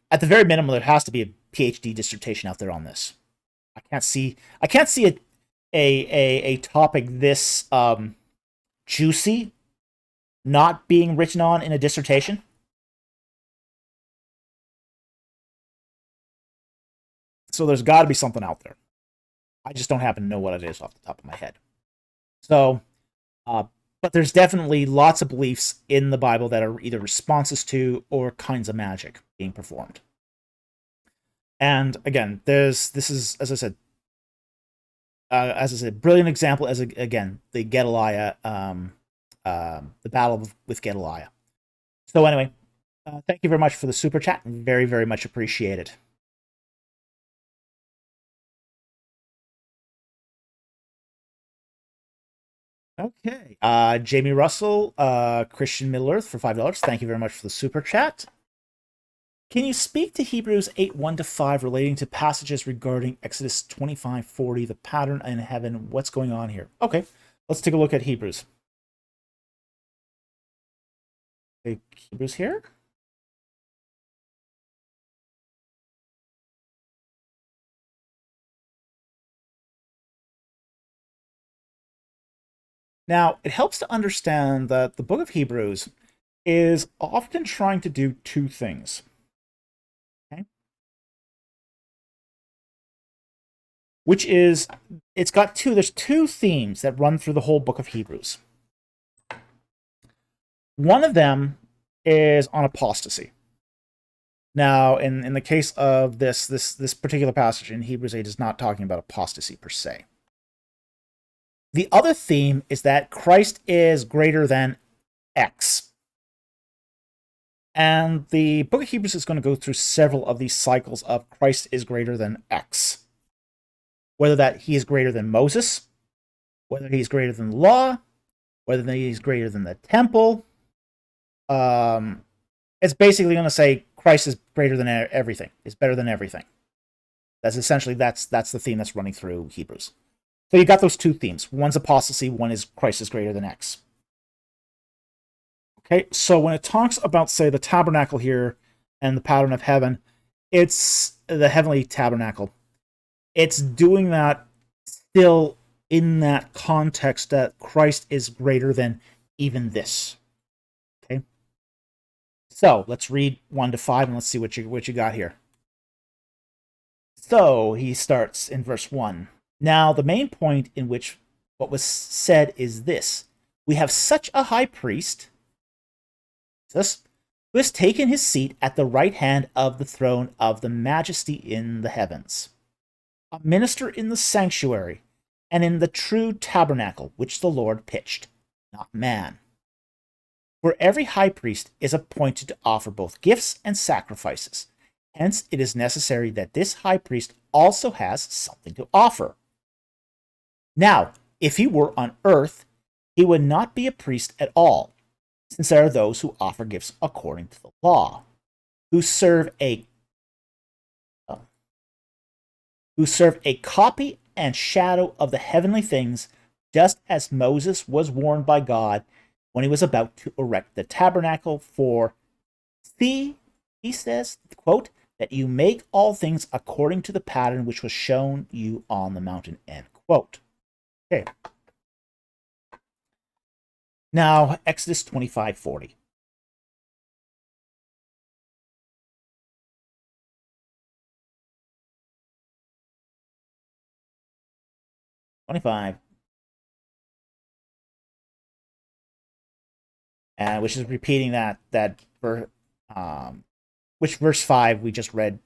At the very minimum, there has to be a PhD dissertation out there on this. I can't see a topic this juicy not being written on in a dissertation. So there's got to be something out there. I just don't happen to know what it is off the top of my head. So, but there's definitely lots of beliefs in the Bible that are either responses to or kinds of magic being performed. And again, this is, as I said, brilliant example again, the Gedaliah, the battle with Gedaliah. So anyway, thank you very much for the super chat. Very, very much appreciated. Okay. Jamie Russell, Christian Middle Earth for $5. Thank you very much for the super chat. Can you speak to Hebrews 8, 1-5 relating to passages regarding Exodus 25:40, the pattern in heaven? What's going on here? Okay, let's take a look at Hebrews. Okay, Hebrews here. Now, it helps to understand that the book of Hebrews is often trying to do two things. Okay? Which is, there's two themes that run through the whole book of Hebrews. One of them is on apostasy. Now, in the case of this particular passage in Hebrews 8 is not talking about apostasy per se. The other theme is that Christ is greater than X. And the book of Hebrews is going to go through several of these cycles of Christ is greater than X. Whether that he is greater than Moses, whether he's greater than the law, whether he's greater than the temple. It's basically going to say Christ is greater than everything. Is better than everything. That's essentially that's the theme that's running through Hebrews. So you got those two themes. One's apostasy, one is Christ is greater than X. Okay, so when it talks about, say, the tabernacle here and the pattern of heaven, it's the heavenly tabernacle. It's doing that still in that context that Christ is greater than even this. Okay, so let's read 1-5 and let's see what you got here. So he starts in verse 1. Now, the main point in which what was said is this: we have such a high priest, Jesus, who has taken his seat at the right hand of the throne of the majesty in the heavens, a minister in the sanctuary and in the true tabernacle which the Lord pitched, not man. For every high priest is appointed to offer both gifts and sacrifices. Hence, it is necessary that this high priest also has something to offer. Now, if he were on earth, he would not be a priest at all, since there are those who offer gifts according to the law, who serve a copy and shadow of the heavenly things, just as Moses was warned by God when he was about to erect the tabernacle. For, see, he says, quote, that you make all things according to the pattern which was shown you on the mountain, end quote. Okay. Now, Exodus 25:40. Which is repeating which verse 5 we just read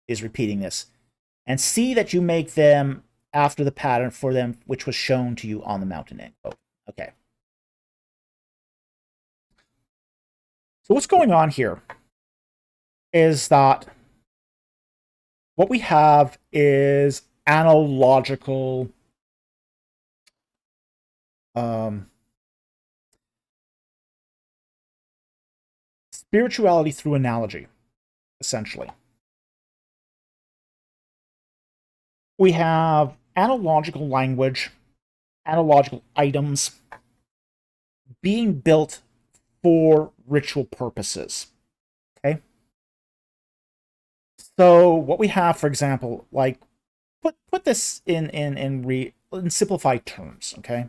is repeating this. And see that you make them after the pattern for them which was shown to you on the mountain. End quote. Okay. So what's going on here is that what we have is analogical spirituality through analogy, essentially. We have analogical language, analogical items being built for ritual purposes. Okay? So what we have, for example, like put this in simplified terms, okay?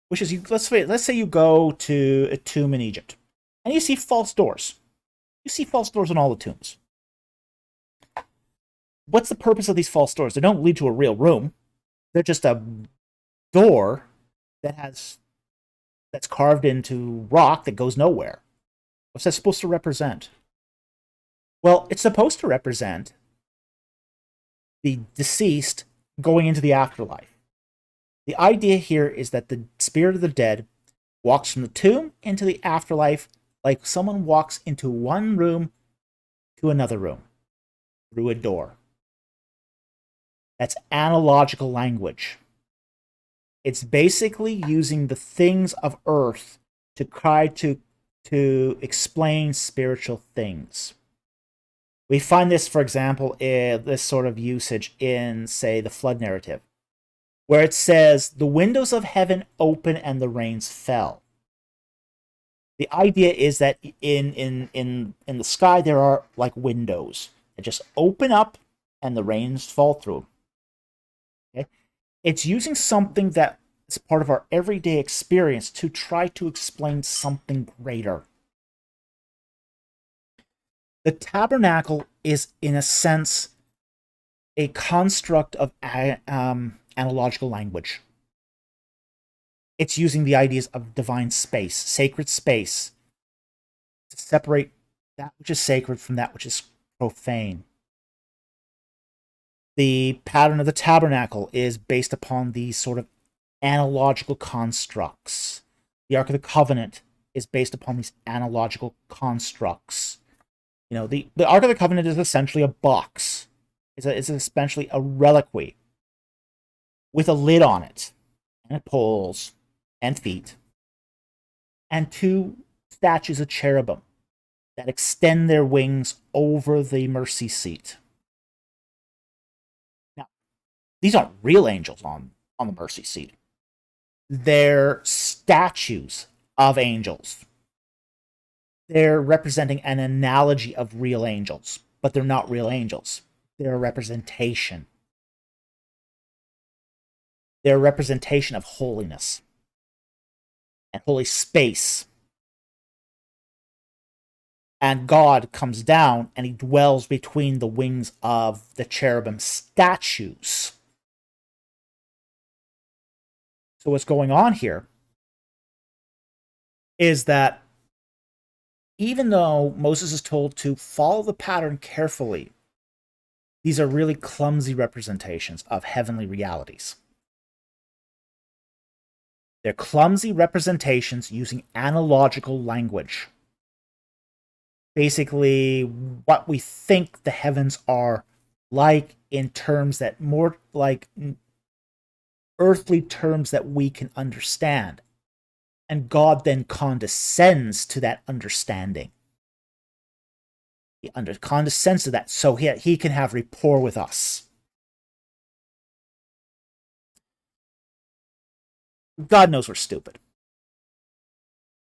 Which is, let's say you go to a tomb in Egypt, and you see false doors. You see false doors on all the tombs. What's the purpose of these false doors? They don't lead to a real room. They're just a door that's carved into rock that goes nowhere. What's that supposed to represent? Well, it's supposed to represent the deceased going into the afterlife. The idea here is that the spirit of the dead walks from the tomb into the afterlife like someone walks into one room to another room through a door. That's analogical language. It's basically using the things of earth to try to explain spiritual things. We find this, for example, in this sort of usage in, say, the flood narrative, where it says, the windows of heaven open and the rains fell. The idea is that in the sky there are like windows that just open up and the rains fall through. Okay? It's using something that is part of our everyday experience to try to explain something greater. The tabernacle is, in a sense, a construct of analogical language. It's using the ideas of divine space, sacred space, to separate that which is sacred from that which is profane. The pattern of the tabernacle is based upon these sort of analogical constructs. The Ark of the Covenant is based upon these analogical constructs. You know, the Ark of the Covenant is essentially a box. It's essentially a reliquary with a lid on it, and poles, and feet, and two statues of cherubim that extend their wings over the mercy seat. Now, these aren't real angels on the mercy seat. They're statues of angels. They're representing an analogy of real angels, but they're not real angels. They're a representation. They're a representation of holiness and holy space. And God comes down and he dwells between the wings of the cherubim statues. So what's going on here is that even though Moses is told to follow the pattern carefully, these are really clumsy representations of heavenly realities. They're clumsy representations using analogical language. Basically, what we think the heavens are like in terms that more like earthly terms that we can understand. And God then condescends to that understanding. He condescends to that so he can have rapport with us. God knows we're stupid.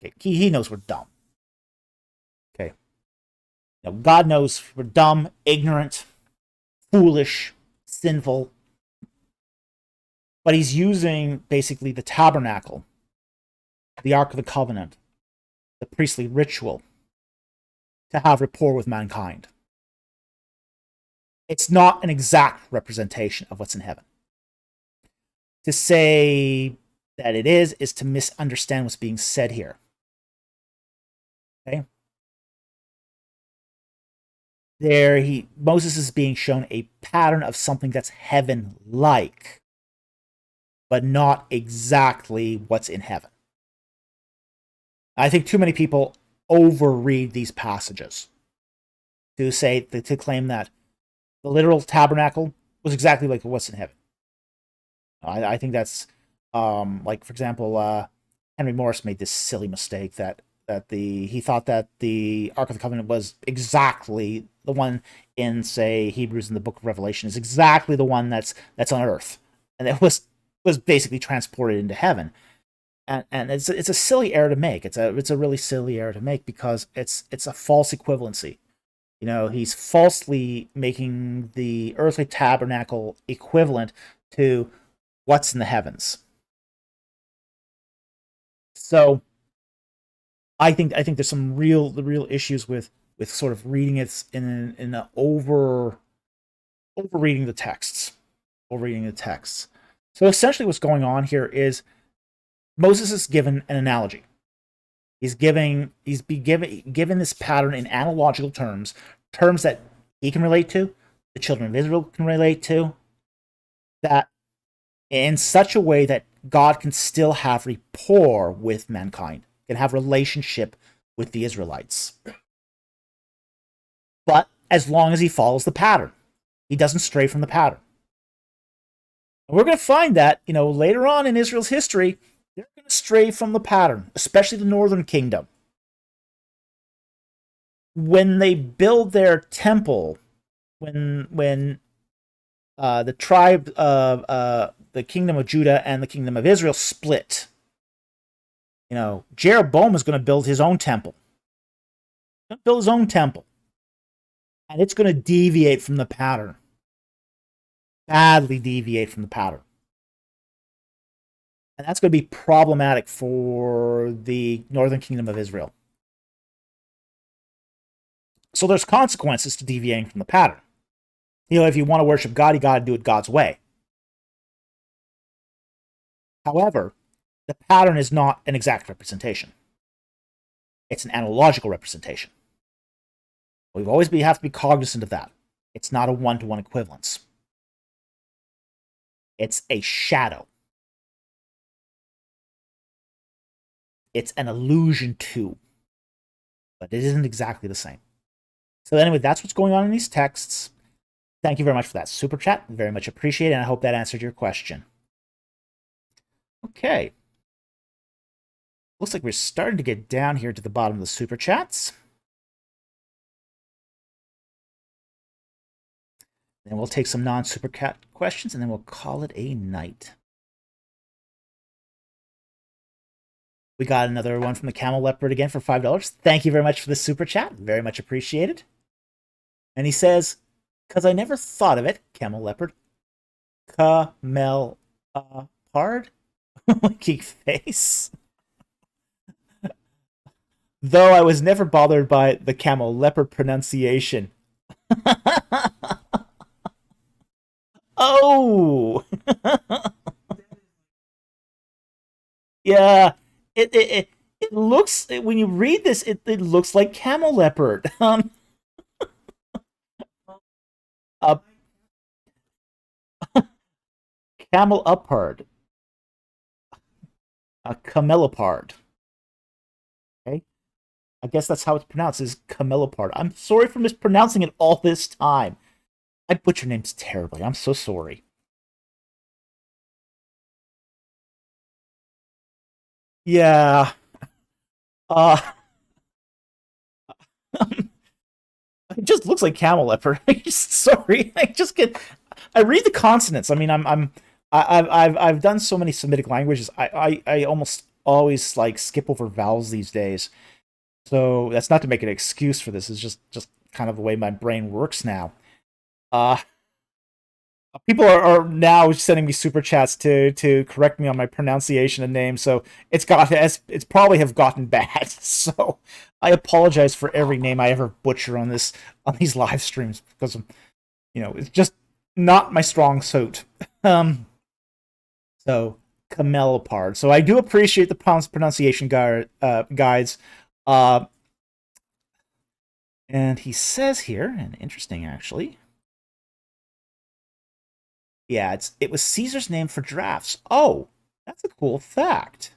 Okay, he knows we're dumb. Okay. Now, God knows we're dumb, ignorant, foolish, sinful. But he's using basically the tabernacle the Ark of the Covenant, the priestly ritual, to have rapport with mankind. It's not an exact representation of what's in heaven. To say that it is to misunderstand what's being said here. Okay? Moses is being shown a pattern of something that's heaven-like, but not exactly what's in heaven. I think too many people overread these passages to claim that the literal tabernacle was exactly like what's in heaven. I think that's like, for example, Henry Morris made this silly mistake that he thought that the Ark of the Covenant was exactly the one in, say, Hebrews in the Book of Revelation is exactly the one that's on Earth, and it was basically transported into heaven. And it's a silly error to make. It's a really silly error to make because it's a false equivalency. You know, he's falsely making the earthly tabernacle equivalent to what's in the heavens. So I think there's some real issues with sort of reading it in an overreading the texts. Overreading the texts. So essentially what's going on here is Moses is given an analogy. He's given this pattern in analogical terms that he can relate to, the children of Israel can relate to, that in such a way that God can still have rapport with mankind, can have relationship with the Israelites. But as long as he follows the pattern, he doesn't stray from the pattern. And we're going to find that, later on in Israel's history, they're going to stray from the pattern, especially the northern kingdom. When they build their temple, when the tribe of the kingdom of Judah and the kingdom of Israel split, Jeroboam is going to build his own temple. He's going to build his own temple. And it's going to deviate from the pattern. Badly deviate from the pattern. And that's going to be problematic for the northern kingdom of Israel. So there's consequences to deviating from the pattern. If you want to worship God, you got to do it God's way. However, the pattern is not an exact representation. It's an analogical representation. We have to be cognizant of that. It's not a one-to-one equivalence. It's a shadow. It's an allusion to, but it isn't exactly the same. So anyway, that's what's going on in these texts. Thank you very much for that super chat. Very much appreciated, and I hope that answered your question. Okay. Looks like we're starting to get down here to the bottom of the super chats. Then we'll take some non-super chat questions, and then we'll call it a night. We got another one from the Camel Leopard again for $5. Thank you very much for the super chat. Very much appreciated. And he says, because I never thought of it, Camel Leopard. Camel Pard? Geek face. Though I was never bothered by the Camel Leopard pronunciation. Oh! Yeah. It looks, when you read this, it looks like camel leopard. Camel upard. A camelopard. Okay? I guess that's how it's pronounced, is camelopard. I'm sorry for mispronouncing it all this time. I butcher names terribly. I'm so sorry. Yeah. It just looks like camel leopard. Sorry. I read the consonants. I mean, I've done so many Semitic languages. I almost always skip over vowels these days. So that's not to make an excuse for this. It's just kind of the way my brain works now. People are now sending me super chats to correct me on my pronunciation of names, so it's probably have gotten bad. So I apologize for every name I ever butcher on these live streams because it's just not my strong suit. So camelopard. So I do appreciate the pronunciation guides. And he says here, and interesting actually. Yeah, it was Caesar's name for giraffes. Oh, that's a cool fact.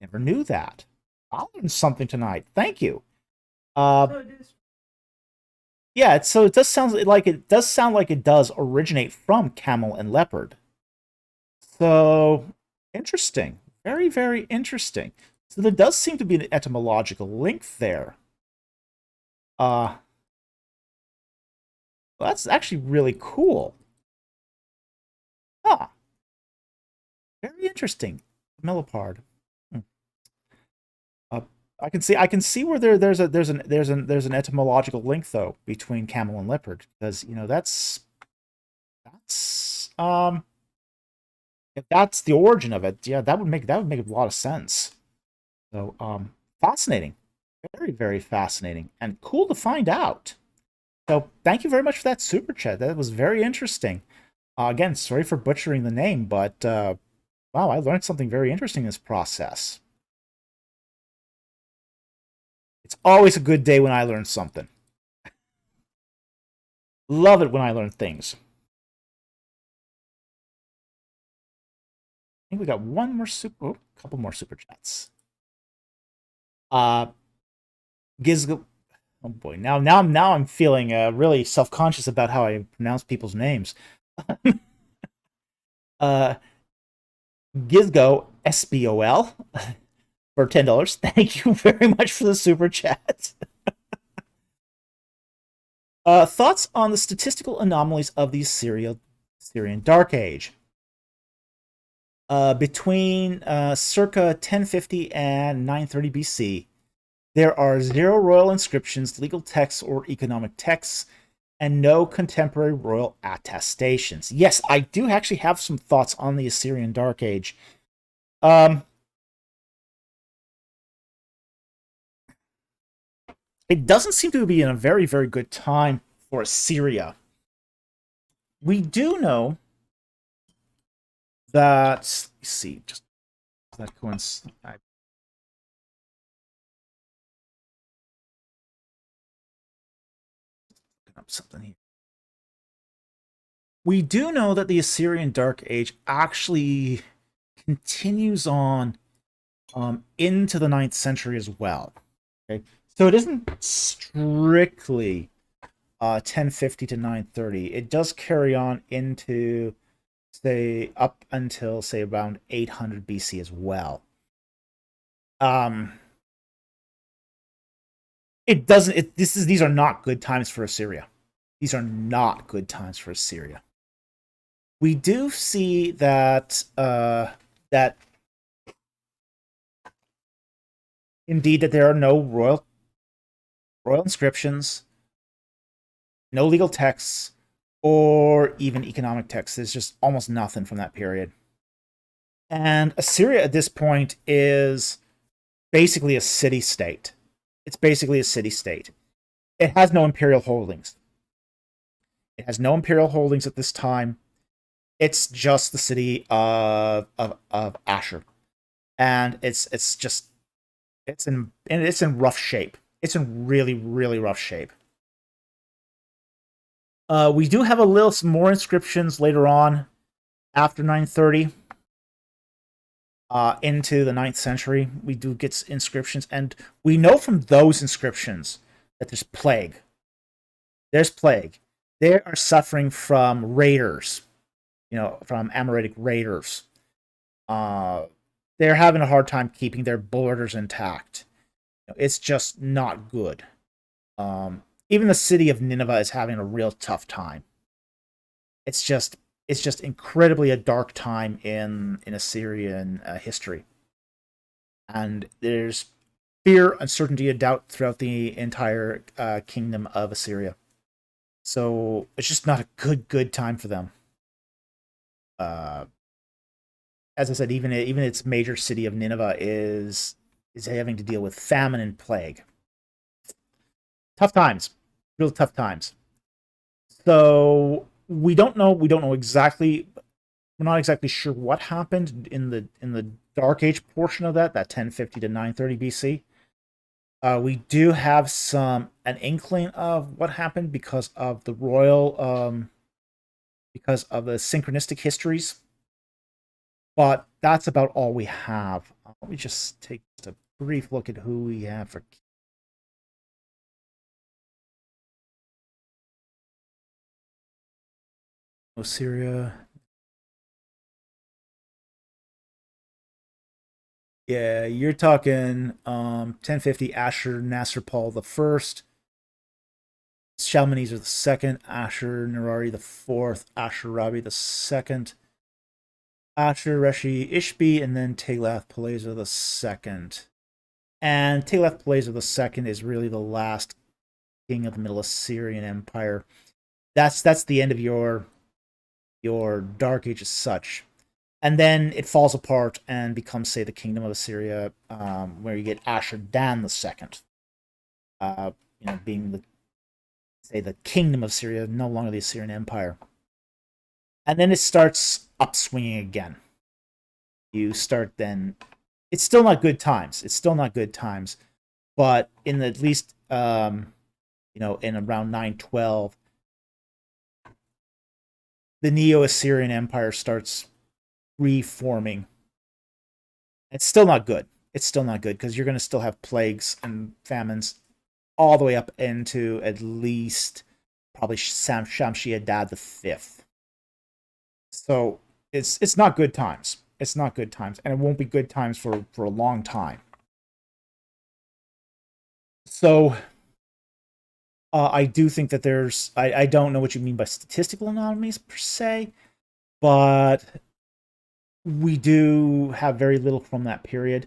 Never knew that. I learned something tonight. Thank you. Yeah, so it does sound like it does originate from camel and leopard. So interesting. Very, very interesting. So there does seem to be an etymological link there. Well, that's actually really cool. Ah, very interesting. Millipard. I can see where there's an etymological link though between camel and leopard because that's if that's the origin of it, yeah, that would make a lot of sense. So fascinating, very, very fascinating and cool to find out. So thank you very much for that super chat. That was very interesting. Again, sorry for butchering the name, but wow, I learned something very interesting in this process. It's always a good day when I learn something. Love it when I learn things. I think we got one more couple more super chats. Gizgo. Oh boy, now I'm feeling really self-conscious about how I pronounce people's names. Gizgo SBOL for $10. Thank you very much for the super chat. Thoughts on the statistical anomalies of the Assyrian Dark Age? Between circa 1050 and 930 BC, there are 0 royal inscriptions, legal texts, or economic texts, and no contemporary royal attestations. Yes, I do actually have some thoughts on the Assyrian Dark Age. It doesn't seem to be in a very, very good time for Assyria. We do know that, let's see, just that coincides. Up something here. We do know that the Assyrian Dark Age actually continues on into the 9th century as well. Okay, so it isn't strictly 1050 to 930. It does carry on into, say, up until, say, around 800 BC as well. It doesn't. These are not good times for Assyria. These are not good times for Assyria. We do see that that indeed that there are no royal inscriptions, no legal texts, or even economic texts. There's just almost nothing from that period. And Assyria at this point is basically a city-state. It's basically a city-state. It has no imperial holdings. It has no imperial holdings at this time. It's just the city of Ashur, and it's in rough shape. It's in really, really rough shape. We do have a little some more inscriptions later on, after 930, into the 9th century. We do get inscriptions, and we know from those inscriptions that there's plague. There's plague. They are suffering from raiders, from Amoritic raiders. They're having a hard time keeping their borders intact. It's just not good. Even the city of Nineveh is having a real tough time. It's just incredibly a dark time in Assyrian history, and there's fear, uncertainty, and doubt throughout the entire kingdom of Assyria. So it's just not a good time for them. as I said, even its major city of Nineveh is having to deal with famine and plague. Tough times, real tough times. So we don't know exactly. We're not exactly sure what happened in the Dark Age portion of that 1050 to 930 BC. We do have an inkling of what happened because of the because of the synchronistic histories, but that's about all we have. Let me just take a brief look at who we have for Assyria. Yeah, you're talking 1050 Ashur Nasser-Pal the first, Shalmaneser the second, Ashur Nerari the fourth, Ashur Rabi the second, Ashur Reshi Ishbi, and then Tiglath-Pileser the second. And Tiglath-Pileser the second is really the last king of the Middle Assyrian Empire. That's the end of your Dark Age as such. And then it falls apart and becomes, say, the Kingdom of Assyria, where you get Ashur-Dan the second, being the Kingdom of Syria, no longer the Assyrian Empire. And then it starts upswinging again. You start then. It's still not good times. But in at least in around 912, the Neo-Assyrian Empire starts reforming. It's still not good. Because you're going to still have plagues and famines all the way up into at least probably Shamshi-Adad the fifth. So it's not good times. And it won't be good times for a long time. So I do think that there's I don't know what you mean by statistical anomalies per se, but we do have very little from that period.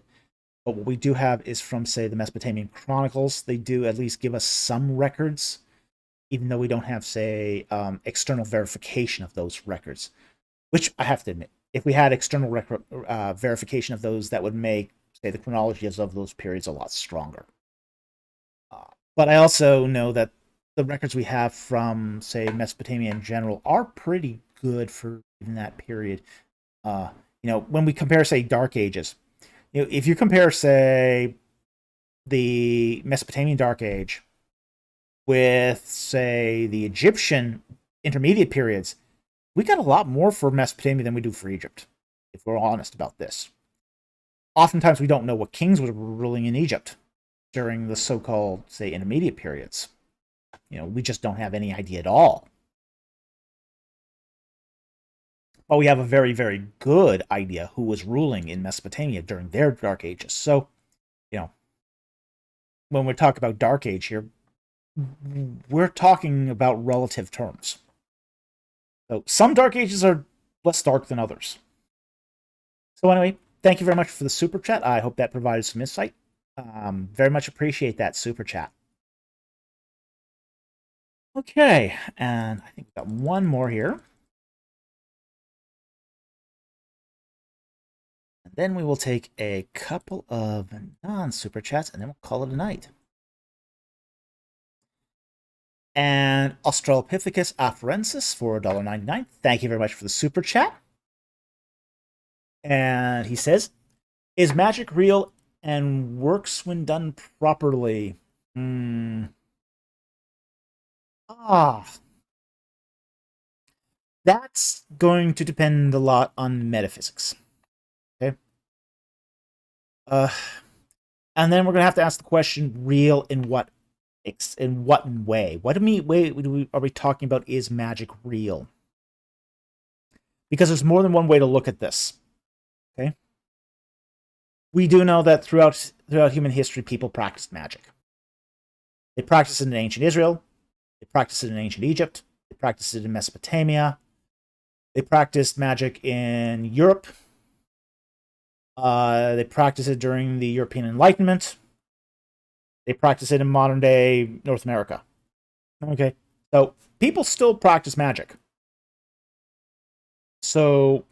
But what we do have is from, say, the Mesopotamian Chronicles. They do at least give us some records, even though we don't have, say, external verification of those records. Which I have to admit, if we had external verification of those, that would make, say, the chronologies of those periods a lot stronger. But I also know that the records we have from, say, Mesopotamia in general are pretty good for even that period. When we compare, say, Dark Ages, if you compare, say, the Mesopotamian Dark Age with, say, the Egyptian intermediate periods, we got a lot more for Mesopotamia than we do for Egypt, if we're honest about this. Oftentimes, we don't know what kings were ruling in Egypt during the so-called, say, intermediate periods. We just don't have any idea at all. But we have a very, very good idea who was ruling in Mesopotamia during their Dark Ages. So, when we talk about Dark Age here, we're talking about relative terms. So some Dark Ages are less dark than others. So anyway, thank you very much for the super chat. I hope that provided some insight. Very much appreciate that super chat. Okay, and I think we've got one more here. And then we will take a couple of non-super chats, and then we'll call it a night. And Australopithecus Afarensis for $1.99. Thank you very much for the super chat. And he says, is magic real and works when done properly? That's going to depend a lot on metaphysics. Okay. And then we're going to have to ask the question, real in what way? What way are we talking about? Is magic real? Because there's more than one way to look at this. Okay. We do know that throughout human history, people practiced magic. They practiced it in ancient Israel. They practiced it in ancient Egypt. They practiced it in Mesopotamia. They practiced magic in Europe. They practiced it during the European Enlightenment. They practice it in modern-day North America. Okay, so people still practice magic. So,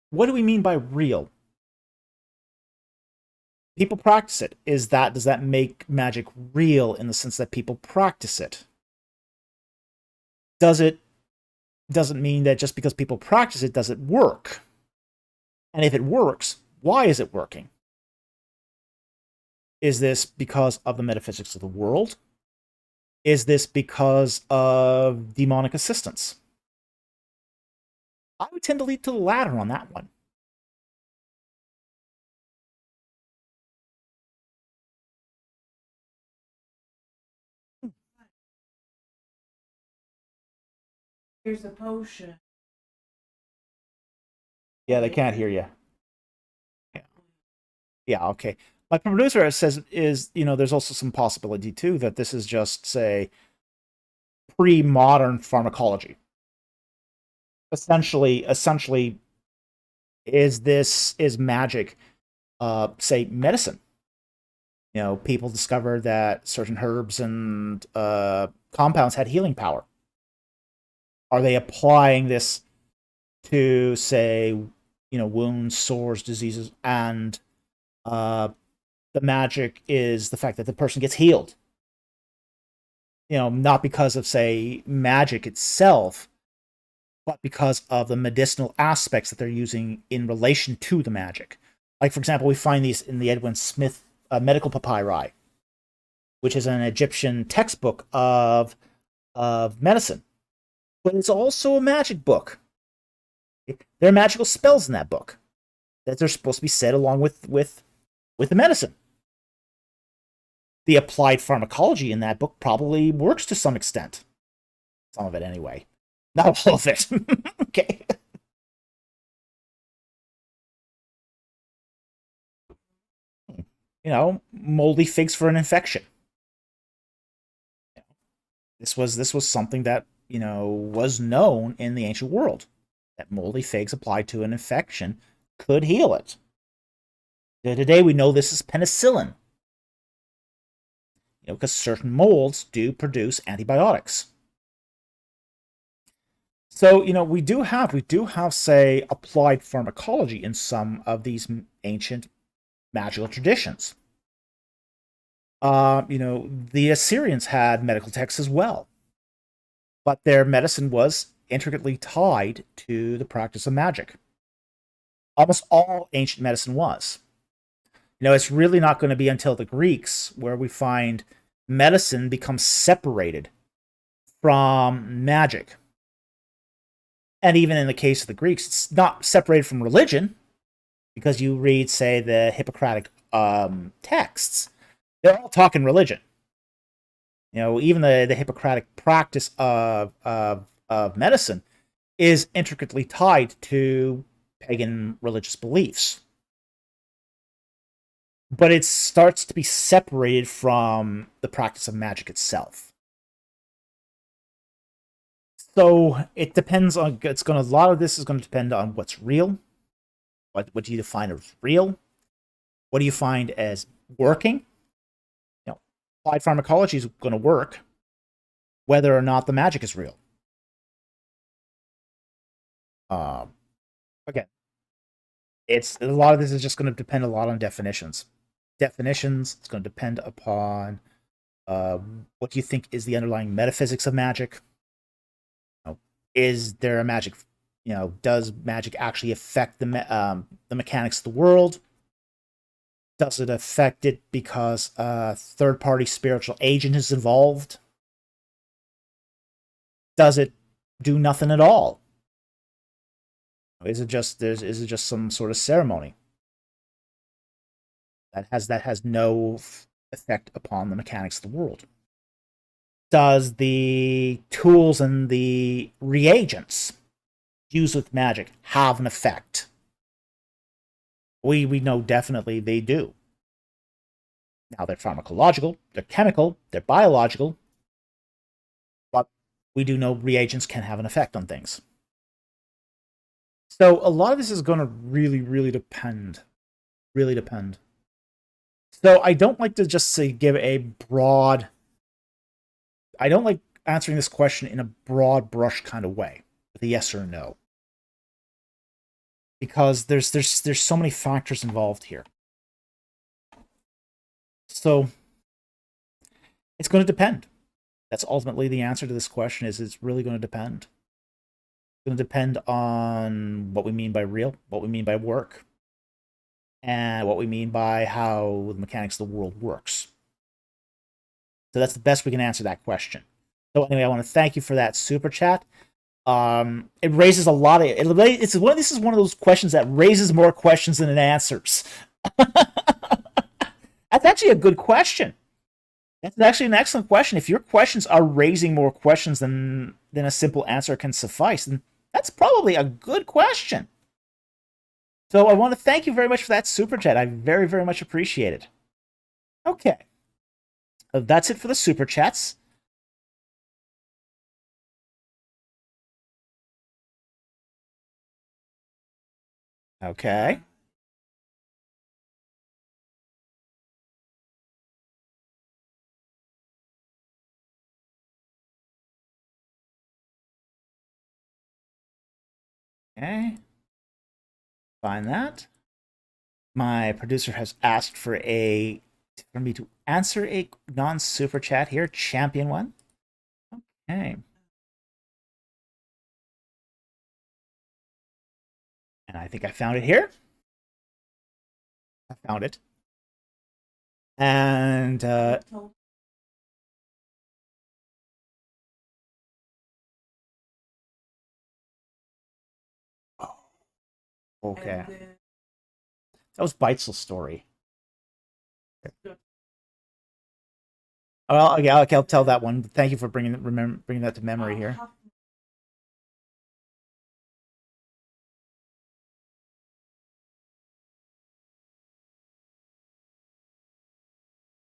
what do we mean by real? People practice it. Does that make magic real in the sense that people practice it? Doesn't mean that just because people practice it does it work. And if it works, why is it working? Is this because of the metaphysics of the world? Is this because of demonic assistance? I would tend to lead to the latter on that one. Here's a potion. Yeah, they can't hear you. Yeah, okay. My producer says there's also some possibility too that this is just, say, pre-modern pharmacology. Essentially, is magic, say, medicine? People discovered that certain herbs and compounds had healing power. Are they applying this to, say, wounds, sores, diseases, and the magic is the fact that the person gets healed? Not because of, say, magic itself, but because of the medicinal aspects that they're using in relation to the magic. Like, for example, we find these in the Edwin Smith medical papyri, which is an Egyptian textbook of medicine. But it's also a magic book. There are magical spells in that book that they're supposed to be said along with the medicine. The applied pharmacology in that book probably works to some extent. Some of it, anyway. Not all of it. Okay. Moldy figs for an infection. This was something that, was known in the ancient world. That moldy figs applied to an infection could heal it. Today we know this is penicillin. Because certain molds do produce antibiotics. So, we do have, say, applied pharmacology in some of these ancient magical traditions. The Assyrians had medical texts as well, but their medicine was intricately tied to the practice of magic. Almost all ancient medicine was. It's really not going to be until the Greeks where we find medicine becomes separated from magic. And even in the case of the Greeks, it's not separated from religion, because you read, say, the Hippocratic texts. They're all talking religion. Even the Hippocratic practice of medicine is intricately tied to pagan religious beliefs. But it starts to be separated from the practice of magic itself. So it depends on. A lot of this is going to depend on what's real. What do you define as real? What do you find as working? Applied pharmacology is going to work, whether or not the magic is real. Again, a lot of this is just going to depend a lot on definitions. Definitions. It's going to depend upon what do you think is the underlying metaphysics of magic. Is there a magic? Does magic actually affect the mechanics of the world? Does it affect it because a third-party spiritual agent is involved? Does it do nothing at all? Is it just some sort of ceremony that has no effect upon the mechanics of the world? Does the tools and the reagents used with magic have an effect? We know definitely they do. Now, they're pharmacological, they're chemical, they're biological, but we do know reagents can have an effect on things. So a lot of this is going to really, really depend. Really depend. So I don't like to just say give a broad. I don't like answering this question in a broad brush kind of way, with a yes or no. because there's so many factors involved here. So it's going to depend. That's ultimately the answer to this question. Is it's really going to depend. It's going to depend on what we mean by real, what we mean by work, and what we mean by how the mechanics of the world works. So that's the best we can answer that question. So anyway, I want to thank you for that super chat. It raises a lot of this is one of those questions that raises more questions than it answers. That's actually a good question. That's actually an excellent question. If your questions are raising more questions than a simple answer can suffice, then that's probably a good question. So I want to thank you very much for that super chat. I very, very much appreciate it. Okay. That's it for the super chats. Okay. Okay. Find that. My producer has asked for me to answer a non-super chat here. Champion one. Okay. And I think I found it here. I found it. And okay. That was Beitzel's story. Well, okay, I'll tell that one. Thank you for bringing that to memory here.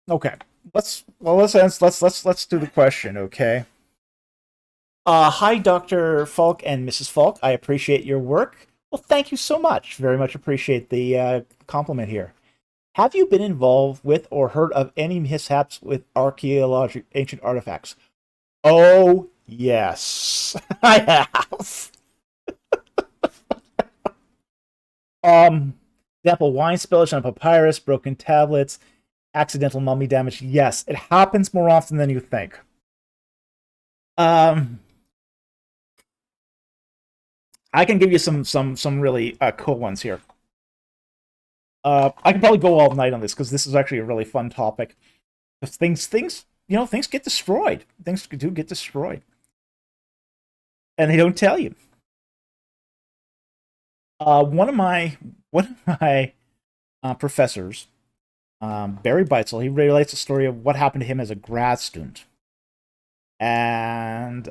Okay, let's do the question. Okay. Hi, Dr. Falk and Mrs. Falk. I appreciate your work. Well, thank you so much. Very much appreciate the compliment here. Have you been involved with or heard of any mishaps with archaeology, ancient artifacts? Oh, yes, I have. Example, wine spillage on a papyrus, broken tablets, accidental mummy damage. Yes, it happens more often than you think. I can give you some really cool ones here. I can probably go all night on this because this is actually a really fun topic. Because things get destroyed. Things do get destroyed, and they don't tell you. One of my professors, Barry Beitzel, he relates a story of what happened to him as a grad student, and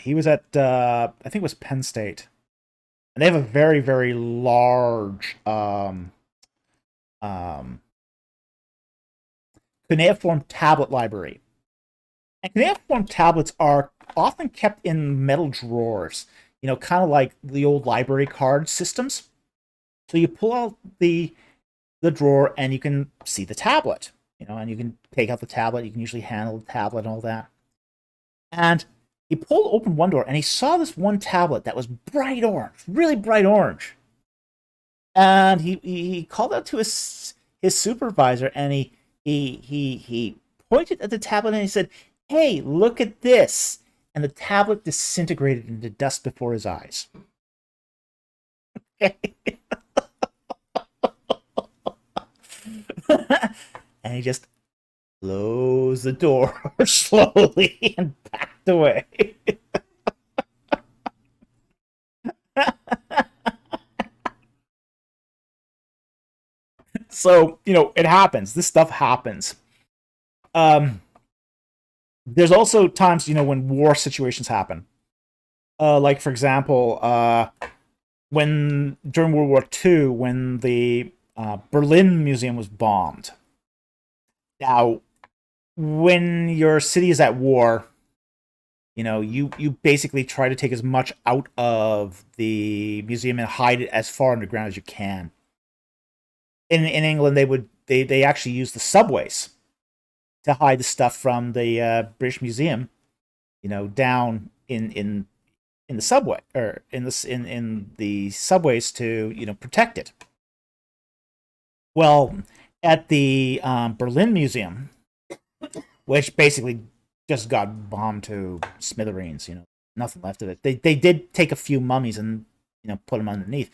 he was at I think it was Penn State, and they have a very, very large cuneiform tablet library. And cuneiform tablets are often kept in metal drawers, kind of like the old library card systems. So you pull out the drawer and you can see the tablet, and you can take out the tablet. You can usually handle the tablet and all that. And he pulled open one door and he saw this one tablet that was bright orange, really bright orange. And he called out to his supervisor and he pointed at the tablet and he said, "Hey, look at this." And the tablet disintegrated into dust before his eyes. And he just closed the door slowly and backed away. So, it happens. This stuff happens. There's also times, when war situations happen. Like, for example, when during World War II, when the Berlin Museum was bombed. Now, when your city is at war, you basically try to take as much out of the museum and hide it as far underground as you can. In England, they actually use the subways to hide the stuff from the British Museum, down in in the subway or in the subways to protect it. Well, at the Berlin Museum, which basically just got bombed to smithereens, nothing left of it. They did take a few mummies and put them underneath.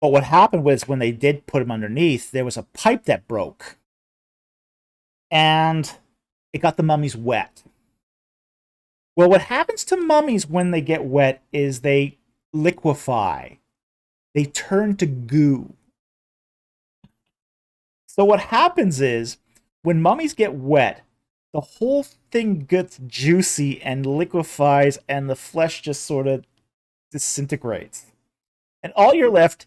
But what happened was when they did put them underneath, there was a pipe that broke, and it got the mummies wet. Well, what happens to mummies when they get wet is they liquefy. They turn to goo. So what happens is when mummies get wet, the whole thing gets juicy and liquefies, and the flesh just sort of disintegrates. And all you're left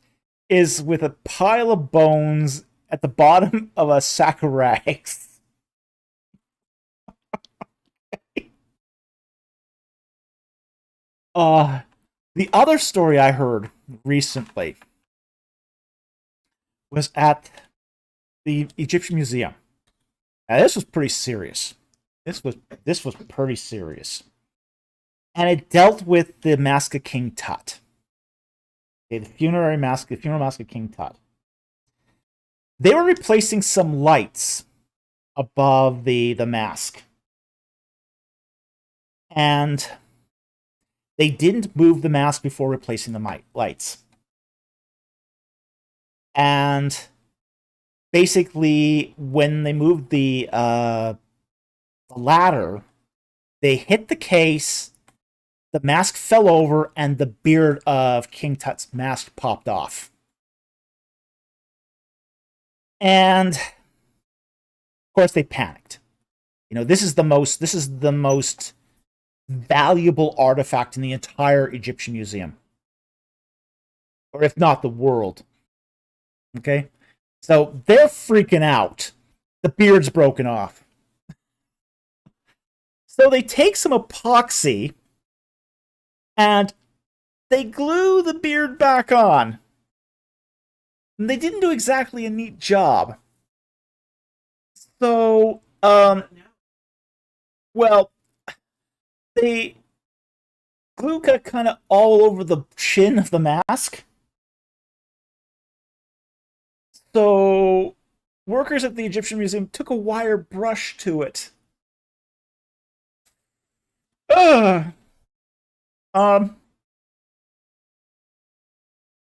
is with a pile of bones at the bottom of a sack of rags. The other story I heard recently was at the Egyptian Museum. Now, this was pretty serious. This was pretty serious, and it dealt with the Mask of King Tut. Okay, the funeral mask of King Tut. They were replacing some lights above the mask, and they didn't move the mask before replacing the lights. And basically, when they moved the ladder, they hit the case, the mask fell over, and the beard of King Tut's mask popped off. And of course, they panicked. This is the most valuable artifact in the entire Egyptian museum, or if not the world. Okay, so they're freaking out. The beard's broken off. So they take some epoxy and they glue the beard back on. And they didn't do exactly a neat job. So, well, they glue got kind of all over the chin of the mask. So, workers at the Egyptian Museum took a wire brush to it.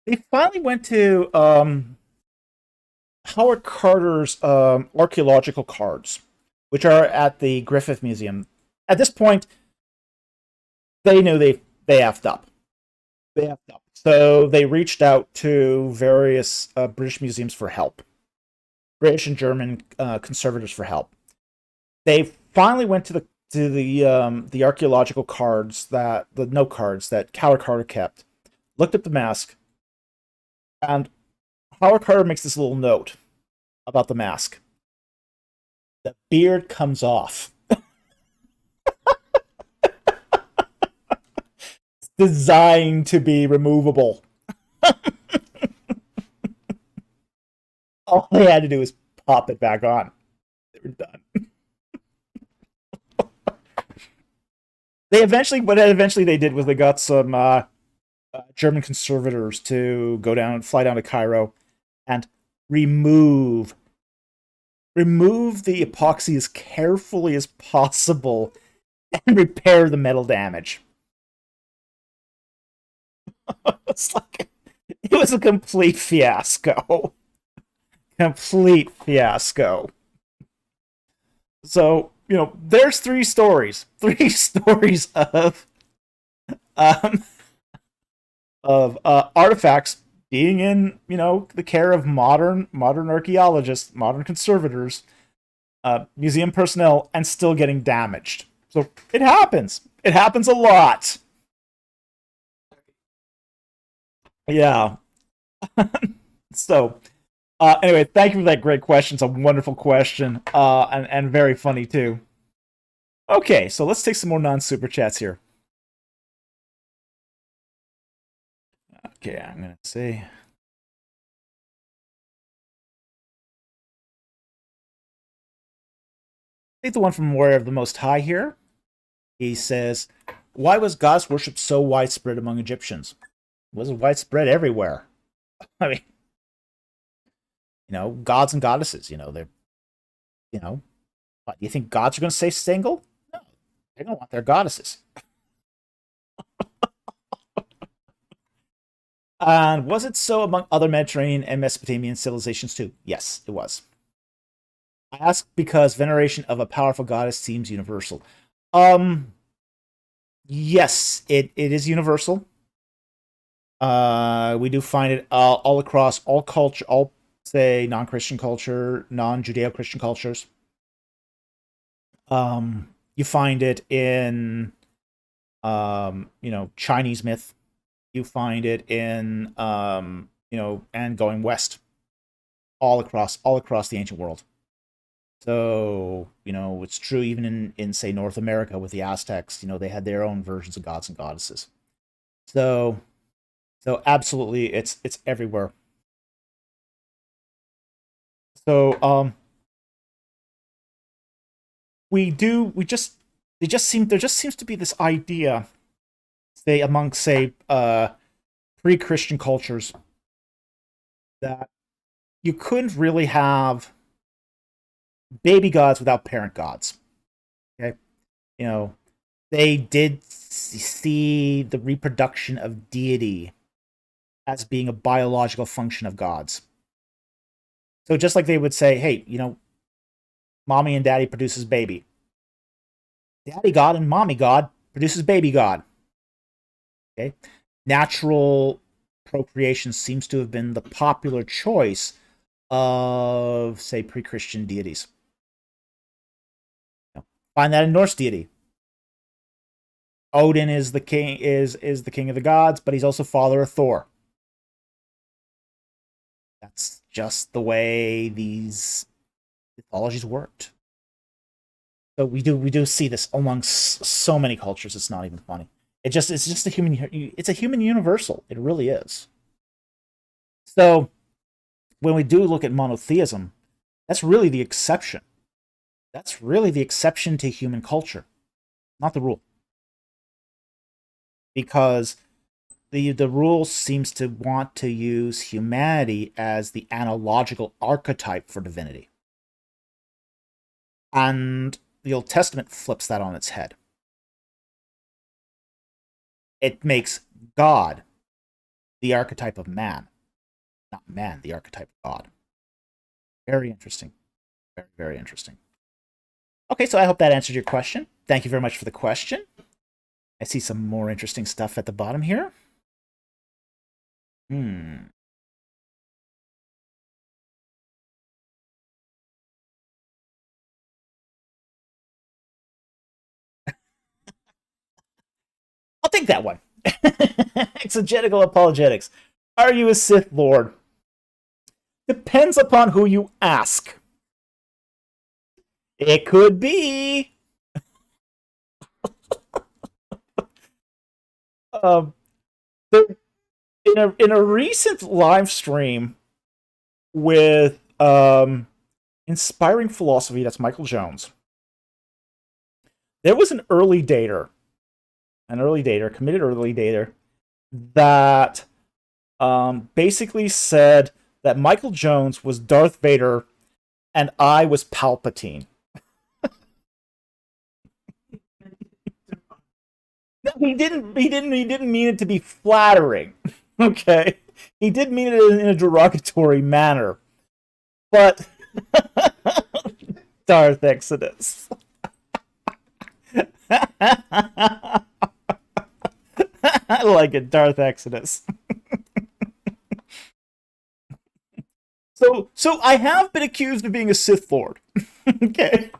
They finally went to Howard Carter's archaeological cards, which are at the Griffith Museum. At this point, they knew they effed up. They effed up. So they reached out to various British museums for help. British and German conservators for help. They finally went to the archaeological cards, the note cards that Howard Carter kept, looked at the mask, and Howard Carter makes this little note about the mask. The beard comes off. It's designed to be removable. All they had to do was pop it back on. They were done. What eventually they did was they got some German conservators to fly down to Cairo, and remove the epoxy as carefully as possible and repair the metal damage. It was a complete fiasco. Complete fiasco. So, there's three stories of artifacts being in, the care of modern archaeologists, modern conservators, museum personnel, and still getting damaged. So it happens. It happens a lot. Yeah. So, anyway, thank you for that great question. It's a wonderful question, and very funny too. Okay, so let's take some more non-super chats here. Okay, I'm gonna say. Take the one from Warrior of the Most High here. He says, Why was goddess worship so widespread among Egyptians? It wasn't widespread everywhere. I mean, gods and goddesses, they're, what, you think gods are going to stay single? No, they don't want their goddesses. And was it so among other Mediterranean and Mesopotamian civilizations too? Yes, it was. I ask because veneration of a powerful goddess seems universal. Yes, it is universal. We do find it all across all culture, all, say, non-Christian culture, non-Judeo-Christian cultures. You find it in, Chinese myth. You find it in, and going west, all across the ancient world. So, it's true even in say, North America with the Aztecs. They had their own versions of gods and goddesses. So absolutely, it's everywhere. So, there just seems to be this idea, say, among, say, pre-Christian cultures, that you couldn't really have baby gods without parent gods. Okay? They did see the reproduction of deity as being a biological function of gods. So just like they would say, hey, mommy and daddy produces baby. Daddy god and mommy god produces baby god. Okay? Natural procreation seems to have been the popular choice of, say, pre-Christian deities. Find that in Norse deity. Odin is the king is the king of the gods, but he's also father of Thor. That's just the way these mythologies worked. So we do see this amongst so many cultures. It's not even funny. It's just a human universal. It really is. So when we do look at monotheism, that's really the exception. That's really the exception to human culture, not the rule. Because the rule seems to want to use humanity as the analogical archetype for divinity. And the Old Testament flips that on its head. It makes God the archetype of man, not man the archetype of God. Very interesting. Very, very interesting. Okay, so I hope that answered your question. Thank you very much for the question. I see some more interesting stuff at the bottom here. I'll take that one. Exegetical apologetics. Are you a Sith Lord? Depends upon who you ask. It could be. In a recent live stream with Inspiring Philosophy, that's Michael Jones, there was an early dater, committed early dater, that basically said that Michael Jones was Darth Vader and I was Palpatine. No, he didn't mean it to be flattering. Okay, he did mean it in a derogatory manner, but Darth Exodus. I like it, Darth Exodus. So I have been accused of being a Sith Lord. Okay.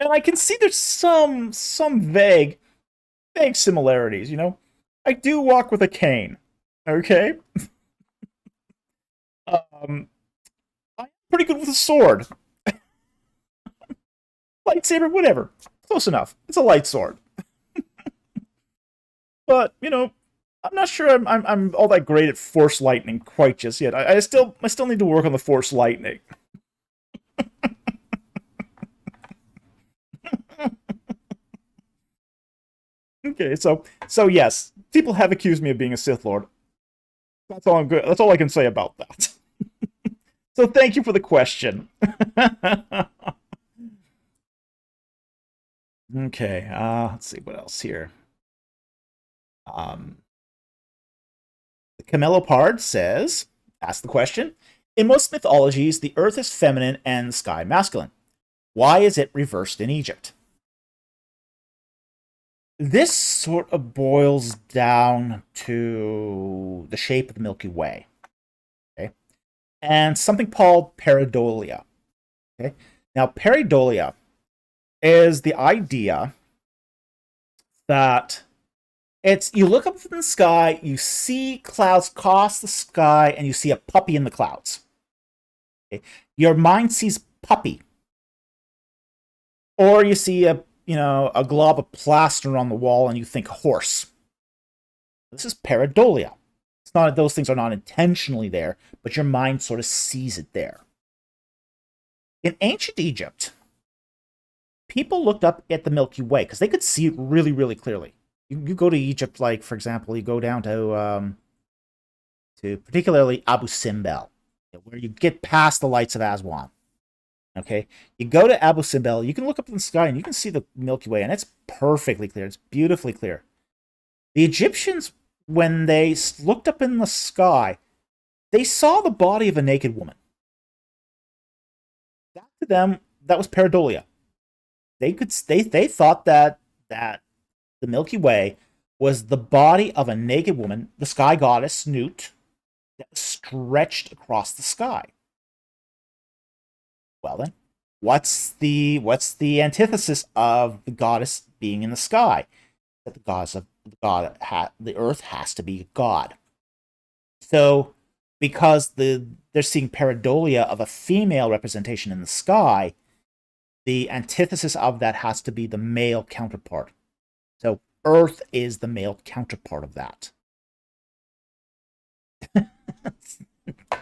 And I can see there's some vague similarities, I do walk with a cane. Okay? I'm pretty good with a sword. Lightsaber, whatever. Close enough. It's a light sword. But, I'm not sure I'm all that great at Force Lightning quite just yet. I still need to work on the Force Lightning. Okay, so yes, people have accused me of being a Sith Lord. That's all I'm good. That's all I can say about that. So thank you for the question. Okay, let's see what else here. Um, Camelopard says, ask the question. In most mythologies, the earth is feminine and the sky masculine. Why is it reversed in Egypt? This sort of boils down to the shape of the Milky Way. Okay? And something called pareidolia. Okay? Now, pareidolia is the idea that you look up in the sky, you see clouds cross the sky, and you see a puppy in the clouds. Okay? Your mind sees puppy, or you see a glob of plaster on the wall, and you think horse. This is pareidolia. It's not those things are not intentionally there, but your mind sort of sees it there. In ancient Egypt, people looked up at the Milky Way because they could see it really, really clearly. You go to Egypt, like, for example, you go down to particularly Abu Simbel, where you get past the lights of Aswan. Okay? You go to Abu Simbel, you can look up in the sky and you can see the Milky Way, and it's perfectly clear. It's beautifully clear. The Egyptians, when they looked up in the sky, they saw the body of a naked woman. That to them, that was pareidolia. They thought that the Milky Way was the body of a naked woman, the sky goddess Nut, that was stretched across the sky. Well then, what's the antithesis of the goddess being in the sky? That the earth has to be God. So, because they're seeing pareidolia of a female representation in the sky, the antithesis of that has to be the male counterpart. So Earth is the male counterpart of that.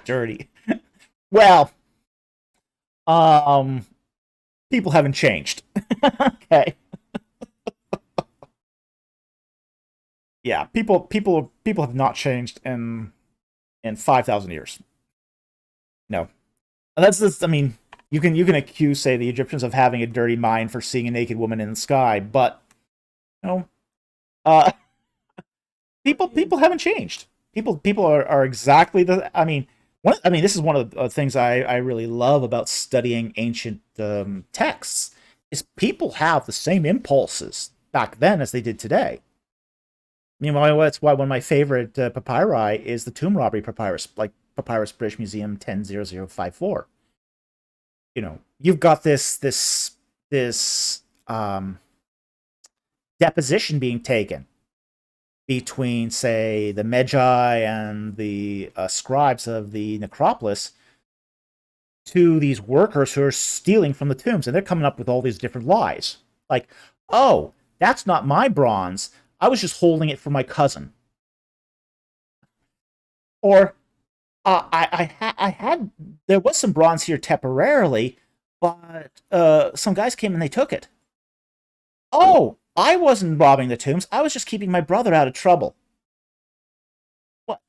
Dirty. Well, people haven't changed. Okay. Yeah, people have not changed in 5,000 years. No. And that's just, I mean, you can accuse, say, the Egyptians of having a dirty mind for seeing a naked woman in the sky, but people haven't changed. People are exactly the. I mean, this is one of the things I really love about studying ancient texts. Is people have the same impulses back then as they did today. I mean, that's why one of my favorite papyri is the tomb robbery papyrus, like Papyrus British Museum 100054. You've got this deposition being taken between, say, the Magi and the scribes of the necropolis to these workers who are stealing from the tombs, and they're coming up with all these different lies. Like, oh, that's not my bronze. I was just holding it for my cousin. Or, there was some bronze here temporarily, but some guys came and they took it. Oh, I wasn't robbing the tombs. I was just keeping my brother out of trouble. What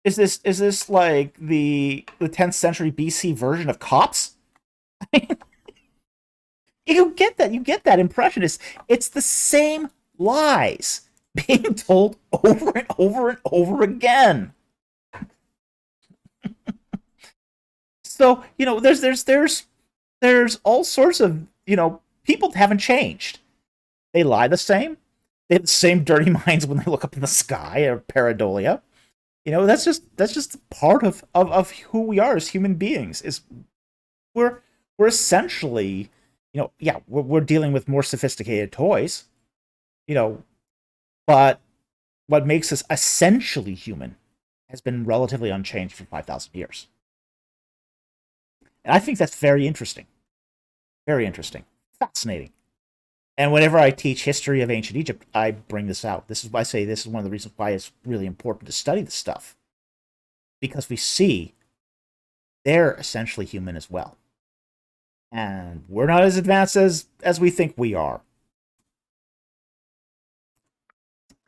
is this? Is this like the 10th century BC version of cops? You get that. You get that impression. It's the same lies being told over and over and over again. So, there's all sorts of, people haven't changed. They lie the same. They have the same dirty minds when they look up in the sky, or pareidolia. That's just part of who we are as human beings. Is we're essentially, we're dealing with more sophisticated toys, but what makes us essentially human has been relatively unchanged for 5,000 years. And I think that's very interesting. Very interesting. Fascinating. And whenever I teach history of ancient Egypt, I bring this out. This is why I say this is one of the reasons why it's really important to study this stuff. Because we see they're essentially human as well. And we're not as advanced as we think we are.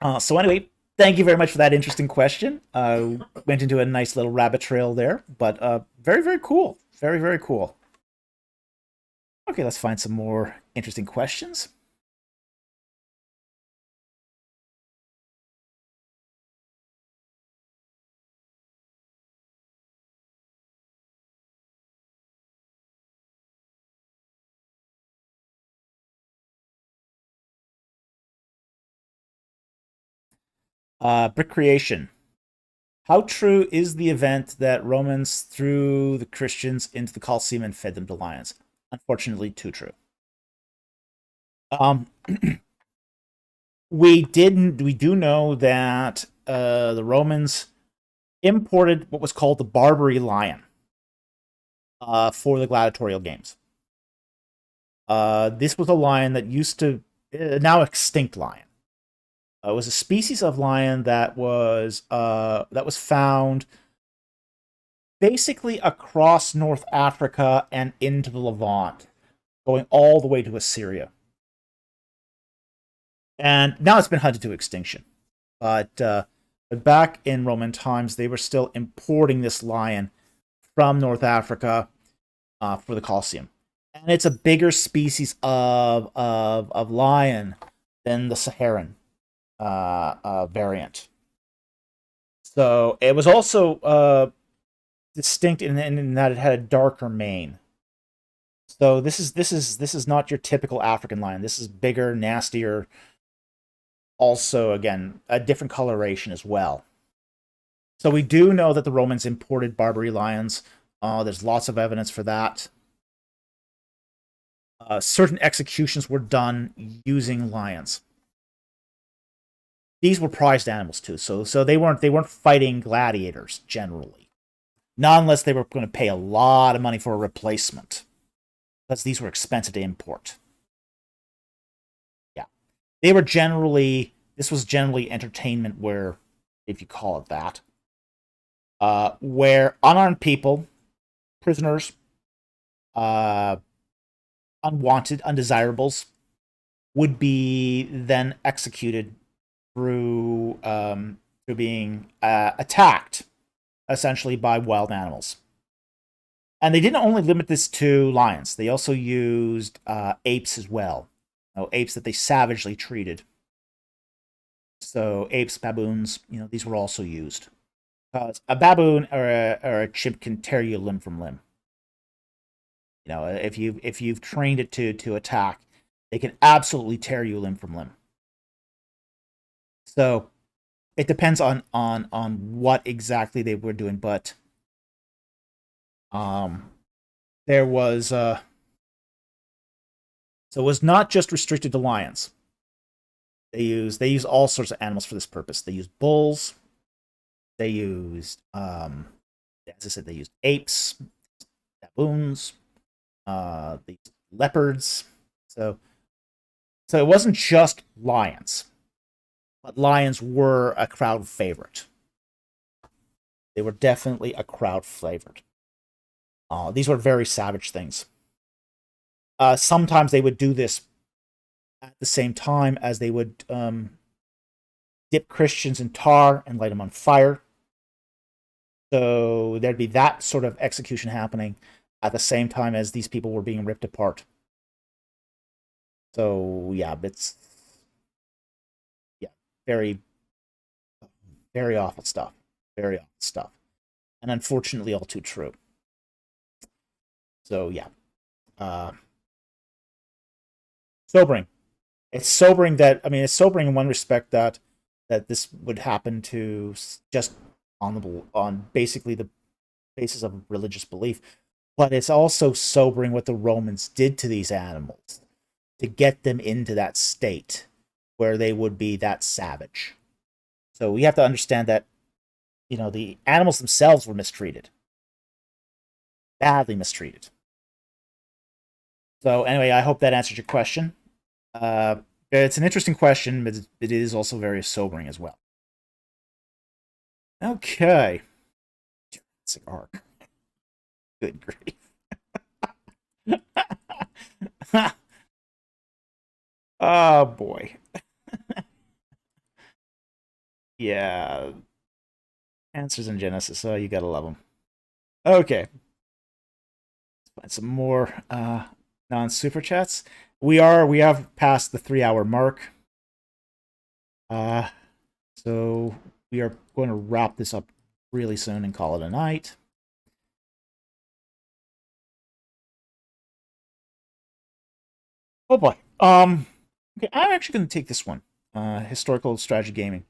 So anyway, thank you very much for that interesting question. Went into a nice little rabbit trail there, but very, very cool. Very, very cool. Okay, let's find some more interesting questions. Brick creation. How true is the event that Romans threw the Christians into the Colosseum and fed them to lions? Unfortunately, too true. Um, we do know that the Romans imported what was called the Barbary lion for the gladiatorial games. This was a lion that used to now extinct lion. It was a species of lion that was found basically across North Africa and into the Levant, going all the way to Assyria. And now it's been hunted to extinction. But back in Roman times, they were still importing this lion from North Africa for the Colosseum. And it's a bigger species of lion than the Saharan variant. So it was also distinct in that it had a darker mane. So this is not your typical African lion. This is bigger, nastier. Also, again, a different coloration as well. So we do know that the Romans imported Barbary lions. There's lots of evidence for that. Certain executions were done using lions. These were prized animals too, so they weren't fighting gladiators generally, not unless they were going to pay a lot of money for a replacement, because these were expensive to import. Yeah, they were generally this was generally entertainment, where, if you call it that, where unarmed people, prisoners, uh, unwanted, undesirables, would be then executed through being attacked, essentially, by wild animals. And they didn't only limit this to lions; they also used apes as well. Apes that they savagely treated. So apes, baboons, these were also used. Because a baboon or a chimp can tear you limb from limb. If you've trained it to attack, they can absolutely tear you limb from limb. So it depends on what exactly they were doing, but there was so it was not just restricted to lions. They use all sorts of animals for this purpose. They used bulls. They used as I said, they used apes, baboons, the leopards. So it wasn't just lions, but lions were a crowd favorite. They were definitely a crowd favorite. These were very savage things. Sometimes they would do this at the same time as they would dip Christians in tar and light them on fire. So there'd be that sort of execution happening at the same time as these people were being ripped apart. So yeah, it's very, very awful stuff. Very awful stuff. And unfortunately all too true. So yeah. Sobering. It's sobering it's sobering in one respect that this would happen to just on basically the basis of religious belief, but it's also sobering what the Romans did to these animals to get them into that state where they would be that savage. So we have to understand that the animals themselves were mistreated, badly mistreated. So anyway, I hope that answered your question. It's an interesting question, but it is also very sobering as well. Okay. Jurassic Ark. Good grief. Oh boy. Yeah, answers in Genesis. So you gotta love them. Okay, let's find some more non-super chats. We have passed the 3 hour mark. So we are going to wrap this up really soon and call it a night. Oh boy. Okay, I'm actually going to take this one. Historical strategy gaming.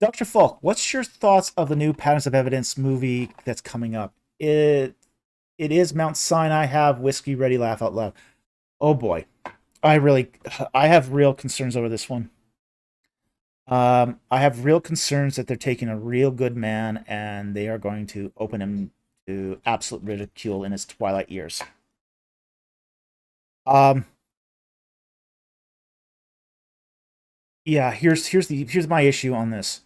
Dr. Falk, what's your thoughts of the new Patterns of Evidence movie that's coming up? It is Mount Sinai have whiskey ready, laugh out loud. Oh boy. I have real concerns over this one. I have real concerns that they're taking a real good man and they are going to open him to absolute ridicule in his twilight years. Yeah, here's my issue on this.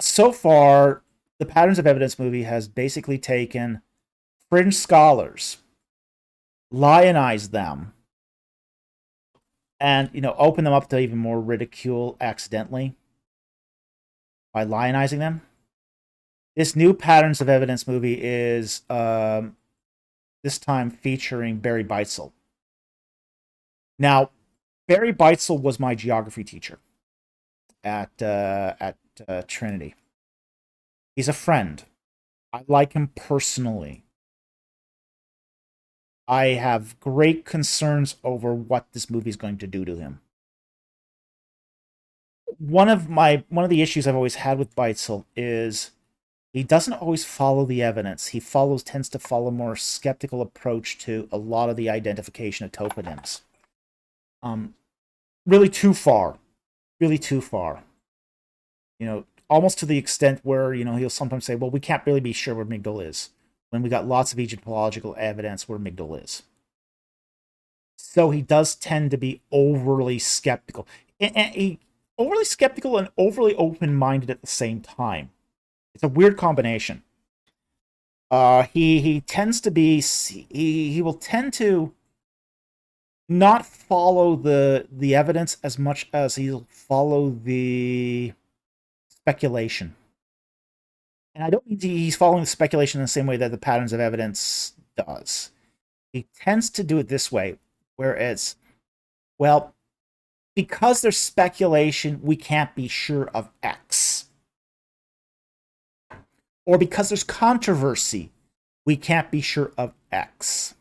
So far, the Patterns of Evidence movie has basically taken fringe scholars, lionized them, and open them up to even more ridicule accidentally by lionizing them. This new Patterns of Evidence movie is this time featuring Barry Beitzel. Now, Barry Beitzel was my geography teacher at Trinity. He's a friend. I like him personally. I have great concerns over what this movie is going to do to him. One of the issues I've always had with Beitzel is he doesn't always follow the evidence. He tends to follow a more skeptical approach to a lot of the identification of toponyms. Really too far. Really too far. Almost to the extent where, he'll sometimes say, well, we can't really be sure where Migdol is, when we got lots of Egyptological evidence where Migdol is. So he does tend to be overly skeptical. Overly skeptical and overly open-minded at the same time. It's a weird combination. He tends to be... He will tend to not follow the evidence as much as he'll follow the speculation. And I don't mean he's following the speculation in the same way that the Patterns of Evidence does. He tends to do it this way, whereas, well, because there's speculation, we can't be sure of X. Or because there's controversy, we can't be sure of X.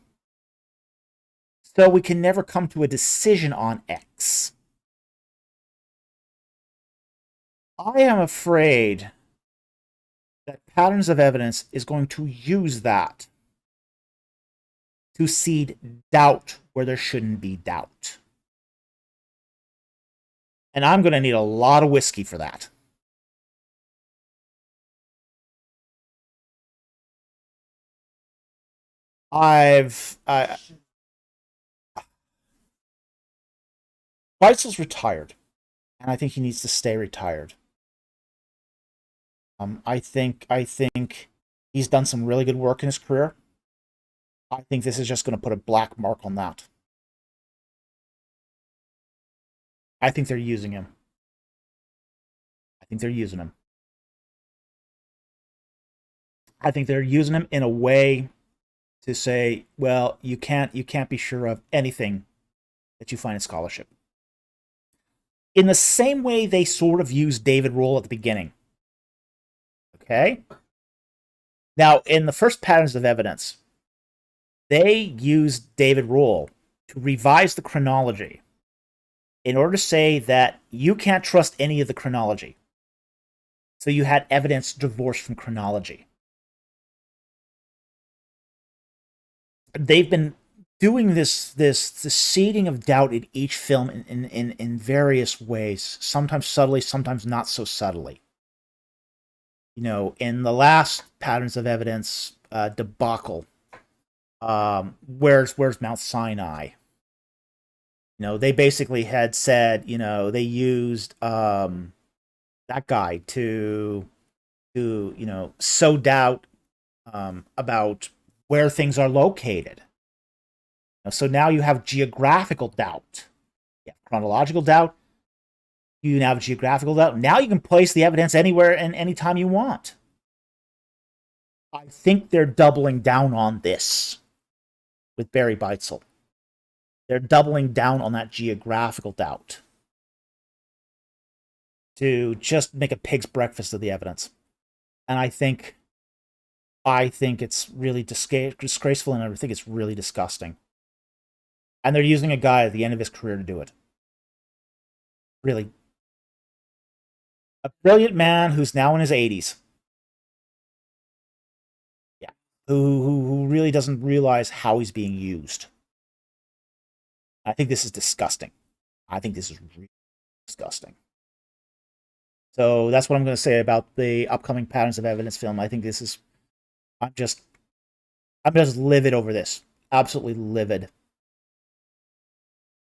So we can never come to a decision on X. I am afraid that Patterns of Evidence is going to use that to seed doubt where there shouldn't be doubt. And I'm going to need a lot of whiskey for that. Weitzel's retired, and I think he needs to stay retired. I think he's done some really good work in his career. I think this is just going to put a black mark on that. I think they're using him. I think they're using him. I think they're using him in a way to say, well, you can't be sure of anything that you find in scholarship. In the same way they sort of used David Rohl at the beginning. Okay? Now, in the first Patterns of Evidence, they used David Rohl to revise the chronology in order to say that you can't trust any of the chronology. So you had evidence divorced from chronology. They've been doing this seeding of doubt in each film in various ways, sometimes subtly, sometimes not so subtly. In the last Patterns of Evidence debacle, where's Mount Sinai? They basically had said, they used that guy to sow doubt about where things are located. So now you have geographical doubt, chronological doubt, You now have a geographical doubt. Now you can place the evidence anywhere and anytime you want. I think they're doubling down on this with Barry Beitzel. They're doubling down on that geographical doubt to just make a pig's breakfast of the evidence. And I think it's really disgraceful, and I think it's really disgusting. And they're using a guy at the end of his career to do it. Really. A brilliant man who's now in his 80s. Yeah. Who really doesn't realize how he's being used. I think this is disgusting. I think this is really disgusting. So that's what I'm going to say about the upcoming Patterns of Evidence film. I think this is... I'm just livid over this. Absolutely livid.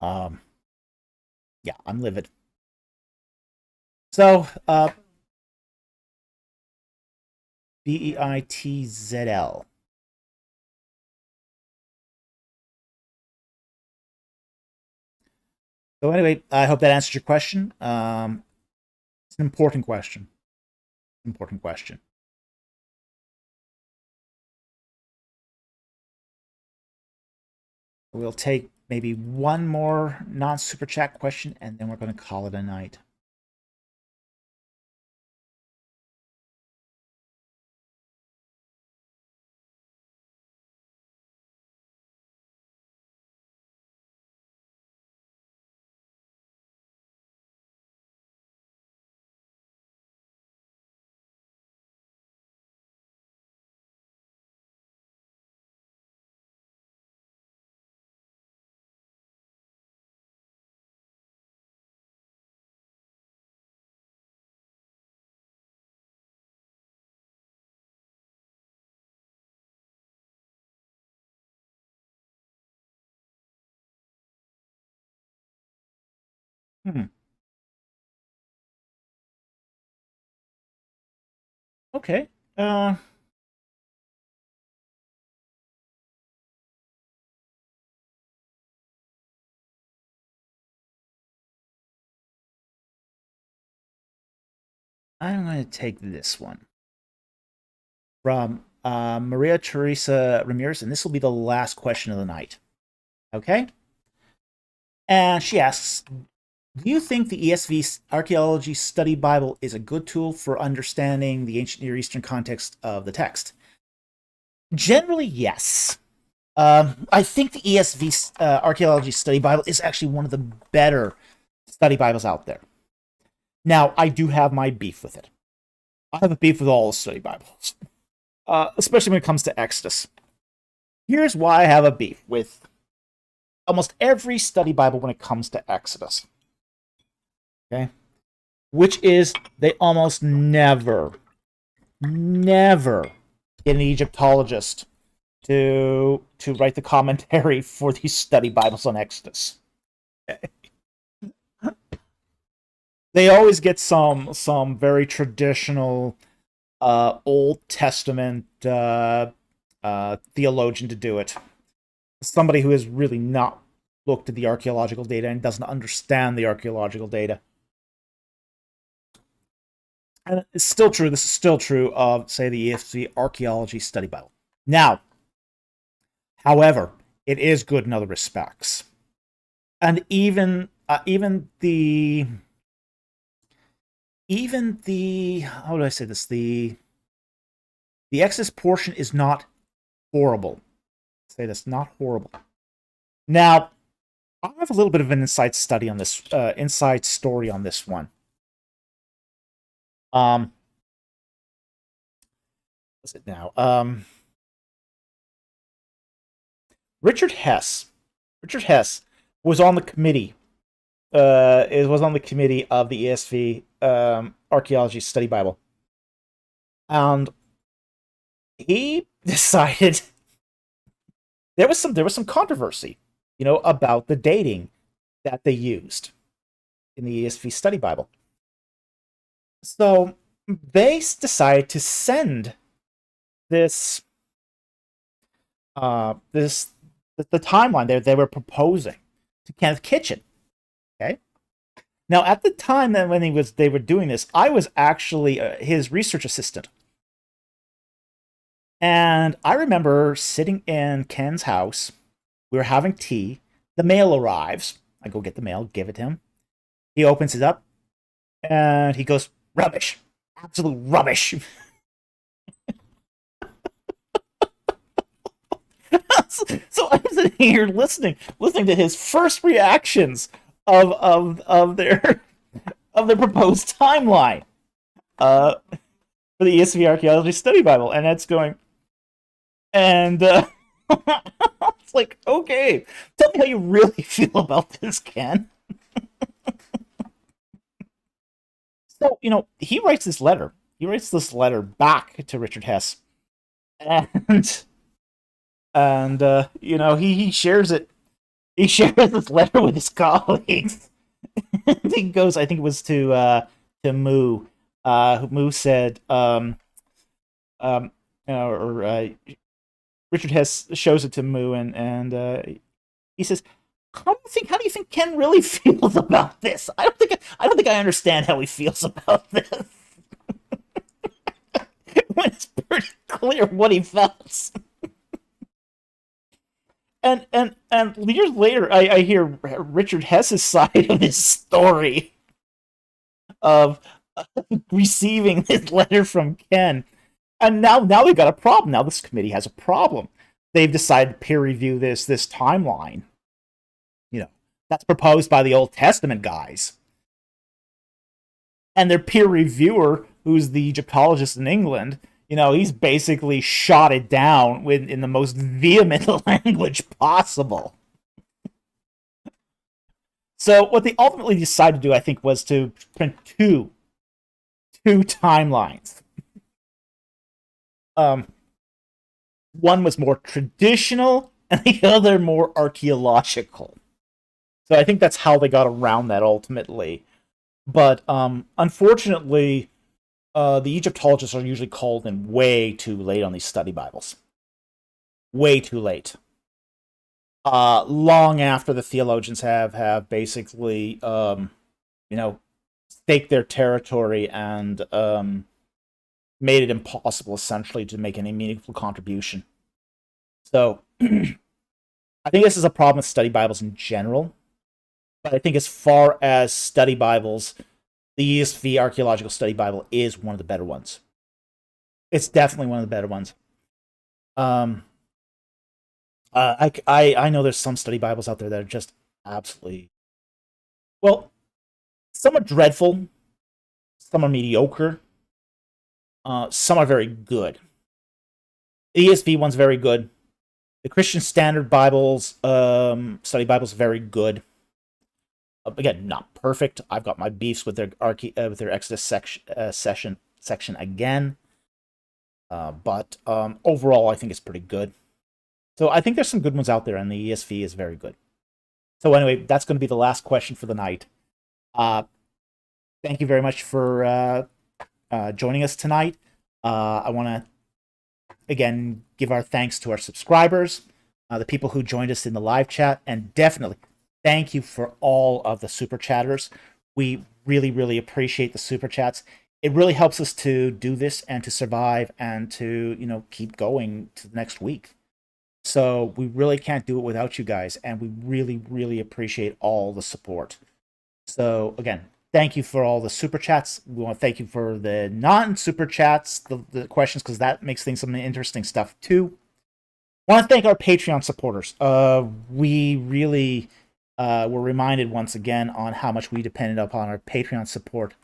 Yeah, I'm livid. So, Beitzl. So anyway, I hope that answers your question. It's an important question. Important question. We'll take maybe one more non-super chat question, and then we're going to call it a night. Okay. I'm going to take this one from Maria Teresa Ramirez, and this will be the last question of the night. Okay? And she asks, do you think the ESV Archaeology Study Bible is a good tool for understanding the ancient Near Eastern context of the text? Generally, yes. I think the ESV Archaeology Study Bible is actually one of the better study Bibles out there. Now, I do have my beef with it. I have a beef with all the study Bibles, especially when it comes to Exodus. Here's why I have a beef with almost every study Bible when it comes to Exodus. Okay? Which is they almost never get an Egyptologist to write the commentary for these study Bibles on Exodus. Okay? They always get some very traditional Old Testament theologian to do it. Somebody who has really not looked at the archaeological data and doesn't understand the archaeological data. And it's still true. This is still true of, say, the ESV Archaeology Study Bible. Now, however, it is good in other respects, and even the how do I say this? The Exodus portion is not horrible. Say this, not horrible. Now, I have a little bit of an inside study on this, inside story on this one. What's it now? Richard Hess was on the committee. It was on the committee of the ESV Archaeology Study Bible, and he decided there was some controversy, about the dating that they used in the ESV Study Bible. So they decided to send this the timeline they were proposing to Kenneth Kitchen. Okay, Now, at the time that they were doing this, I was actually his research assistant. And I remember sitting in Ken's house. We were having tea. The mail arrives. I go get the mail, give it to him. He opens it up, and he goes, "Rubbish. Absolute rubbish." So I'm sitting here listening to his first reactions of their proposed timeline for the ESV Archaeology Study Bible, and that's going, and it's like, okay, tell me how you really feel about this, Ken. So, he writes this letter. He writes this letter back to Richard Hess, and he shares it. He shares this letter with his colleagues. He goes, I think it was to Moo. Moo said, Richard Hess shows it to Moo, and he says, How do you think Ken really feels about this? I don't think I understand how he feels about this." When it's pretty clear what he felt. And years later, I hear Richard Hess's side of his story of receiving this letter from Ken. And now we've got a problem. Now this committee has a problem. They've decided to peer review this timeline. That's proposed by the Old Testament guys. And their peer reviewer, who's the Egyptologist in England, he's basically shot it down in the most vehement language possible. So what they ultimately decided to do, I think, was to print two timelines. One was more traditional, and the other more archaeological. So I think that's how they got around that ultimately. But unfortunately, the Egyptologists are usually called in way too late on these study Bibles. Way too late. Long after the theologians have basically, staked their territory and made it impossible, essentially, to make any meaningful contribution. So, I think this is a problem with study Bibles in general. But I think as far as study Bibles, the ESV Archaeological Study Bible is one of the better ones. It's definitely one of the better ones. I know there's some study Bibles out there that are just absolutely, well, some are dreadful, some are mediocre, some are very good. The ESV one's very good. The Christian Standard Bibles, study Bibles, very good. Again, not perfect. I've got my beefs with their Exodus section again, but overall, I think it's pretty good. So I think there's some good ones out there, and the ESV is very good. So anyway, that's going to be the last question for the night. Thank you very much for joining us tonight. I want to again give our thanks to our subscribers, the people who joined us in the live chat, and definitely thank you for all of the super chatters. We really, really appreciate the super chats. It really helps us to do this and to survive and to, keep going to the next week. So we really can't do it without you guys, and we really, really appreciate all the support. So again, thank you for all the super chats. We want to thank you for the non-super chats, the questions, because that makes things some interesting stuff too. I want to thank our Patreon supporters. We really were reminded once again on how much we depended upon our Patreon support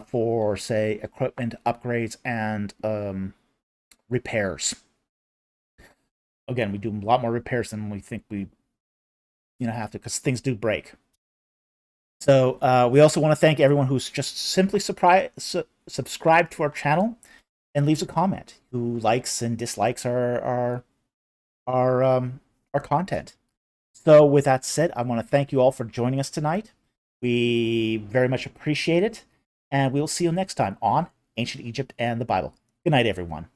for, say, equipment upgrades and repairs. Again, we do a lot more repairs than we think we have to, because things do break. So we also want to thank everyone who's just simply subscribed to our channel and leaves a comment, who likes and dislikes our content. So with that said, I want to thank you all for joining us tonight. We very much appreciate it, and we'll see you next time on Ancient Egypt and the Bible. Good night, everyone.